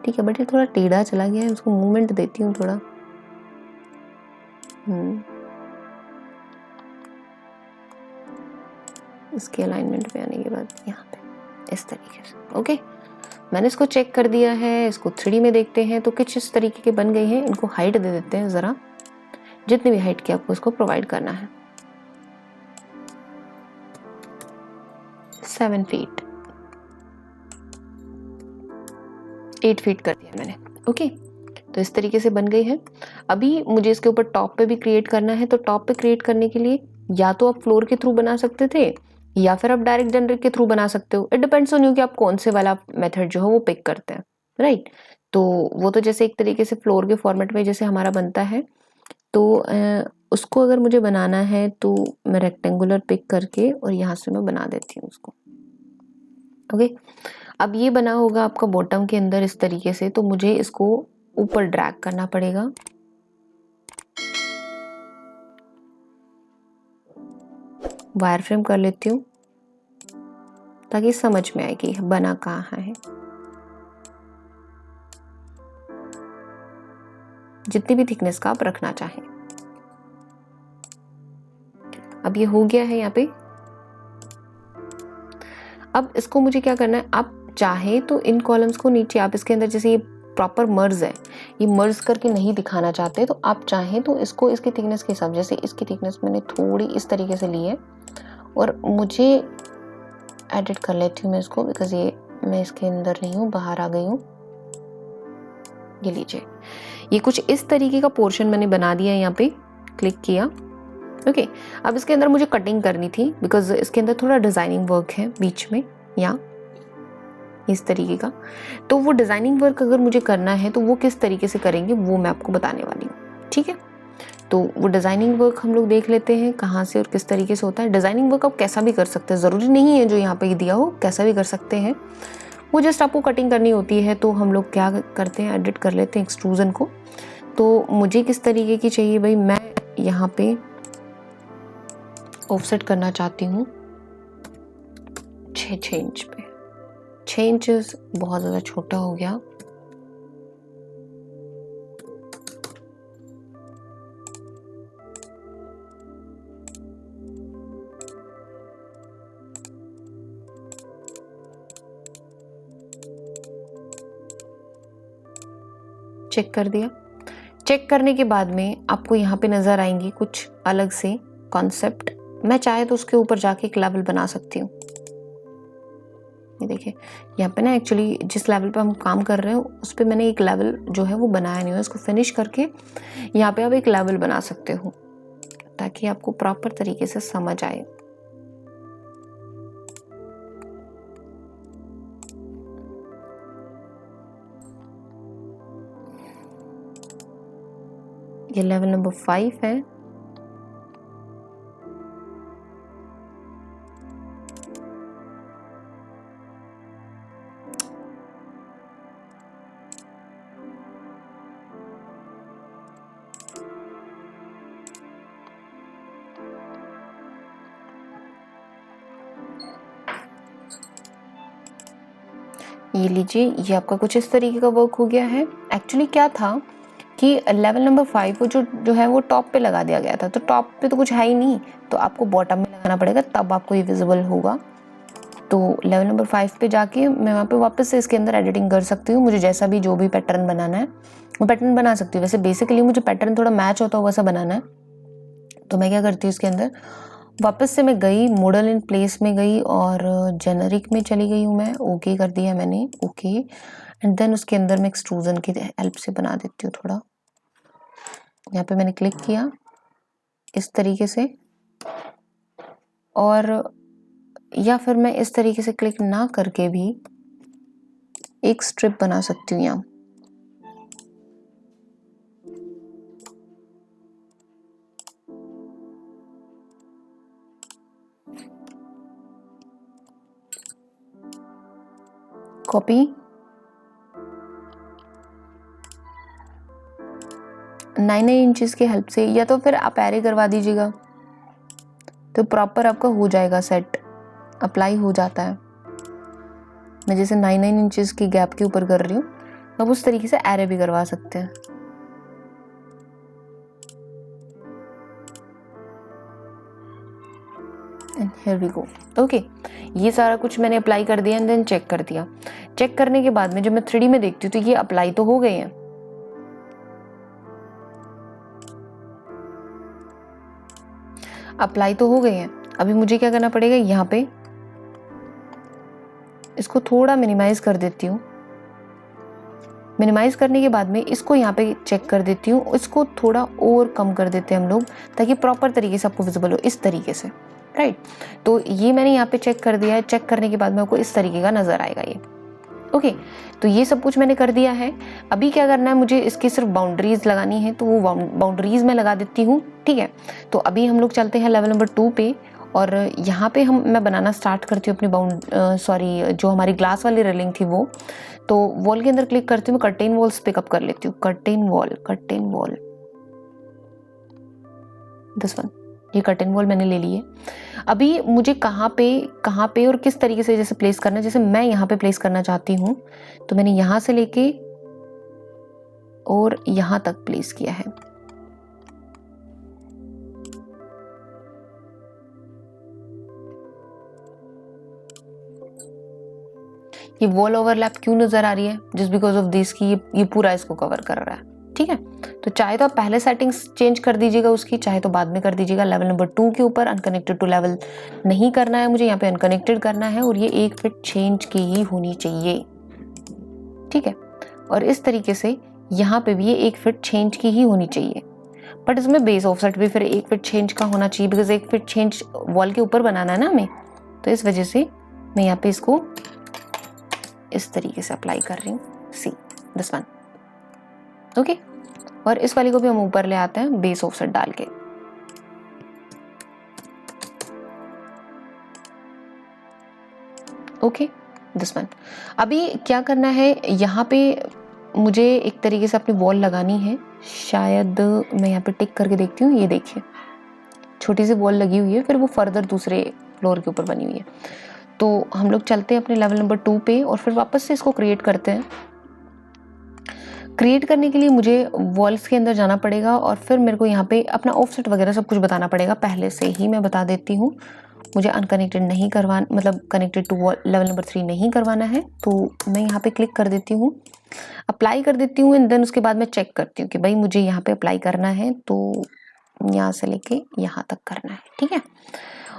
ठीक है। बट ये थोड़ा टेढ़ा चला गया है, उसको मूवमेंट देती हूँ थोड़ा। इसके अलाइनमेंट पे आने के बाद यहाँ पे इस तरीके से। ओके, मैंने इसको चेक कर दिया है। इसको 3D में देखते हैं तो कुछ इस तरीके के बन गए हैं। इनको हाइट दे देते हैं ज़रा, जितनी भी हाइट की आपको इसको प्रोवाइड करना है। 7 फीट, 8 फीट कर दिया मैंने। ओके, तो इस तरीके से बन गई है। अभी मुझे इसके ऊपर टॉप पे भी क्रिएट करना है, तो टॉप पे क्रिएट करने के लिए या तो आप फ्लोर के थ्रू बना सकते थे या फिर आप डायरेक्ट जेनरिक के थ्रू बना सकते हो। इट डिपेंड्स ऑन यू कि आप कौन से वाला मेथड जो है वो पिक करते हैं, राइट। तो वो तो जैसे एक तरीके से फ्लोर के फॉर्मेट में जैसे हमारा बनता है, तो उसको अगर मुझे बनाना है तो मैं रेक्टेंगुलर पिक करके और यहाँ से मैं बना देती हूँ उसको। ओके, अब ये बना होगा आपका बॉटम के अंदर इस तरीके से, तो मुझे इसको ऊपर ड्रैग करना पड़ेगा। वायर फ्रेम कर लेती हूँ ताकि समझ में आए कि बना कहाँ है। जितनी भी थिकनेस का आप रखना चाहें। अब ये हो गया है यहाँ पे। अब इसको मुझे क्या करना है, आप चाहे तो इन कॉलम्स को नीचे आप इसके अंदर जैसे ये प्रॉपर मर्ज है, ये मर्ज करके नहीं दिखाना चाहते, तो आप चाहें तो इसको इसकी थिकनेस के हिसाब, जैसे इसकी थिकनेस मैंने थोड़ी इस तरीके से ली है और मुझे एडिट कर लेती हूँ मैं इसको, बिकॉज ये मैं इसके अंदर नहीं हूँ, बाहर आ गई हूँ। ये लीजिए, ये कुछ इस तरीके का पोर्शन मैंने बना दिया है, यहाँ पे क्लिक किया। ओके, अब इसके अंदर मुझे कटिंग करनी थी बिकॉज इसके अंदर थोड़ा डिजाइनिंग वर्क है बीच में, या इस तरीके का। तो वो डिजाइनिंग वर्क अगर मुझे करना है तो वो किस तरीके से करेंगे वो मैं आपको बताने वाली हूँ, ठीक है। तो वो डिजाइनिंग वर्क हम लोग देख लेते हैं कहाँ से और किस तरीके से होता है। डिजाइनिंग वर्क आप कैसा भी कर सकते हैं, ज़रूरी नहीं है जो यहाँ पे दिया हो, कैसा भी कर सकते हैं। वो जस्ट आपको कटिंग करनी होती है, तो हम लोग क्या करते हैं, एडिट कर लेते हैं एक्सट्रूजन को। तो मुझे किस तरीके की चाहिए भाई, मैं यहाँ पे ऑफसेट करना चाहती हूँ 6 इंच पे। 6 इंचेस बहुत ज़्यादा छोटा हो गया। चेक कर दिया। चेक करने के बाद में आपको यहाँ पे नज़र आएंगी कुछ अलग से कॉन्सेप्ट। मैं चाहे तो उसके ऊपर जाके एक लेवल बना सकती हूँ। ये देखिए, यहाँ पे ना एक्चुअली जिस लेवल पे हम काम कर रहे हो उस पे मैंने एक लेवल जो है वो बनाया नहीं है। इसको फिनिश करके यहाँ पे आप एक लेवल बना सकते हो ताकि आपको प्रॉपर तरीके से समझ आए। ये लेवल नंबर 5 है। ये लीजिए, ये आपका कुछ इस तरीके का वर्क हो गया है। एक्चुअली क्या था कि लेवल नंबर 5 वो जो है वो टॉप पे लगा दिया गया था, तो टॉप पे तो कुछ है ही नहीं, तो आपको बॉटम में लगाना पड़ेगा, तब आपको ये विजिबल होगा। तो लेवल नंबर 5 पे जाके मैं वहाँ पे वापस से इसके अंदर एडिटिंग कर सकती हूँ। मुझे जैसा भी जो भी पैटर्न बनाना है वो पैटर्न बना सकती हूँ। वैसे बेसिकली मुझे पैटर्न थोड़ा मैच होता हुआ सा बनाना है, तो मैं क्या करती हूँ इसके अंदर वापस से मैं गई, मॉडल इन प्लेस में गई और जेनरिक में चली गई हूँ मैं। ओके कर दिया मैंने, ओके। एंड देन उसके अंदर मैं एक्सट्रूजन की हेल्प से बना देती हूँ थोड़ा। यहाँ पे मैंने क्लिक किया इस तरीके से, और या फिर मैं इस तरीके से क्लिक ना करके भी एक स्ट्रिप बना सकती हूँ यहाँ। कॉपी, 9 इंचेस की हेल्प से, या तो फिर आप एरे करवा दीजिएगा तो प्रॉपर आपका हो जाएगा सेट, अप्लाई हो जाता है। मैं जैसे 9 इंचेस की गैप के ऊपर कर रही हूँ, आप उस तरीके से एरे भी करवा सकते हैं। And here we go. Okay, ये सारा कुछ मैंने अप्लाई कर दिया एंड देन चेक कर दिया। चेक करने के बाद में जब मैं 3D में देखती हूँ तो ये अप्लाई तो हो गए हैं। अप्लाई तो हो गए हैं। अभी मुझे क्या करना पड़ेगा, यहाँ पे इसको थोड़ा मिनिमाइज कर देती हूँ। मिनिमाइज करने के बाद में इसको यहाँ पे चेक कर देती हूँ, इसको थोड़ा और कम कर देते हैं हम लोग ताकि प्रॉपर तरीके से आपको विजिबल हो, इस तरीके से, राइट। तो ये मैंने यहाँ पे चेक कर दिया है। चेक करने के बाद में आपको इस तरीके का नजर आएगा ये। ओके, तो ये सब कुछ मैंने कर दिया है। अभी क्या करना है, मुझे इसकी सिर्फ बाउंड्रीज लगानी है, तो वो बाउंड्रीज में लगा देती हूँ, ठीक है। तो अभी हम लोग चलते हैं लेवल नंबर 2 पे, और यहाँ पे मैं बनाना स्टार्ट करती हूँ अपनी जो हमारी ग्लास वाली रेलिंग थी वो। तो वॉल के अंदर क्लिक करती हूँ, कर्टेन वॉल्स पिकअप कर लेती हूँ। कर्टेन वॉल दिस वन, ये कर्टेन वॉल मैंने ले ली है। अभी मुझे कहाँ पे और किस तरीके से जैसे प्लेस करना है, जैसे मैं यहाँ पे प्लेस करना चाहती हूँ, तो मैंने यहाँ से लेके और यहाँ तक प्लेस किया है। ये वॉल ओवरलैप क्यों नजर आ रही है? जस्ट बिकॉज ऑफ दिस की ये पूरा इसको कवर कर रहा है। ठीक है, तो चाहे तो आप पहले सेटिंग्स चेंज कर दीजिएगा उसकी, चाहे तो बाद में कर दीजिएगा। लेवल नंबर 2 के ऊपर अनकनेक्टेड टू लेवल नहीं करना है मुझे, यहाँ पे अनकनेक्टेड करना है और ये 1 फीट चेंज की ही होनी चाहिए। ठीक है, और इस तरीके से यहाँ पे भी ये 1 फीट चेंज की ही होनी चाहिए, बट इसमें बेस ऑफसेट भी फिर 1 फीट चेंज का होना चाहिए, बिकॉज 1 फीट चेंज वॉल के ऊपर बनाना है ना हमें। तो इस वजह से मैं यहाँ पे इसको इस तरीके से अप्लाई कर रही हूँ। See this one, okay. और इस वाली को भी हम ऊपर ले आते हैं बेस ऑफसेट डाल के। Okay, this one. अभी क्या करना है, यहाँ पे मुझे एक तरीके से अपनी वॉल लगानी है। शायद मैं यहाँ पे टिक करके देखती हूँ। ये देखिए छोटी सी वॉल लगी हुई है, फिर वो फर्दर दूसरे फ्लोर के ऊपर बनी हुई है। तो हम लोग चलते हैं अपने लेवल नंबर 2 पे और फिर वापस से इसको क्रिएट करते हैं। क्रिएट करने के लिए मुझे वॉल्स के अंदर जाना पड़ेगा और फिर मेरे को यहाँ पे अपना ऑफसेट वगैरह सब कुछ बताना पड़ेगा। पहले से ही मैं बता देती हूँ, मुझे अनकनेक्टेड नहीं करवाना, मतलब कनेक्टेड टू लेवल नंबर 3 नहीं करवाना है। तो मैं यहाँ पे क्लिक कर देती हूँ, अप्लाई कर देती हूँ एंड देन उसके बाद मैं चेक करती हूँ कि भाई मुझे यहाँ पे अप्लाई करना है तो यहाँ से लेके यहाँ तक करना है। ठीक है,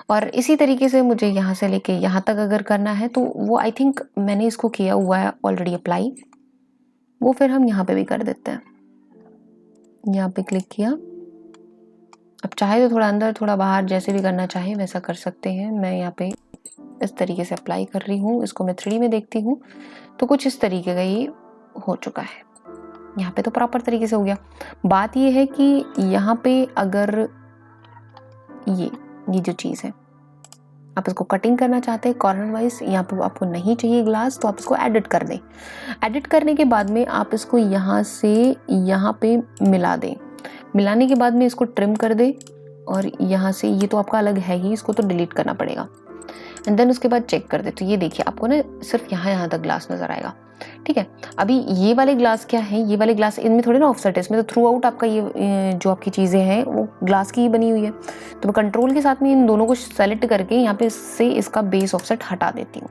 और इसी तरीके से मुझे यहाँ से लेके यहाँ तक अगर करना है तो वो आई थिंक मैंने इसको किया हुआ है ऑलरेडी अप्लाई, वो फिर हम यहाँ पे भी कर देते हैं। यहाँ पे क्लिक किया, अब चाहे तो थोड़ा अंदर थोड़ा बाहर जैसे भी करना चाहे वैसा कर सकते हैं। मैं यहाँ पे इस तरीके से अप्लाई कर रही हूँ, इसको मैं 3D में देखती हूँ तो कुछ इस तरीके का ये हो चुका है। यहाँ पे तो प्रॉपर तरीके से हो गया। बात ये है कि यहाँ पे अगर ये जो चीज़ है आप इसको कटिंग करना चाहते हैं कॉर्नर वाइज, यहाँ पे आपको नहीं चाहिए ग्लास तो आप इसको एडिट कर दें। एडिट करने के बाद में आप इसको यहाँ से यहाँ पे मिला दें। मिलाने के बाद में इसको ट्रिम कर दें और यहाँ से ये तो आपका अलग है ही, इसको तो डिलीट करना पड़ेगा एंड देन उसके बाद चेक कर दे। तो ये देखिए आपको ना सिर्फ यहाँ तक ग्लास नजर आएगा। ठीक है, अभी ये वाले ग्लास क्या है, ये वाले ग्लास इनमें थोड़ी ना ऑफसेट है, इसमें तो थ्रू आउट आपका ये जो आपकी चीज़ें हैं वो ग्लास की ही बनी हुई है। तो मैं कंट्रोल के साथ में इन दोनों को सेलेक्ट करके यहाँ पे से इसका बेस ऑफसेट हटा देती हूँ।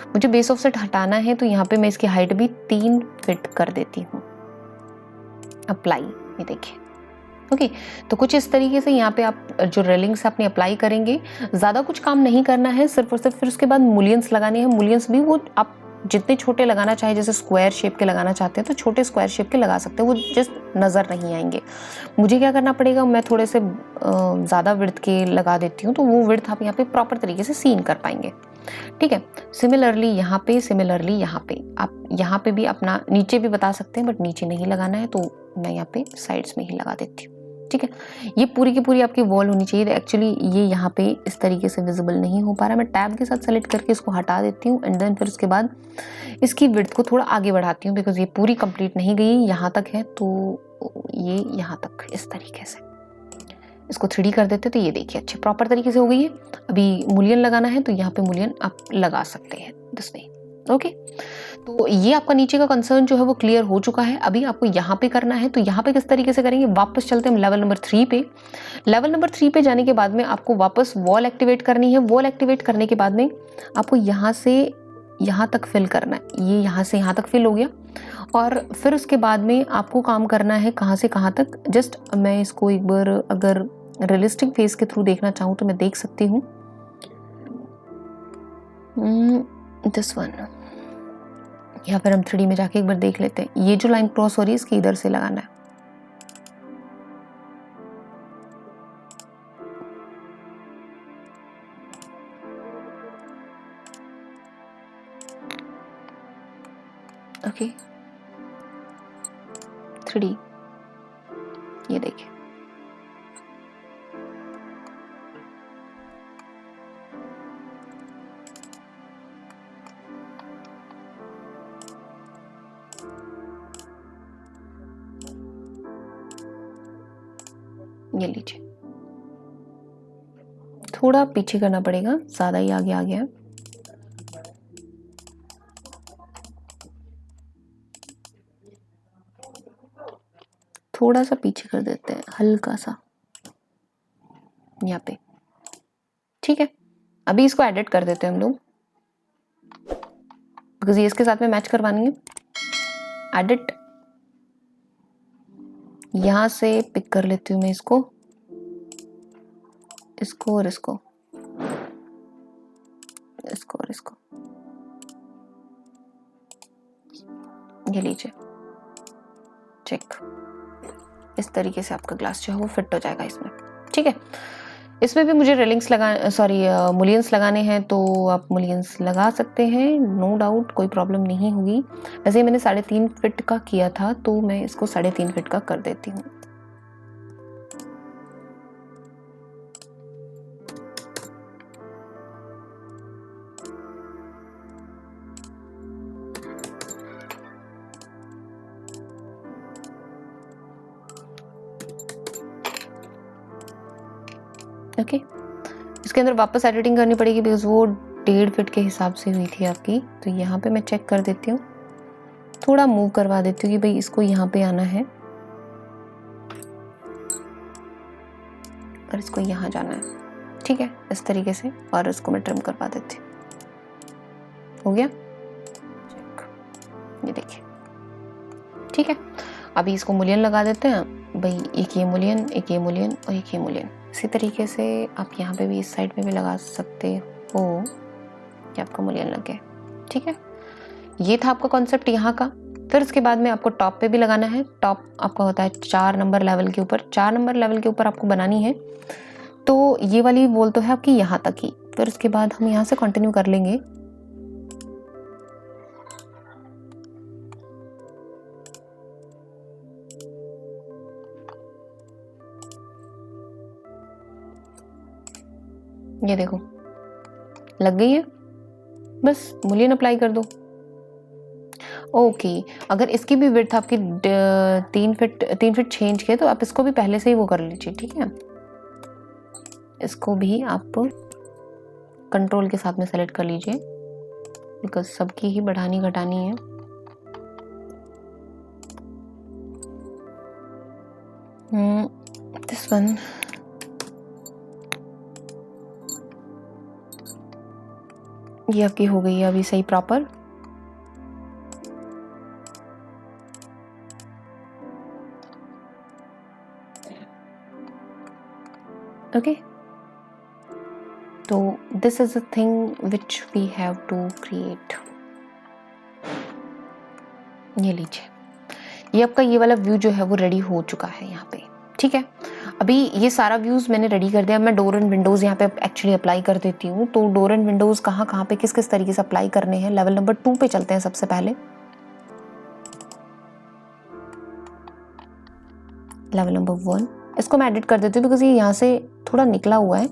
मुझे बेस ऑफसेट हटाना है तो यहाँ पे मैं इसकी हाइट भी 3 फीट कर देती हूँ। अप्लाई, ये देखिए ओके। तो कुछ इस तरीके से यहाँ पे आप जो रेलिंग्स अपनी अप्लाई करेंगे, ज़्यादा कुछ काम नहीं करना है, सिर्फ और सिर्फ फिर उसके बाद मुलियंस लगाने हैं। मुलियंस भी वो आप जितने छोटे लगाना चाहे, जैसे स्क्वायर शेप के लगाना चाहते हैं तो छोटे स्क्वायर शेप के लगा सकते हैं, वो जस्ट नज़र नहीं आएंगे। मुझे क्या करना पड़ेगा, मैं थोड़े से ज़्यादा विड्थ के लगा देती हूँ तो वो विड्थ आप यहाँ पे प्रॉपर तरीके से सीन कर पाएंगे। ठीक है, सिमिलरली यहाँ पे, सिमिलरली यहाँ पे, आप यहाँ पे भी अपना नीचे भी बता सकते हैं बट नीचे नहीं लगाना है तो मैं यहाँ पे साइड्स में ही लगा देती हूँ। ठीक है, ये पूरी की पूरी आपकी वॉल होनी चाहिए। एक्चुअली ये यहाँ पे इस तरीके से विजिबल नहीं हो पा रहा, मैं टैब के साथ सेलेक्ट करके इसको हटा देती हूँ एंड देन फिर उसके बाद इसकी विड्थ को थोड़ा आगे बढ़ाती हूँ बिकॉज ये पूरी कंप्लीट नहीं गई, यहाँ तक है तो ये यहाँ तक इस तरीके से इसको 3D कर देते तो ये देखिए अच्छे प्रॉपर तरीके से हो गई है। अभी मुलियन लगाना है तो यहाँ पे मुलियन आप लगा सकते हैं दिस वे। ओके, तो ये आपका नीचे का कंसर्न जो है वो क्लियर हो चुका है। अभी आपको यहाँ पे करना है तो यहाँ पे किस तरीके से करेंगे, वापस चलते हैं लेवल नंबर 3 पे। लेवल नंबर 3 पे जाने के बाद में आपको वापस वॉल एक्टिवेट करनी है। वॉल एक्टिवेट करने के बाद में आपको यहाँ से यहाँ तक फिल करना है। ये यहाँ से यहाँ तक फिल हो गया और फिर उसके बाद में आपको काम करना है कहाँ से कहाँ तक। जस्ट मैं इसको एक बार अगर रियलिस्टिक फेस के थ्रू देखना चाहूँ तो मैं देख सकती हूँ दिस वन, या फिर हम 3D में जाके एक बार देख लेते हैं। ये जो लाइन क्रॉस हो रही है इसकी इधर से लगाना है। ओके 3D, ये देखिए ये लीजिए, थोड़ा पीछे करना पड़ेगा, ज़्यादा ही आगे आ गया है। थोड़ा सा पीछे कर देते हैं, हल्का सा यहाँ पे। ठीक है, अभी इसको एडिट कर देते हैं हम लोग। बिकॉज ये इसके साथ में मैच करवानी है। एडिट, यहां से पिक कर लेती हूँ मैं इसको और इसको और इसको। ये लीजिए, चेक, इस तरीके से आपका ग्लास जो है वो फिट हो जाएगा इसमें। ठीक है, इसमें भी मुझे रेलिंग्स मुलियंस लगाने हैं तो आप मुलियंस लगा सकते हैं, नो डाउट, कोई प्रॉब्लम नहीं होगी। वैसे मैंने 3.5 फीट का किया था तो मैं इसको 3.5 फीट का कर देती हूँ। ओके, इसके अंदर वापस एडिटिंग करनी पड़ेगी बिकॉज वो 1.5 फीट के हिसाब से हुई थी आपकी। तो यहाँ पे मैं चेक कर देती हूँ, थोड़ा मूव करवा देती हूँ कि भाई इसको यहाँ पे आना है और इसको यहाँ जाना है। ठीक है, इस तरीके से, और इसको मैं ट्रिम करवा देती हूँ। हो गया, चेक, ये देखिए। ठीक है, अभी इसको मुलियन लगा देते हैं भाई, एक ये मुलियन, एक ये मुलियन और एक ये मुलियन। इसी तरीके से आप यहाँ पे भी, इस साइड में भी लगा सकते हो कि आपका मुलियन लग गया। ठीक है, ये था आपका कॉन्सेप्ट यहाँ का। फिर उसके बाद में आपको टॉप पे भी लगाना है। टॉप आपका होता है 4 नंबर लेवल के ऊपर, 4 नंबर लेवल के ऊपर आपको बनानी है। तो ये वाली वॉल तो है आपकी यहाँ तक ही, फिर उसके बाद हम यहाँ से कंटिन्यू कर लेंगे। ये देखो लग गई है, बस मुलियन अप्लाई कर दो। ओके, अगर इसकी भी विड्थ आपकी 3 फीट चेंज किए तो आप इसको भी पहले से ही वो कर लीजिए। ठीक है, इसको भी आप कंट्रोल के साथ में सेलेक्ट कर लीजिए बिकॉज सबकी ही बढ़ानी घटानी है। दिस वन, ये आपकी हो गई है अभी सही प्रॉपर। ओके, तो this is a thing which we have to create. ये लीजिए, ये आपका ये वाला व्यू जो है वो रेडी हो चुका है यहाँ पे। ठीक है, अभी ये सारा व्यूज मैंने रेडी कर दिया। मैं डोर एंड विंडोज यहाँ पे एक्चुअली अप्लाई कर देती हूँ। तो डोर एंड विंडोज कहाँ पे किस किस तरीके से अप्लाई करने हैं, लेवल नंबर 2 पे चलते हैं सबसे पहले। लेवल नंबर 1 इसको मैं एडिट कर देती हूँ बिकॉज ये यहाँ से थोड़ा निकला हुआ है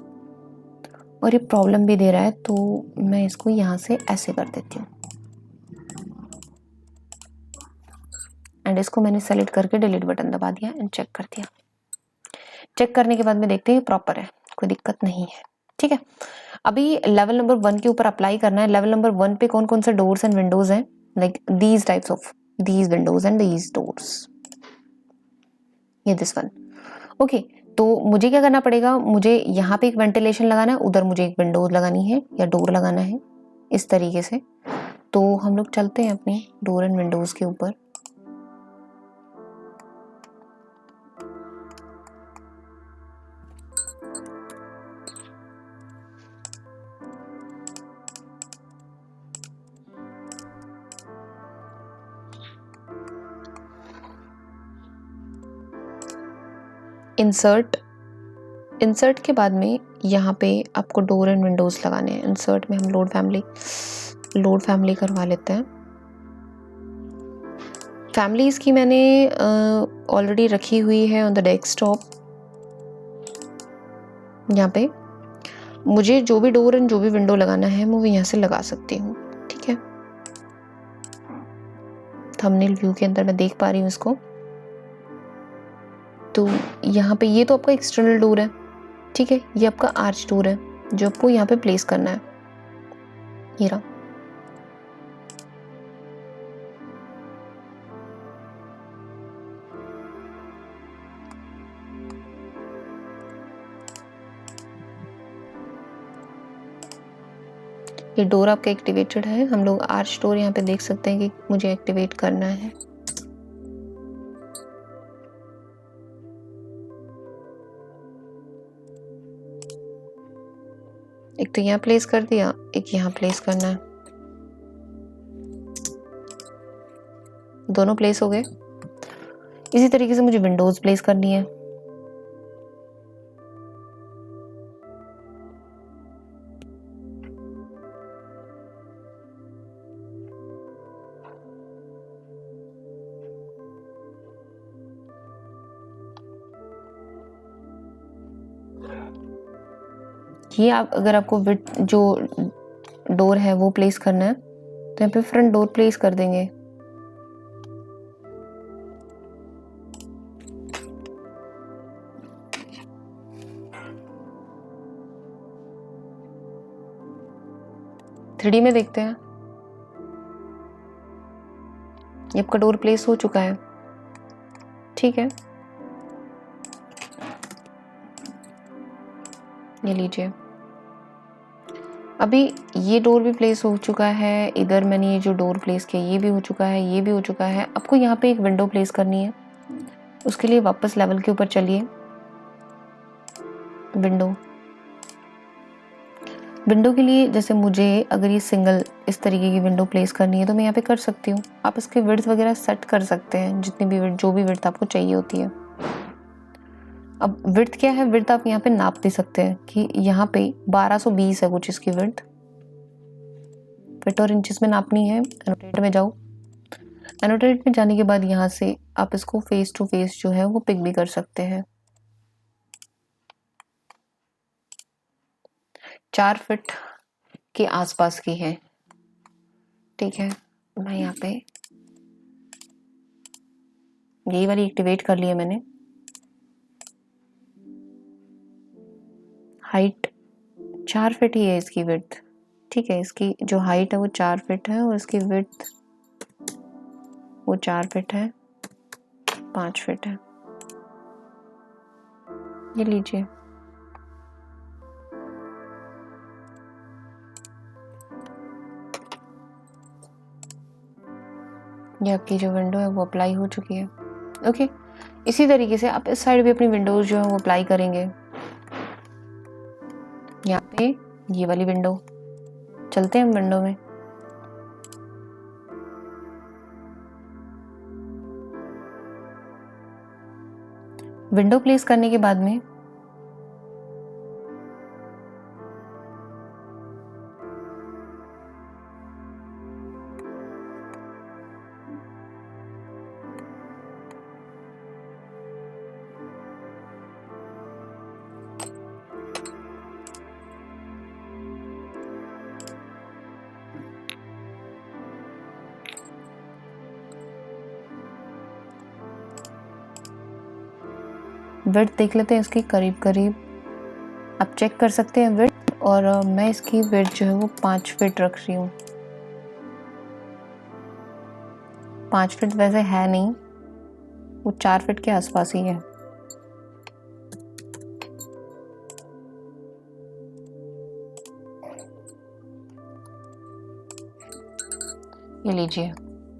और ये प्रॉब्लम भी दे रहा है, तो मैं इसको यहाँ से ऐसे कर देती हूँ एंड इसको मैंने सेलेक्ट करके डिलीट बटन दबा दिया एंड चेक कर दिया। चेक करने के बाद में देखते हैं प्रॉपर है, कोई दिक्कत नहीं है। ठीक है, अभी लेवल नंबर 1 के ऊपर अप्लाई करना है। लेवल नंबर 1 पे कौन कौन से डोर्स एंड विंडोज हैं, like these types of these Windows and these doors, ये दिस वन। ओके, तो मुझे क्या करना पड़ेगा, मुझे यहाँ पे एक वेंटिलेशन लगाना है, उधर मुझे एक विंडोज लगानी है या डोर लगाना है इस तरीके से। तो हम लोग चलते हैं अपनी डोर एंड विंडोज के ऊपर। इंसर्ट के बाद में यहाँ पे आपको डोर एंड विंडोज लगाने हैं। इंसर्ट में हम लोड फैमिली करवा लेते हैं। फैमिलीज की मैंने ऑलरेडी रखी हुई है ऑन द डेस्कटॉप। यहाँ पे मुझे जो भी डोर एंड जो भी विंडो लगाना है मैं वो यहाँ से लगा सकती हूँ। ठीक है, थंबनेल व्यू के अंदर मैं देख पा रही हूँ इसको। तो यहाँ पे ये तो आपका एक्सटर्नल डोर है। ठीक है, ये आपका आर्च डोर है जो आपको यहाँ पे प्लेस करना है। ये रहा, ये डोर आपका एक्टिवेटेड है। हम लोग आर्च डोर यहाँ पे देख सकते हैं कि मुझे एक्टिवेट करना है। एक तो यहाँ प्लेस कर दिया, एक यहाँ प्लेस करना है। दोनों प्लेस हो गए। इसी तरीके से मुझे विंडोज प्लेस करनी है। ये आप अगर आपको जो डोर है वो प्लेस करना है तो यहाँ पे फ्रंट डोर प्लेस कर देंगे। थ्री में देखते हैं। ये आपका डोर प्लेस हो चुका है। ठीक है, ये लीजिए। अभी ये डोर भी प्लेस हो चुका है। इधर मैंने ये जो डोर प्लेस किया ये भी हो चुका है, ये भी हो चुका है। आपको यहाँ पे एक विंडो प्लेस करनी है। उसके लिए वापस लेवल के ऊपर चलिए। विंडो के लिए जैसे मुझे अगर ये सिंगल इस तरीके की विंडो प्लेस करनी है तो मैं यहाँ पे कर सकती हूँ। आप इसकी विड्थ वगैरह सेट कर सकते हैं, जितनी भी विड्थ, जो भी विड्थ आपको चाहिए होती है। अब विड्थ क्या है, विड्थ आप यहाँ पे नाप दे सकते हैं कि यहाँ पे 1220 है कुछ इसकी विड्थ। फीट और इंचेस में नापनी है। एनोटेट में जाओ। एनोटेट में जाने के बाद यहाँ से आप इसको फेस टू फेस जो है वो पिक भी कर सकते हैं। 4 फीट के आसपास की है। ठीक है, मैं यहाँ पे यही वाली एक्टिवेट कर लिया मैंने। हाइट 4 फीट ही है इसकी विड्थ। ठीक है, इसकी जो हाइट है वो 4 फीट है और इसकी विड्थ वो 4 फीट है, 5 फीट है। ये लीजिए। ये आपकी जो विंडो है वो अप्लाई हो चुकी है। ओके, इसी तरीके से आप इस साइड भी अपनी विंडोज जो है वो अप्लाई करेंगे। यहाँ पे ये वाली विंडो, चलते हैं हम विंडो में। विंडो प्लेस करने के बाद में विड्थ देख लेते हैं इसकी करीब करीब। आप चेक कर सकते हैं विड्थ, और मैं इसकी विड्थ जो है वो 5 फीट रख रही हूँ। 5 फीट वैसे है नहीं, वो 4 फीट के आसपास ही है। ये लीजिए,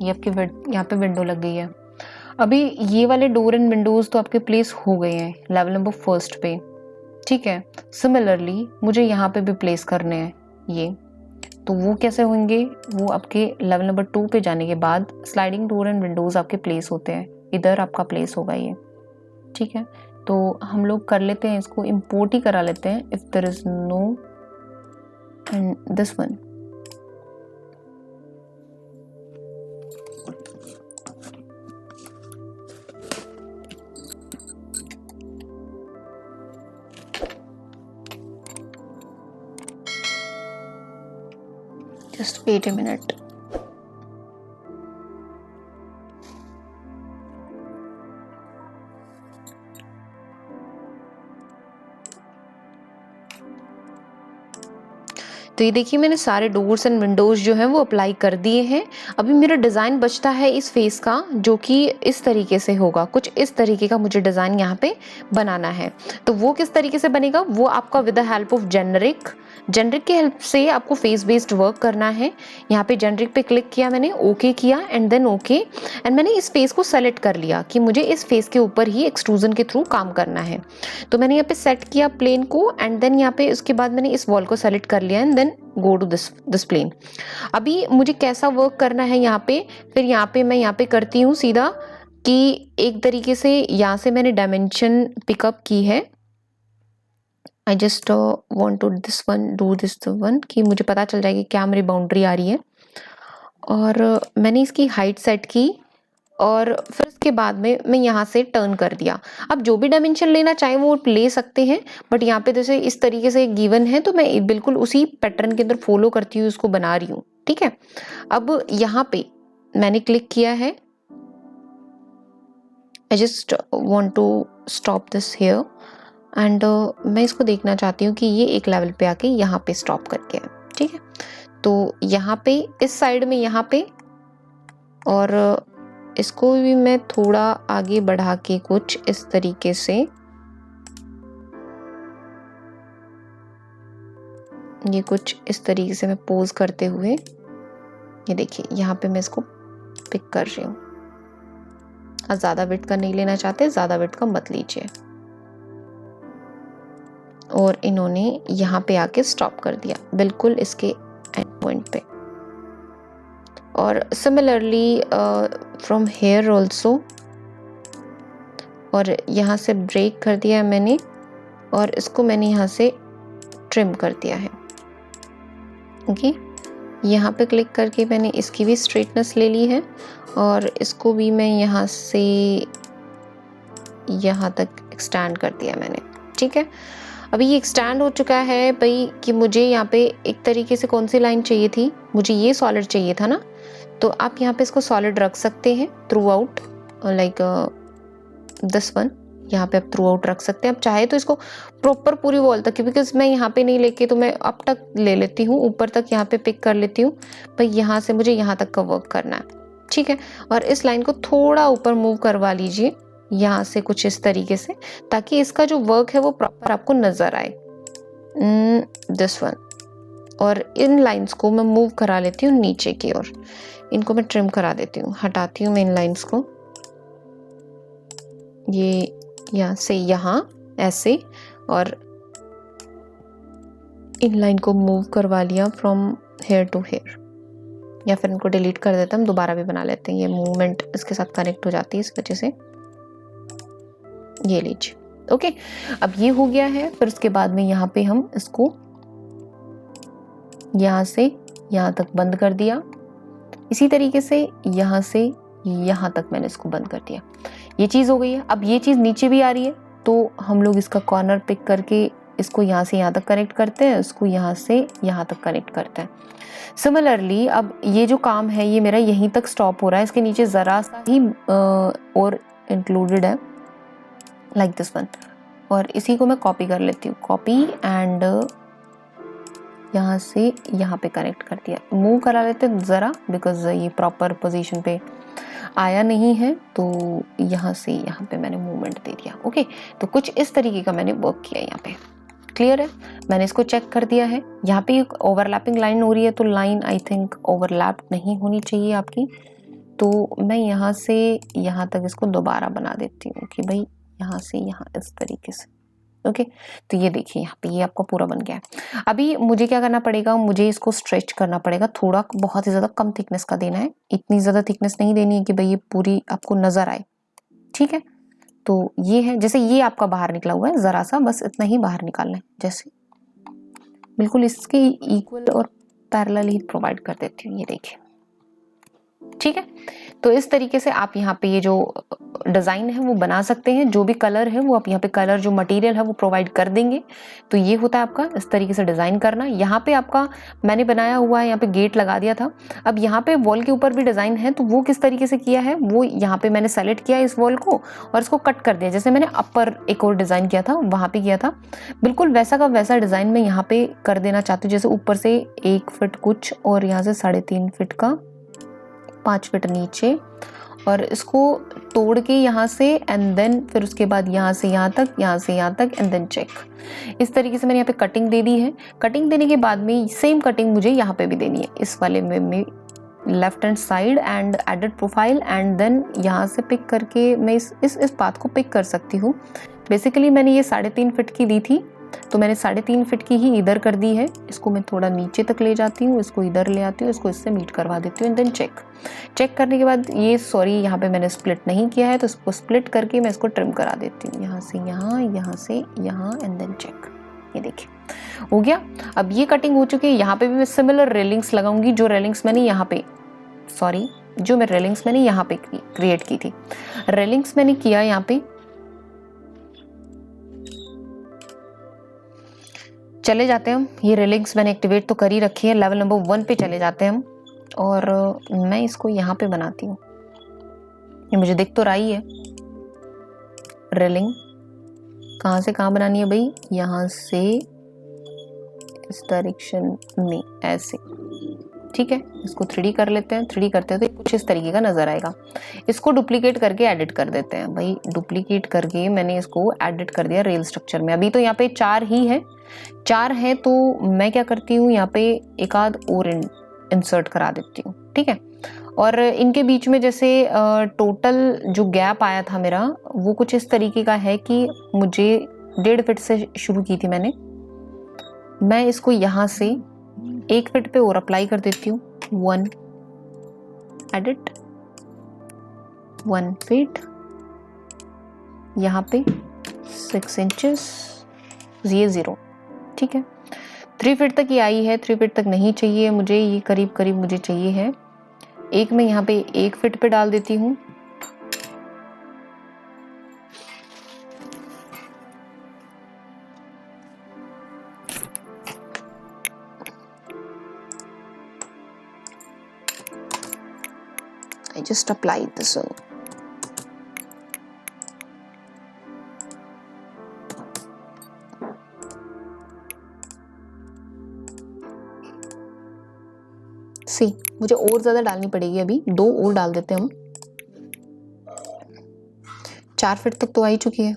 ये आपकी यहाँ पे विंडो लग गई है। अभी ये वाले डोर एंड विंडोज तो आपके प्लेस हो गए हैं लेवल नंबर 1 पे। ठीक है, सिमिलरली मुझे यहाँ पे भी प्लेस करने हैं ये। तो वो कैसे होंगे, वो आपके लेवल नंबर 2 पे जाने के बाद स्लाइडिंग डोर एंड विंडोज आपके प्लेस होते हैं। इधर आपका प्लेस होगा ये। ठीक है, तो हम लोग कर लेते हैं इसको, इम्पोर्ट ही करा लेते हैं। If there is no and this one, just wait a minute. तो ये देखिए मैंने सारे डोर्स एंड विंडोज़ जो हैं वो अप्लाई कर दिए हैं। अभी मेरा डिज़ाइन बचता है इस फेस का, जो कि इस तरीके से होगा, कुछ इस तरीके का मुझे डिज़ाइन यहाँ पे बनाना है। तो वो किस तरीके से बनेगा, वो आपका with the help of generic की हेल्प से आपको फेस बेस्ड वर्क करना है। यहाँ पे जेनरिक पे क्लिक किया मैंने, ओके किया एंड देन ओके, एंड मैंने इस फेस को सेलेक्ट कर लिया कि मुझे इस फेस के ऊपर ही एक्सट्रूजन के थ्रू काम करना है। तो मैंने यहाँ पे सेट किया प्लेन को, एंड देन यहाँ पे उसके बाद मैंने इस वॉल को सेलेक्ट कर लिया and then go to this plane. अभी मुझे कैसा वर्क करना है यहाँ पे, फिर यहाँ पे मैं यहाँ पे करती हूँ सीधा कि एक तरीके से यहाँ से मैंने डायमेंशन पिकअप की है। I just want to this one do this one, कि मुझे पता चल जाएगी क्या मेरी बाउंड्री आ रही है। और मैंने इसकी हाइट सेट की और फिर उसके बाद में मैं यहाँ से टर्न कर दिया। अब जो भी डायमेंशन लेना चाहे वो ले सकते हैं, बट यहाँ पे जैसे इस तरीके से गिवन है तो मैं बिल्कुल उसी पैटर्न के अंदर फॉलो करती हुई उसको बना रही हूँ, ठीक है। अब यहाँ पे मैंने क्लिक किया है, I just want to stop this here and मैं इसको देखना चाहती हूँ कि ये एक लेवल पे आके यहाँ पे स्टॉप करके है, ठीक है। तो यहाँ पे इस साइड में यहाँ पे, और इसको भी मैं थोड़ा आगे बढ़ा के कुछ इस तरीके से, ये कुछ इस तरीके से मैं पोज करते हुए, ये देखिए यहाँ पे मैं इसको पिक कर रही हूँ। ज़्यादा विड्थ का नहीं लेना चाहते, ज़्यादा विड्थ का मत लीजिए। और इन्होंने यहाँ पे आके स्टॉप कर दिया बिल्कुल इसके एंड पॉइंट पे। और सिमिलरली फ्रॉम हेयर ऑल्सो, और यहाँ से ब्रेक कर दिया है मैंने और इसको मैंने यहाँ से ट्रिम कर दिया है, ओके। यहाँ पे क्लिक करके मैंने इसकी भी स्ट्रेटनेस ले ली है और इसको भी मैं यहाँ से यहाँ तक एक्सटेंड कर दिया मैंने, ठीक है। अभी ये एक्सटेंड हो चुका है भाई, कि मुझे यहाँ पे एक तरीके से कौन सी लाइन चाहिए थी, मुझे ये सॉलिड चाहिए था ना, तो आप यहाँ पे इसको सॉलिड रख सकते हैं through out, like this one, यहाँ पे आप थ्रू आउट रख सकते हैं। आप चाहे तो इसको प्रॉपर पूरी वॉल तक, बिकॉज मैं यहाँ पे नहीं लेके तो मैं अब तक ले लेती हूँ, ऊपर तक यहाँ पे पिक कर लेती हूँ, भाई यहाँ से मुझे यहाँ तक का वर्क करना है, ठीक है। और इस लाइन को थोड़ा ऊपर मूव करवा लीजिए यहाँ से कुछ इस तरीके से, ताकि इसका जो वर्क है वो प्रॉपर आपको नजर आए, दिस वन। और इन लाइंस को मैं मूव करा लेती हूँ नीचे की ओर, इनको मैं ट्रिम करा देती हूँ, हटाती हूँ मैं इन लाइंस को, ये यहाँ से यहाँ ऐसे, और इन लाइन को मूव करवा लिया फ्रॉम हेयर टू हेयर, या फिर इनको डिलीट कर देते हैं, हम दोबारा भी बना लेते हैं, ये मूवमेंट इसके साथ कनेक्ट हो जाती है इस वजह से। ये लीजिए, ओके। अब ये हो गया है, फिर उसके बाद में यहाँ पे हम इसको यहाँ से यहाँ तक बंद कर दिया, इसी तरीके से यहाँ से यहाँ तक मैंने इसको बंद कर दिया। ये चीज़ हो गई है। अब ये चीज़ नीचे भी आ रही है, तो हम लोग इसका कॉर्नर पिक करके इसको यहाँ से यहाँ तक कनेक्ट करते हैं, इसको यहाँ से यहाँ तक कनेक्ट करते हैं। सिमिलरली अब ये जो काम है ये मेरा यहीं तक स्टॉप हो रहा है, इसके नीचे ज़रा सा ही और इंक्लूडेड है, लाइक दिस वन। और इसी को मैं कॉपी कर लेती हूँ, कॉपी, एंड यहाँ से यहाँ पे कनेक्ट कर दिया, मूव करा लेते हैं ज़रा, बिकॉज ये प्रॉपर पोजीशन पे आया नहीं है, तो यहाँ से यहाँ पे मैंने मूवमेंट दे दिया, ओके। तो कुछ इस तरीके का मैंने वर्क किया यहाँ पे, क्लियर है। मैंने इसको चेक कर दिया है, यहाँ पे एक ओवरलैपिंग लाइन हो रही है, तो लाइन आई थिंक ओवरलैप नहीं होनी चाहिए आपकी, तो मैं यहाँ से यहाँ तक इसको दोबारा बना देती हूँ कि भाई यहाँ से यहाँ इस तरीके से, ओके। तो ये देखिए यहाँ पे ये आपका पूरा बन गया है। अभी मुझे क्या करना पड़ेगा, मुझे इसको स्ट्रेच करना पड़ेगा, थोड़ा बहुत ही ज़्यादा कम थिकनेस का देना है, इतनी ज़्यादा थिकनेस नहीं देनी है कि भाई ये पूरी आपको नज़र आए, ठीक है। तो ये है, जैसे ये आपका बाहर निकला हुआ है ज़रा सा, बस इतना ही बाहर निकालना है, जैसे बिल्कुल इसके इक्वल और पैरेलल ही प्रोवाइड कर देती हूँ, ये देखिए, ठीक है। तो इस तरीके से आप यहाँ पे ये जो डिज़ाइन है वो बना सकते हैं। जो भी कलर है वो आप यहाँ पे कलर जो मटेरियल है वो प्रोवाइड कर देंगे। तो ये होता है आपका इस तरीके से डिज़ाइन करना। यहाँ पे आपका मैंने बनाया हुआ है, यहाँ पे गेट लगा दिया था। अब यहाँ पे वॉल के ऊपर भी डिज़ाइन है, तो वो किस तरीके से किया है, वो यहाँ पे मैंने सेलेक्ट किया इस वॉल को और इसको कट कर दिया। जैसे मैंने अपर एक और डिज़ाइन किया था वहाँ पे किया था, बिल्कुल वैसा का वैसा डिज़ाइन मैं यहाँ पे कर देना चाहती हूँ। जैसे ऊपर से 1 फीट कुछ और यहाँ से 3.5 फीट का 5 फीट नीचे, और इसको तोड़ के यहाँ से एंड देन फिर उसके बाद यहाँ से यहाँ तक, यहाँ से यहाँ तक एंड देन चेक। इस तरीके से मैंने यहाँ पे कटिंग दे दी है। कटिंग देने के बाद में सेम कटिंग मुझे यहाँ पे भी देनी है, इस वाले में left hand side and edit profile and then यहाँ से पिक करके मैं इस पाथ को पिक कर सकती हूँ। बेसिकली मैंने ये 3.5 फीट की दी थी, तो मैंने 3.5 फीट की ही इधर कर दी है। इसको मैं थोड़ा नीचे तक ले जाती हूँ, इसको इधर ले आती हूँ, इसको इससे मीट करवा देती हूँ एंड देन चेक करने के बाद ये यहाँ पे मैंने स्प्लिट नहीं किया है, तो इसको स्प्लिट करके मैं इसको ट्रिम करा देती हूँ, यहाँ से यहाँ, यहाँ से यहाँ एंड देन चेक। ये देखिए हो गया। अब ये कटिंग हो चुकी है। यहाँ पे भी मैं सिमिलर रेलिंग्स लगाऊंगी, जो रेलिंग्स मैंने यहाँ पे क्रिएट की थी। रेलिंग्स मैंने किया यहाँ पे, चले जाते हैं हम। ये रेलिंग्स मैंने एक्टिवेट तो कर ही रखी है। लेवल नंबर 1 पे चले जाते हैं हम और मैं इसको यहाँ पे बनाती हूँ। ये मुझे दिख तो रही है रेलिंग कहाँ से कहाँ बनानी है भाई, यहाँ से इस डायरेक्शन में ऐसे, ठीक है। इसको 3D कर लेते हैं। 3D करते हैं तो कुछ इस तरीके का नजर आएगा। इसको डुप्लीकेट करके एडिट कर देते हैं भाई। डुप्लीकेट करके मैंने इसको एडिट कर दिया रेल स्ट्रक्चर में। अभी तो यहाँ पे 4 ही है, 4 है, तो मैं क्या करती हूँ यहाँ पे एक आध और इंसर्ट करा देती हूँ, ठीक है। और इनके बीच में जैसे टोटल जो गैप आया था मेरा वो कुछ इस तरीके का है कि मुझे 1.5 फीट से शुरू की थी मैंने। मैं इसको यहाँ से 1 फीट पे और अप्लाई कर देती हूँ। 1 एडिट 1 फीट, यहाँ पे 6 इंचेस, ये 0, ठीक है। 3 फीट तक ये आई है, 3 फीट तक नहीं चाहिए मुझे, ये करीब करीब मुझे चाहिए है। एक मैं यहाँ पे 1 फीट पे डाल देती हूँ। I just applied this one. सी मुझे और ज्यादा डालनी पड़ेगी, अभी 2 और डाल देते हैं हम। 4 फीट तक तो आ ही चुकी है।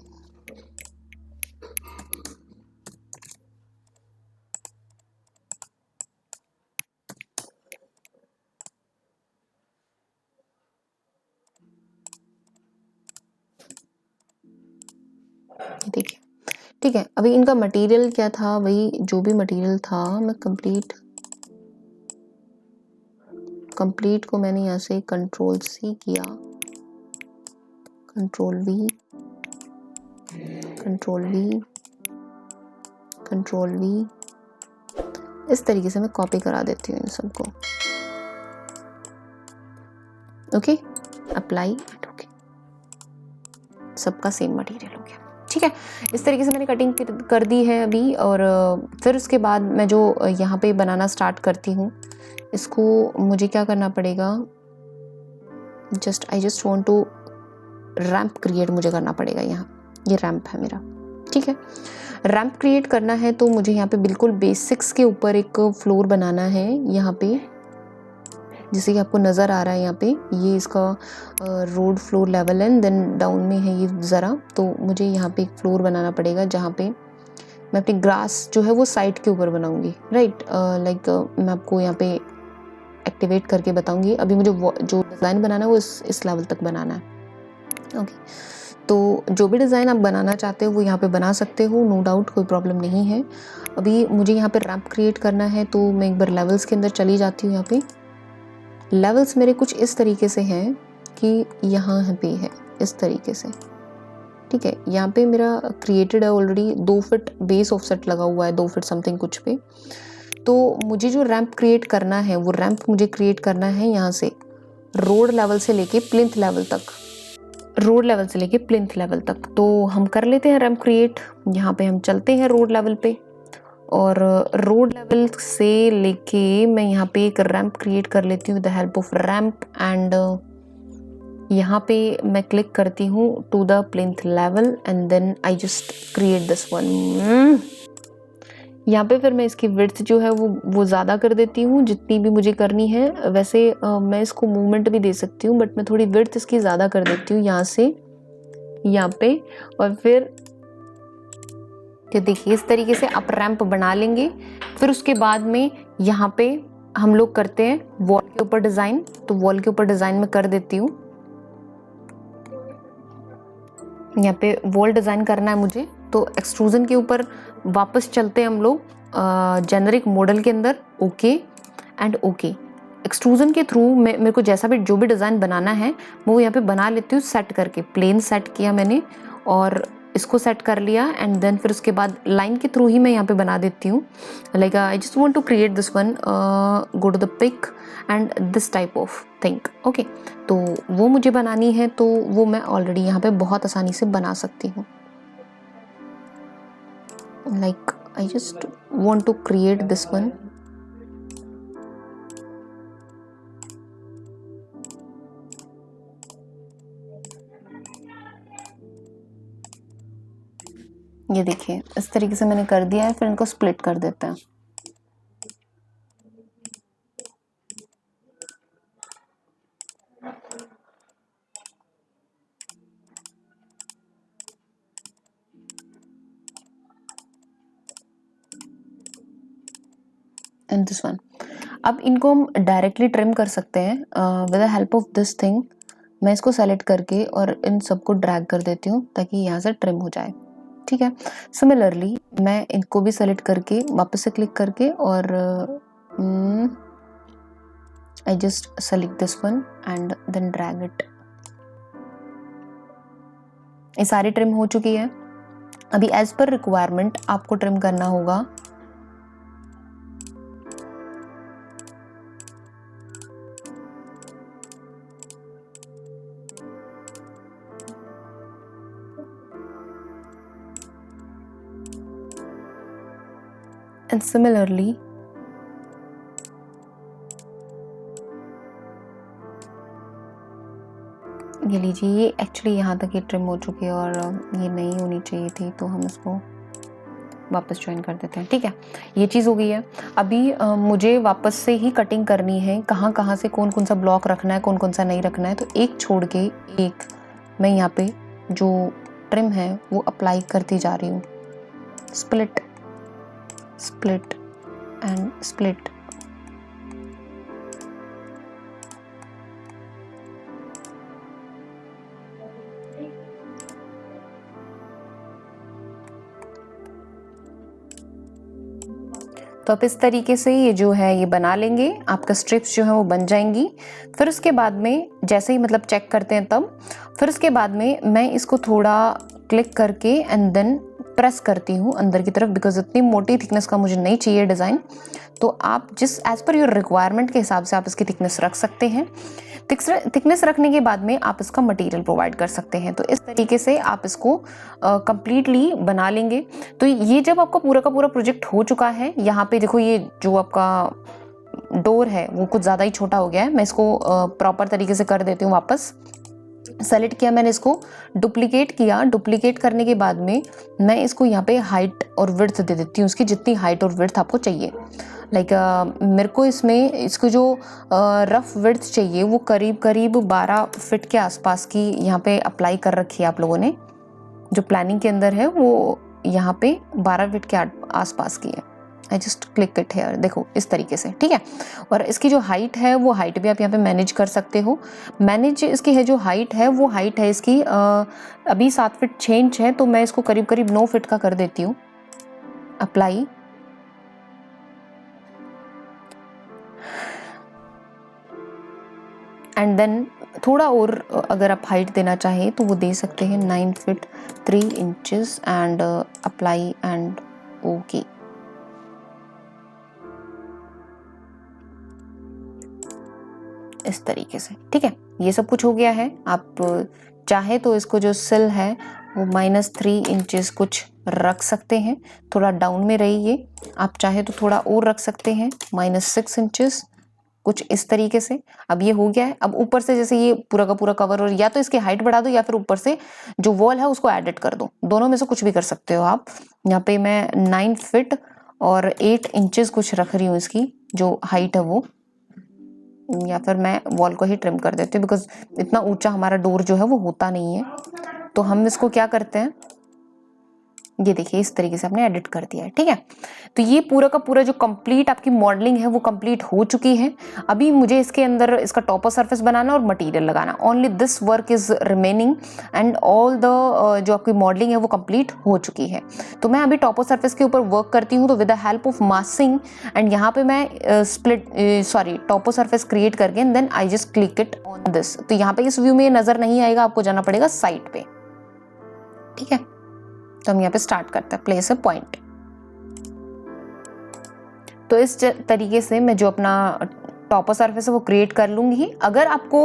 देखिए ठीक है। अभी इनका मटेरियल क्या था, वही जो भी मटेरियल था मैं कंप्लीट को मैंने यहाँ से कंट्रोल C किया, कंट्रोल V, इस तरीके से मैं कॉपी करा देती हूँ इन सबको। ओके, अप्लाई, ओके, सबका सेम मटेरियल हो गया, ठीक है। इस तरीके से मैंने कटिंग कर दी है अभी। और फिर उसके बाद मैं जो यहाँ पे बनाना स्टार्ट करती हूँ, इसको मुझे क्या करना पड़ेगा, I just want to ramp create मुझे करना पड़ेगा। यहाँ ये रैंप है मेरा, ठीक है। रैंप क्रिएट करना है तो मुझे यहाँ पे बिल्कुल बेसिक्स के ऊपर एक फ्लोर बनाना है। यहाँ पे जैसे कि आपको नज़र आ रहा है, यहाँ पे ये इसका रोड फ्लोर लेवल है, देन डाउन में है ये ज़रा। तो मुझे यहाँ पे एक फ्लोर बनाना पड़ेगा जहाँ पे मैं अपनी ग्रास जो है वो साइड के ऊपर बनाऊंगी, राइट। लाइक मैं आपको यहाँ पे एक्टिवेट करके बताऊंगी। अभी मुझे जो डिज़ाइन बनाना है वो इस लेवल तक बनाना है, ओके। तो जो भी डिज़ाइन आप बनाना चाहते हो वो यहाँ पे बना सकते हो, नो डाउट, कोई प्रॉब्लम नहीं है। अभी मुझे यहाँ पे रैंप क्रिएट करना है, तो मैं एक बार लेवल्स के अंदर चली जाती हूँ। यहाँ पे लेवल्स मेरे कुछ इस तरीके से हैं कि यहाँ पे है इस तरीके से, ठीक है। यहाँ पे मेरा क्रिएटेड है ऑलरेडी, 2 फीट बेस ऑफसेट लगा हुआ है, 2 फीट समथिंग कुछ पे। तो मुझे जो रैंप क्रिएट करना है वो रैंप मुझे क्रिएट करना है यहाँ से रोड लेवल से लेके प्लिंथ लेवल तक, रोड लेवल से लेके प्लिंथ लेवल तक। तो हम कर लेते हैं रैंप क्रिएट। यहाँ पे हम चलते हैं रोड लेवल पे, और रोड लेवल से लेके मैं यहाँ पे एक रैंप क्रिएट कर लेती हूँ with the help of ramp, and यहाँ पे मैं क्लिक करती हूँ to the plinth level and then I just create this one. यहाँ पे फिर मैं इसकी विड्थ जो है वो ज़्यादा कर देती हूँ जितनी भी मुझे करनी है। वैसे मैं इसको मूवमेंट भी दे सकती हूँ, बट मैं थोड़ी विड्थ इसकी ज़्यादा कर देती हूँ यहाँ से यहाँ पे। और फिर तो देखिए इस तरीके से आप रैंप बना लेंगे। फिर उसके बाद में यहाँ पे हम लोग करते हैं वॉल के ऊपर डिज़ाइन। तो वॉल के ऊपर डिज़ाइन में कर देती हूँ, यहाँ पे वॉल डिज़ाइन करना है मुझे। तो एक्सट्रूजन के ऊपर वापस चलते हैं हम लोग जेनरिक मॉडल के अंदर, ओके एंड ओके। एक्सट्रूजन के थ्रू मेरे को जैसा भी जो भी डिज़ाइन बनाना है मैं वो यहाँ पे बना लेती हूँ सेट करके। प्लेन सेट किया मैंने और इसको सेट कर लिया, एंड देन फिर उसके बाद लाइन के थ्रू ही मैं यहाँ पे बना देती हूँ। Like I just want to create this one, go to the pick and this type of thing, okay. तो वो मुझे बनानी है, तो वो मैं ऑलरेडी यहाँ पे बहुत आसानी से बना सकती हूँ। Like I just want to create this one. ये देखिए इस तरीके से मैंने कर दिया है। फिर इनको स्प्लिट कर देते हैं। And this one. अब इनको हम डायरेक्टली ट्रिम कर सकते हैं with the help of this thing. मैं इसको सेलेक्ट करके और इन सबको ड्रैग कर देती हूँ ताकि यहाँ से ट्रिम हो जाए, ठीक है। सिमिलरली मैं इनको भी सेलेक्ट करके वापस से क्लिक करके और I just select this one and then drag it. ये सारी ट्रिम हो चुकी है। अभी एज पर रिक्वायरमेंट आपको ट्रिम करना होगा। And similarly ये लीजिए, ये एक्चुअली यहाँ तक ये ट्रिम हो चुकी है और ये नहीं होनी चाहिए थी, तो हम इसको वापस ज्वाइन कर देते हैं, ठीक है। ये चीज़ हो गई है। अभी मुझे वापस से ही कटिंग करनी है, कहाँ कहाँ से कौन कौन सा ब्लॉक रखना है, कौन कौन सा नहीं रखना है। तो एक छोड़ के एक मैं यहाँ पे जो ट्रिम है वो अप्लाई करती जा रही हूँ। Split split and split. तो आप इस तरीके से ये जो है ये बना लेंगे, आपका स्ट्रिप्स जो है वो बन जाएंगी। फिर उसके बाद में जैसे ही मतलब चेक करते हैं तब फिर उसके बाद में मैं इसको थोड़ा क्लिक करके एंड देन प्रेस करती हूँ अंदर की तरफ, बिकॉज इतनी मोटी थिकनेस का मुझे नहीं चाहिए डिज़ाइन। तो आप जिस एज पर योर रिक्वायरमेंट के हिसाब से आप इसकी थिकनेस रख सकते हैं। थिकनेस रखने के बाद में आप इसका मटेरियल प्रोवाइड कर सकते हैं। तो इस तरीके से आप इसको कंप्लीटली बना लेंगे। तो ये जब आपका पूरा का पूरा प्रोजेक्ट हो चुका है, यहाँ पे देखो ये जो आपका डोर है वो कुछ ज़्यादा ही छोटा हो गया है। मैं इसको प्रॉपर तरीके से कर देती हूँ। वापस सेलेक्ट किया मैंने, इसको डुप्लीकेट किया। डुप्लीकेट करने के बाद में मैं इसको यहाँ पे हाइट और विड्थ दे देती हूँ, उसकी जितनी हाइट और विड्थ आपको चाहिए। लाइक मेरे को इसमें इसको जो रफ विड्थ चाहिए वो करीब करीब 12 फीट के आसपास की यहाँ पे अप्लाई कर रखी है आप लोगों ने। जो प्लानिंग के अंदर है वो यहाँ पे 12 फीट के आसपास की है। I just click it here, देखो इस तरीके से, ठीक है। और इसकी जो हाइट है वो हाइट भी आप यहाँ पे मैनेज कर सकते हो। मैनेज इसकी है जो हाइट है वो हाइट है इसकी अभी 7 फीट 6 इंच है, तो मैं इसको करीब करीब 9 फीट का कर देती हूँ। अप्लाई एंड देन थोड़ा और अगर आप हाइट देना चाहें तो वो दे सकते हैं 9 feet 3 inches and apply and okay. इस तरीके से, ठीक है। ये सब कुछ हो गया है। आप चाहे तो इसको जो सिल है वो -3 इंचेस कुछ रख सकते हैं, थोड़ा डाउन में रही ये। आप चाहे तो थोड़ा और रख सकते हैं, -6 इंचेस कुछ इस तरीके से। अब ये हो गया है। अब ऊपर से जैसे ये पूरा का पूरा कवर, और या तो इसकी हाइट बढ़ा दो या फिर ऊपर से जो वॉल है उसको एडिट कर दो, दोनों में से कुछ भी कर सकते हो आप। यहाँ पे मैं 9 फीट और 8 इंचेस कुछ रख रही हूँ इसकी जो हाइट है वो, या फिर मैं वॉल को ही ट्रिम कर देती हूँ बिकॉज इतना ऊंचा हमारा डोर जो है वो होता नहीं है। तो हम इसको क्या करते हैं, ये देखिए इस तरीके से आपने एडिट कर दिया है, ठीक है। तो ये पूरा का पूरा जो कंप्लीट आपकी मॉडलिंग है वो कंप्लीट हो चुकी है। अभी मुझे इसके अंदर इसका टॉपर सरफेस बनाना और मटेरियल लगाना, only this work is remaining and all the जो आपकी मॉडलिंग है वो कंप्लीट हो चुकी है। तो मैं अभी टॉपर सरफेस के ऊपर वर्क करती हूँ। तो with the help of masking and यहाँ पे मैं टॉपर सरफेस क्रिएट करके and then I just click it on this. तो यहाँ पे इस व्यू में नजर नहीं आएगा, आपको जाना पड़ेगा साइड पे, ठीक है। तो हम यहाँ पे स्टार्ट करते हैं, प्लेस अ पॉइंट। तो इस तरीके से मैं जो अपना टॉपर सरफेस है वो क्रिएट कर लूंगी। अगर आपको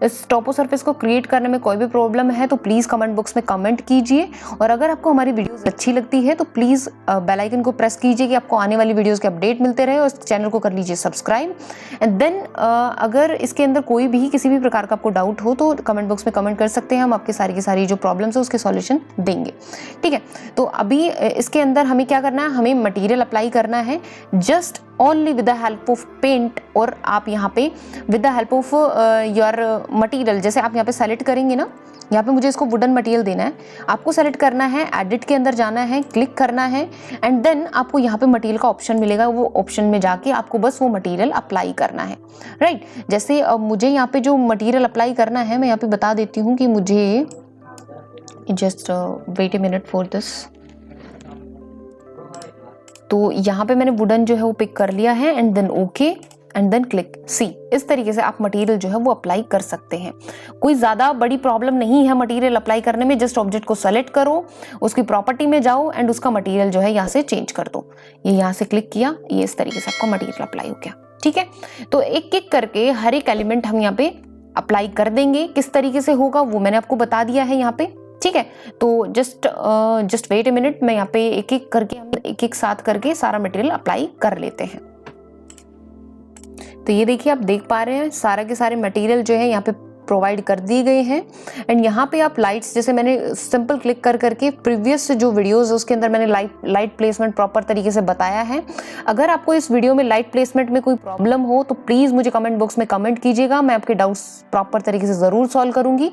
इस टॉपर सरफेस को क्रिएट करने में कोई भी प्रॉब्लम है तो प्लीज़ कमेंट बॉक्स में कमेंट कीजिए। और अगर आपको हमारी वीडियोस अच्छी लगती है तो प्लीज़ बेल आइकन को प्रेस कीजिए कि आपको आने वाली वीडियोस के अपडेट मिलते रहे, और चैनल को कर लीजिए सब्सक्राइब। एंड देन अगर इसके अंदर कोई भी किसी भी प्रकार का आपको डाउट हो तो कमेंट बॉक्स में कमेंट कर सकते हैं, हम आपके सारी की सारी जो प्रॉब्लम्स है उसके सॉल्यूशन देंगे, ठीक है। तो अभी इसके अंदर हमें क्या करना है, हमें मटीरियल अप्लाई करना है just only with the help of paint. और आप यहाँ पे with the help of your material, जैसे आप यहाँ पे सेलेक्ट करेंगे ना, यहाँ पे मुझे इसको वुडन मटेरियल देना है, आपको सेलेक्ट करना है, एडिट के अंदर जाना है, क्लिक करना है एंड देन आपको यहाँ पे मटेरियल का ऑप्शन मिलेगा, वो ऑप्शन में जाके आपको बस वो मटेरियल अप्लाई करना है, राइट। जैसे मुझे यहाँ पे जो मटेरियल अप्लाई करना है मैं यहाँ पे बता देती हूँ कि मुझे just wait a minute for this. तो यहाँ पे मैंने वुडन जो है वो पिक कर लिया है and then okay and then click C. इस तरीके से आप मटेरियल जो है वो अप्लाई कर सकते हैं। कोई ज़्यादा बड़ी प्रॉब्लम नहीं है मटेरियल अप्लाई करने में। जस्ट ऑब्जेक्ट को सेलेक्ट करो, उसकी प्रॉपर्टी में जाओ एंड उसका मटेरियल जो है यहाँ से चेंज कर दो। ये यहाँ से क्लिक किया, ये इस तरीके से आपका मटेरियल अप्लाई हो गया, ठीक है। तो एक एक करके हर एक एलिमेंट हम यहाँ पे अप्लाई कर देंगे। किस तरीके से होगा वो मैंने आपको बता दिया है यहाँ पे, ठीक है। तो जस्ट वेट अ मिनट, मैं यहाँ पे एक एक करके हम एक साथ करके सारा मटेरियल अप्लाई कर लेते हैं। तो ये देखिए, आप देख पा रहे हैं सारा के सारे मटेरियल जो है यहाँ पे प्रोवाइड कर दिए गए हैं। एंड यहाँ पे आप लाइट्स, जैसे मैंने सिंपल क्लिक कर करके प्रीवियस जो वीडियोस है उसके अंदर मैंने लाइट प्लेसमेंट प्रॉपर तरीके से बताया है। अगर आपको इस वीडियो में लाइट प्लेसमेंट में कोई प्रॉब्लम हो तो प्लीज़ मुझे कमेंट बॉक्स में कमेंट कीजिएगा, मैं आपके डाउट्स प्रॉपर तरीके से ज़रूर सॉल्व करूँगी।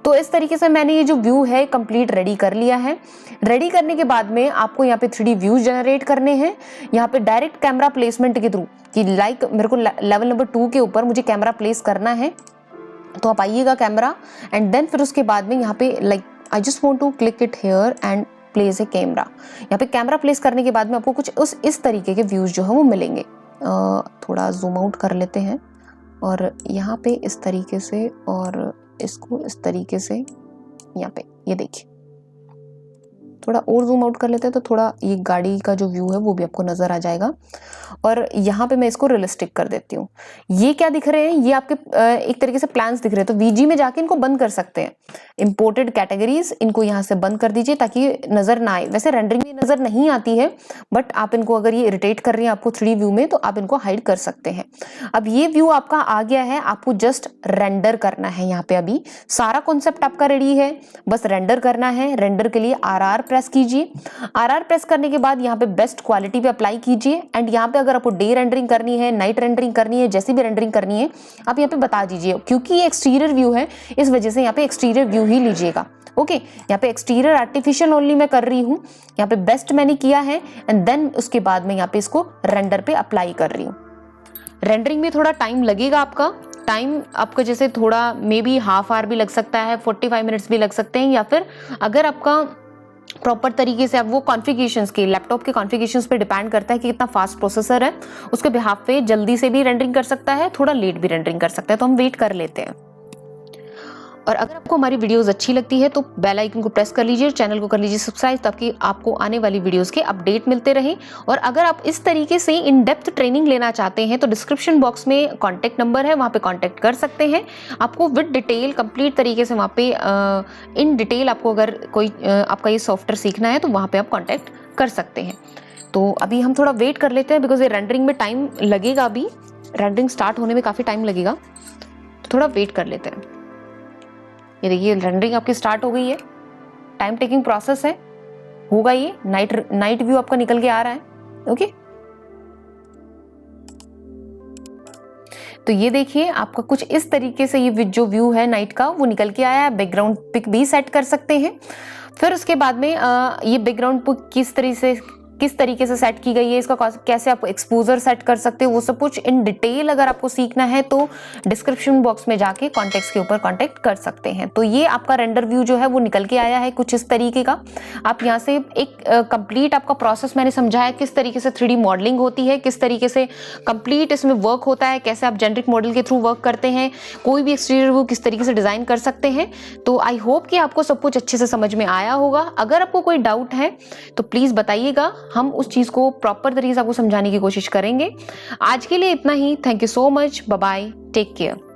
तो इस तरीके से मैंने ये जो व्यू है कंप्लीट रेडी कर लिया है। रेडी करने के बाद में आपको यहाँ पे 3D व्यूज जनरेट करने हैं। यहाँ पे डायरेक्ट कैमरा प्लेसमेंट के थ्रू कि लाइक मेरे को लेवल नंबर 2 के ऊपर मुझे कैमरा प्लेस करना है, तो आप आइएगा कैमरा एंड देन फिर उसके बाद में यहाँ पे like I just want to click it here and place a camera. यहाँ पे कैमरा प्लेस करने के बाद में आपको कुछ इस तरीके के व्यूज जो है वो मिलेंगे। थोड़ा जूम आउट कर लेते हैं और यहाँ पे इस तरीके से और इसको इस तरीके से यहाँ पे ये देखिए, थोड़ा और जूम आउट कर लेते हैं तो थोड़ा ये गाड़ी का जो व्यू है वो भी आपको नजर आ जाएगा। और यहाँ पे मैं इसको रियलिस्टिक कर देती हूँ। ये क्या दिख रहे हैं, ये आपके एक तरीके से प्लान्स दिख रहे हैं, तो वीजी में जाके इनको बंद कर सकते हैं। इंपोर्टेड कैटेगरीज, इनको यहाँ से बंद कर दीजिए ताकि नजर ना आए। वैसे रेंडरिंग में नजर नहीं आती है, बट आप इनको अगर ये इरिटेट कर रही है आपको 3D व्यू में तो आप इनको हाइड कर सकते हैं। अब ये व्यू आपका आ गया है, आपको जस्ट रेंडर करना है। यहाँ पे अभी सारा कॉन्सेप्ट आपका रेडी है, बस रेंडर करना है। रेंडर के लिए RR प्रेस कीजिए। RR प्रेस करने के बाद यहाँ पे बेस्ट क्वालिटी पे अप्लाई कीजिए एंड यहाँ पे अगर आपको डे रेंडरिंग करनी है, नाइट रेंडरिंग करनी है, जैसी भी रेंडरिंग करनी है आप यहाँ पे बता दीजिए। क्योंकि ये एक्सटीरियर व्यू है इस वजह से यहाँ पे एक्सटीरियर व्यू ही लीजिएगा। ओके, यहाँ पे एक्सटीरियर आर्टिफिशियल ओनली मैं कर रही हूँ, यहाँ पे बेस्ट मैंने किया है एंड देन उसके बाद मैं यहाँ पे इसको रेंडर पे अप्लाई कर रही हूँ। रेंडरिंग में थोड़ा टाइम लगेगा आपका जैसे थोड़ा मे बी हाफ आवर भी लग सकता है, 45 मिनट्स भी लग सकते हैं, या फिर अगर आपका प्रॉपर तरीके से आप वो कॉन्फ़िगरेशंस के लैपटॉप के कॉन्फ़िगरेशंस पे डिपेंड करता है कि कितना फास्ट प्रोसेसर है, उसके बिहाफ पे जल्दी से भी रेंडरिंग कर सकता है, थोड़ा लेट भी रेंडरिंग कर सकता है। तो हम वेट कर लेते हैं। और अगर आपको हमारी वीडियोस अच्छी लगती है तो बेल आइकन को प्रेस कर लीजिए, चैनल को कर लीजिए सब्सक्राइब, ताकि आपको आने वाली वीडियोस के अपडेट मिलते रहें। और अगर आप इस तरीके से इन डेप्थ ट्रेनिंग लेना चाहते हैं तो डिस्क्रिप्शन बॉक्स में कॉन्टैक्ट नंबर है, वहाँ पे कॉन्टैक्ट कर सकते हैं। आपको विद डिटेल कंप्लीट तरीके से वहाँ पे इन डिटेल आपको अगर कोई आपका ये सॉफ्टवेयर सीखना है तो वहाँ पे आप कॉन्टैक्ट कर सकते हैं। तो अभी हम थोड़ा वेट कर लेते हैं बिकॉज ये रेंडरिंग में टाइम लगेगा, अभी रेंडरिंग स्टार्ट होने में काफ़ी टाइम लगेगा, तो थोड़ा वेट कर लेते हैं। ये देखिए रेंडरिंग आपकी स्टार्ट हो गई है, टाइम टेकिंग प्रोसेस है, होगा ये। नाइट व्यू आपका निकल के आ रहा है। ओके, तो ये देखिए आपका कुछ इस तरीके से ये जो व्यू है नाइट का वो निकल के आया है। बैकग्राउंड पिक भी सेट कर सकते हैं। फिर उसके बाद में ये बैकग्राउंड पिक किस तरीके से सेट की गई है, इसका कैसे आप एक्सपोजर सेट कर सकते हो, वो सब कुछ इन डिटेल अगर आपको सीखना है तो डिस्क्रिप्शन बॉक्स में जाके कॉन्टेक्ट के ऊपर कॉन्टेक्ट कर सकते हैं। तो ये आपका रेंडर व्यू जो है वो निकल के आया है कुछ इस तरीके का। आप यहाँ से एक कंप्लीट आपका प्रोसेस मैंने समझाया, किस तरीके से 3D मॉडलिंग होती है, किस तरीके से कंप्लीट इसमें वर्क होता है, कैसे आप जेनरिक मॉडल के थ्रू वर्क करते हैं, कोई भी एक्सटीरियर व्यू किस तरीके से डिजाइन कर सकते हैं। तो आई होप कि आपको सब कुछ अच्छे से समझ में आया होगा। अगर आपको कोई डाउट है तो प्लीज बताइएगा, हम उस चीज को प्रॉपर तरीके से आपको समझाने की कोशिश करेंगे। आज के लिए इतना ही। Thank you so much, bye bye, take care.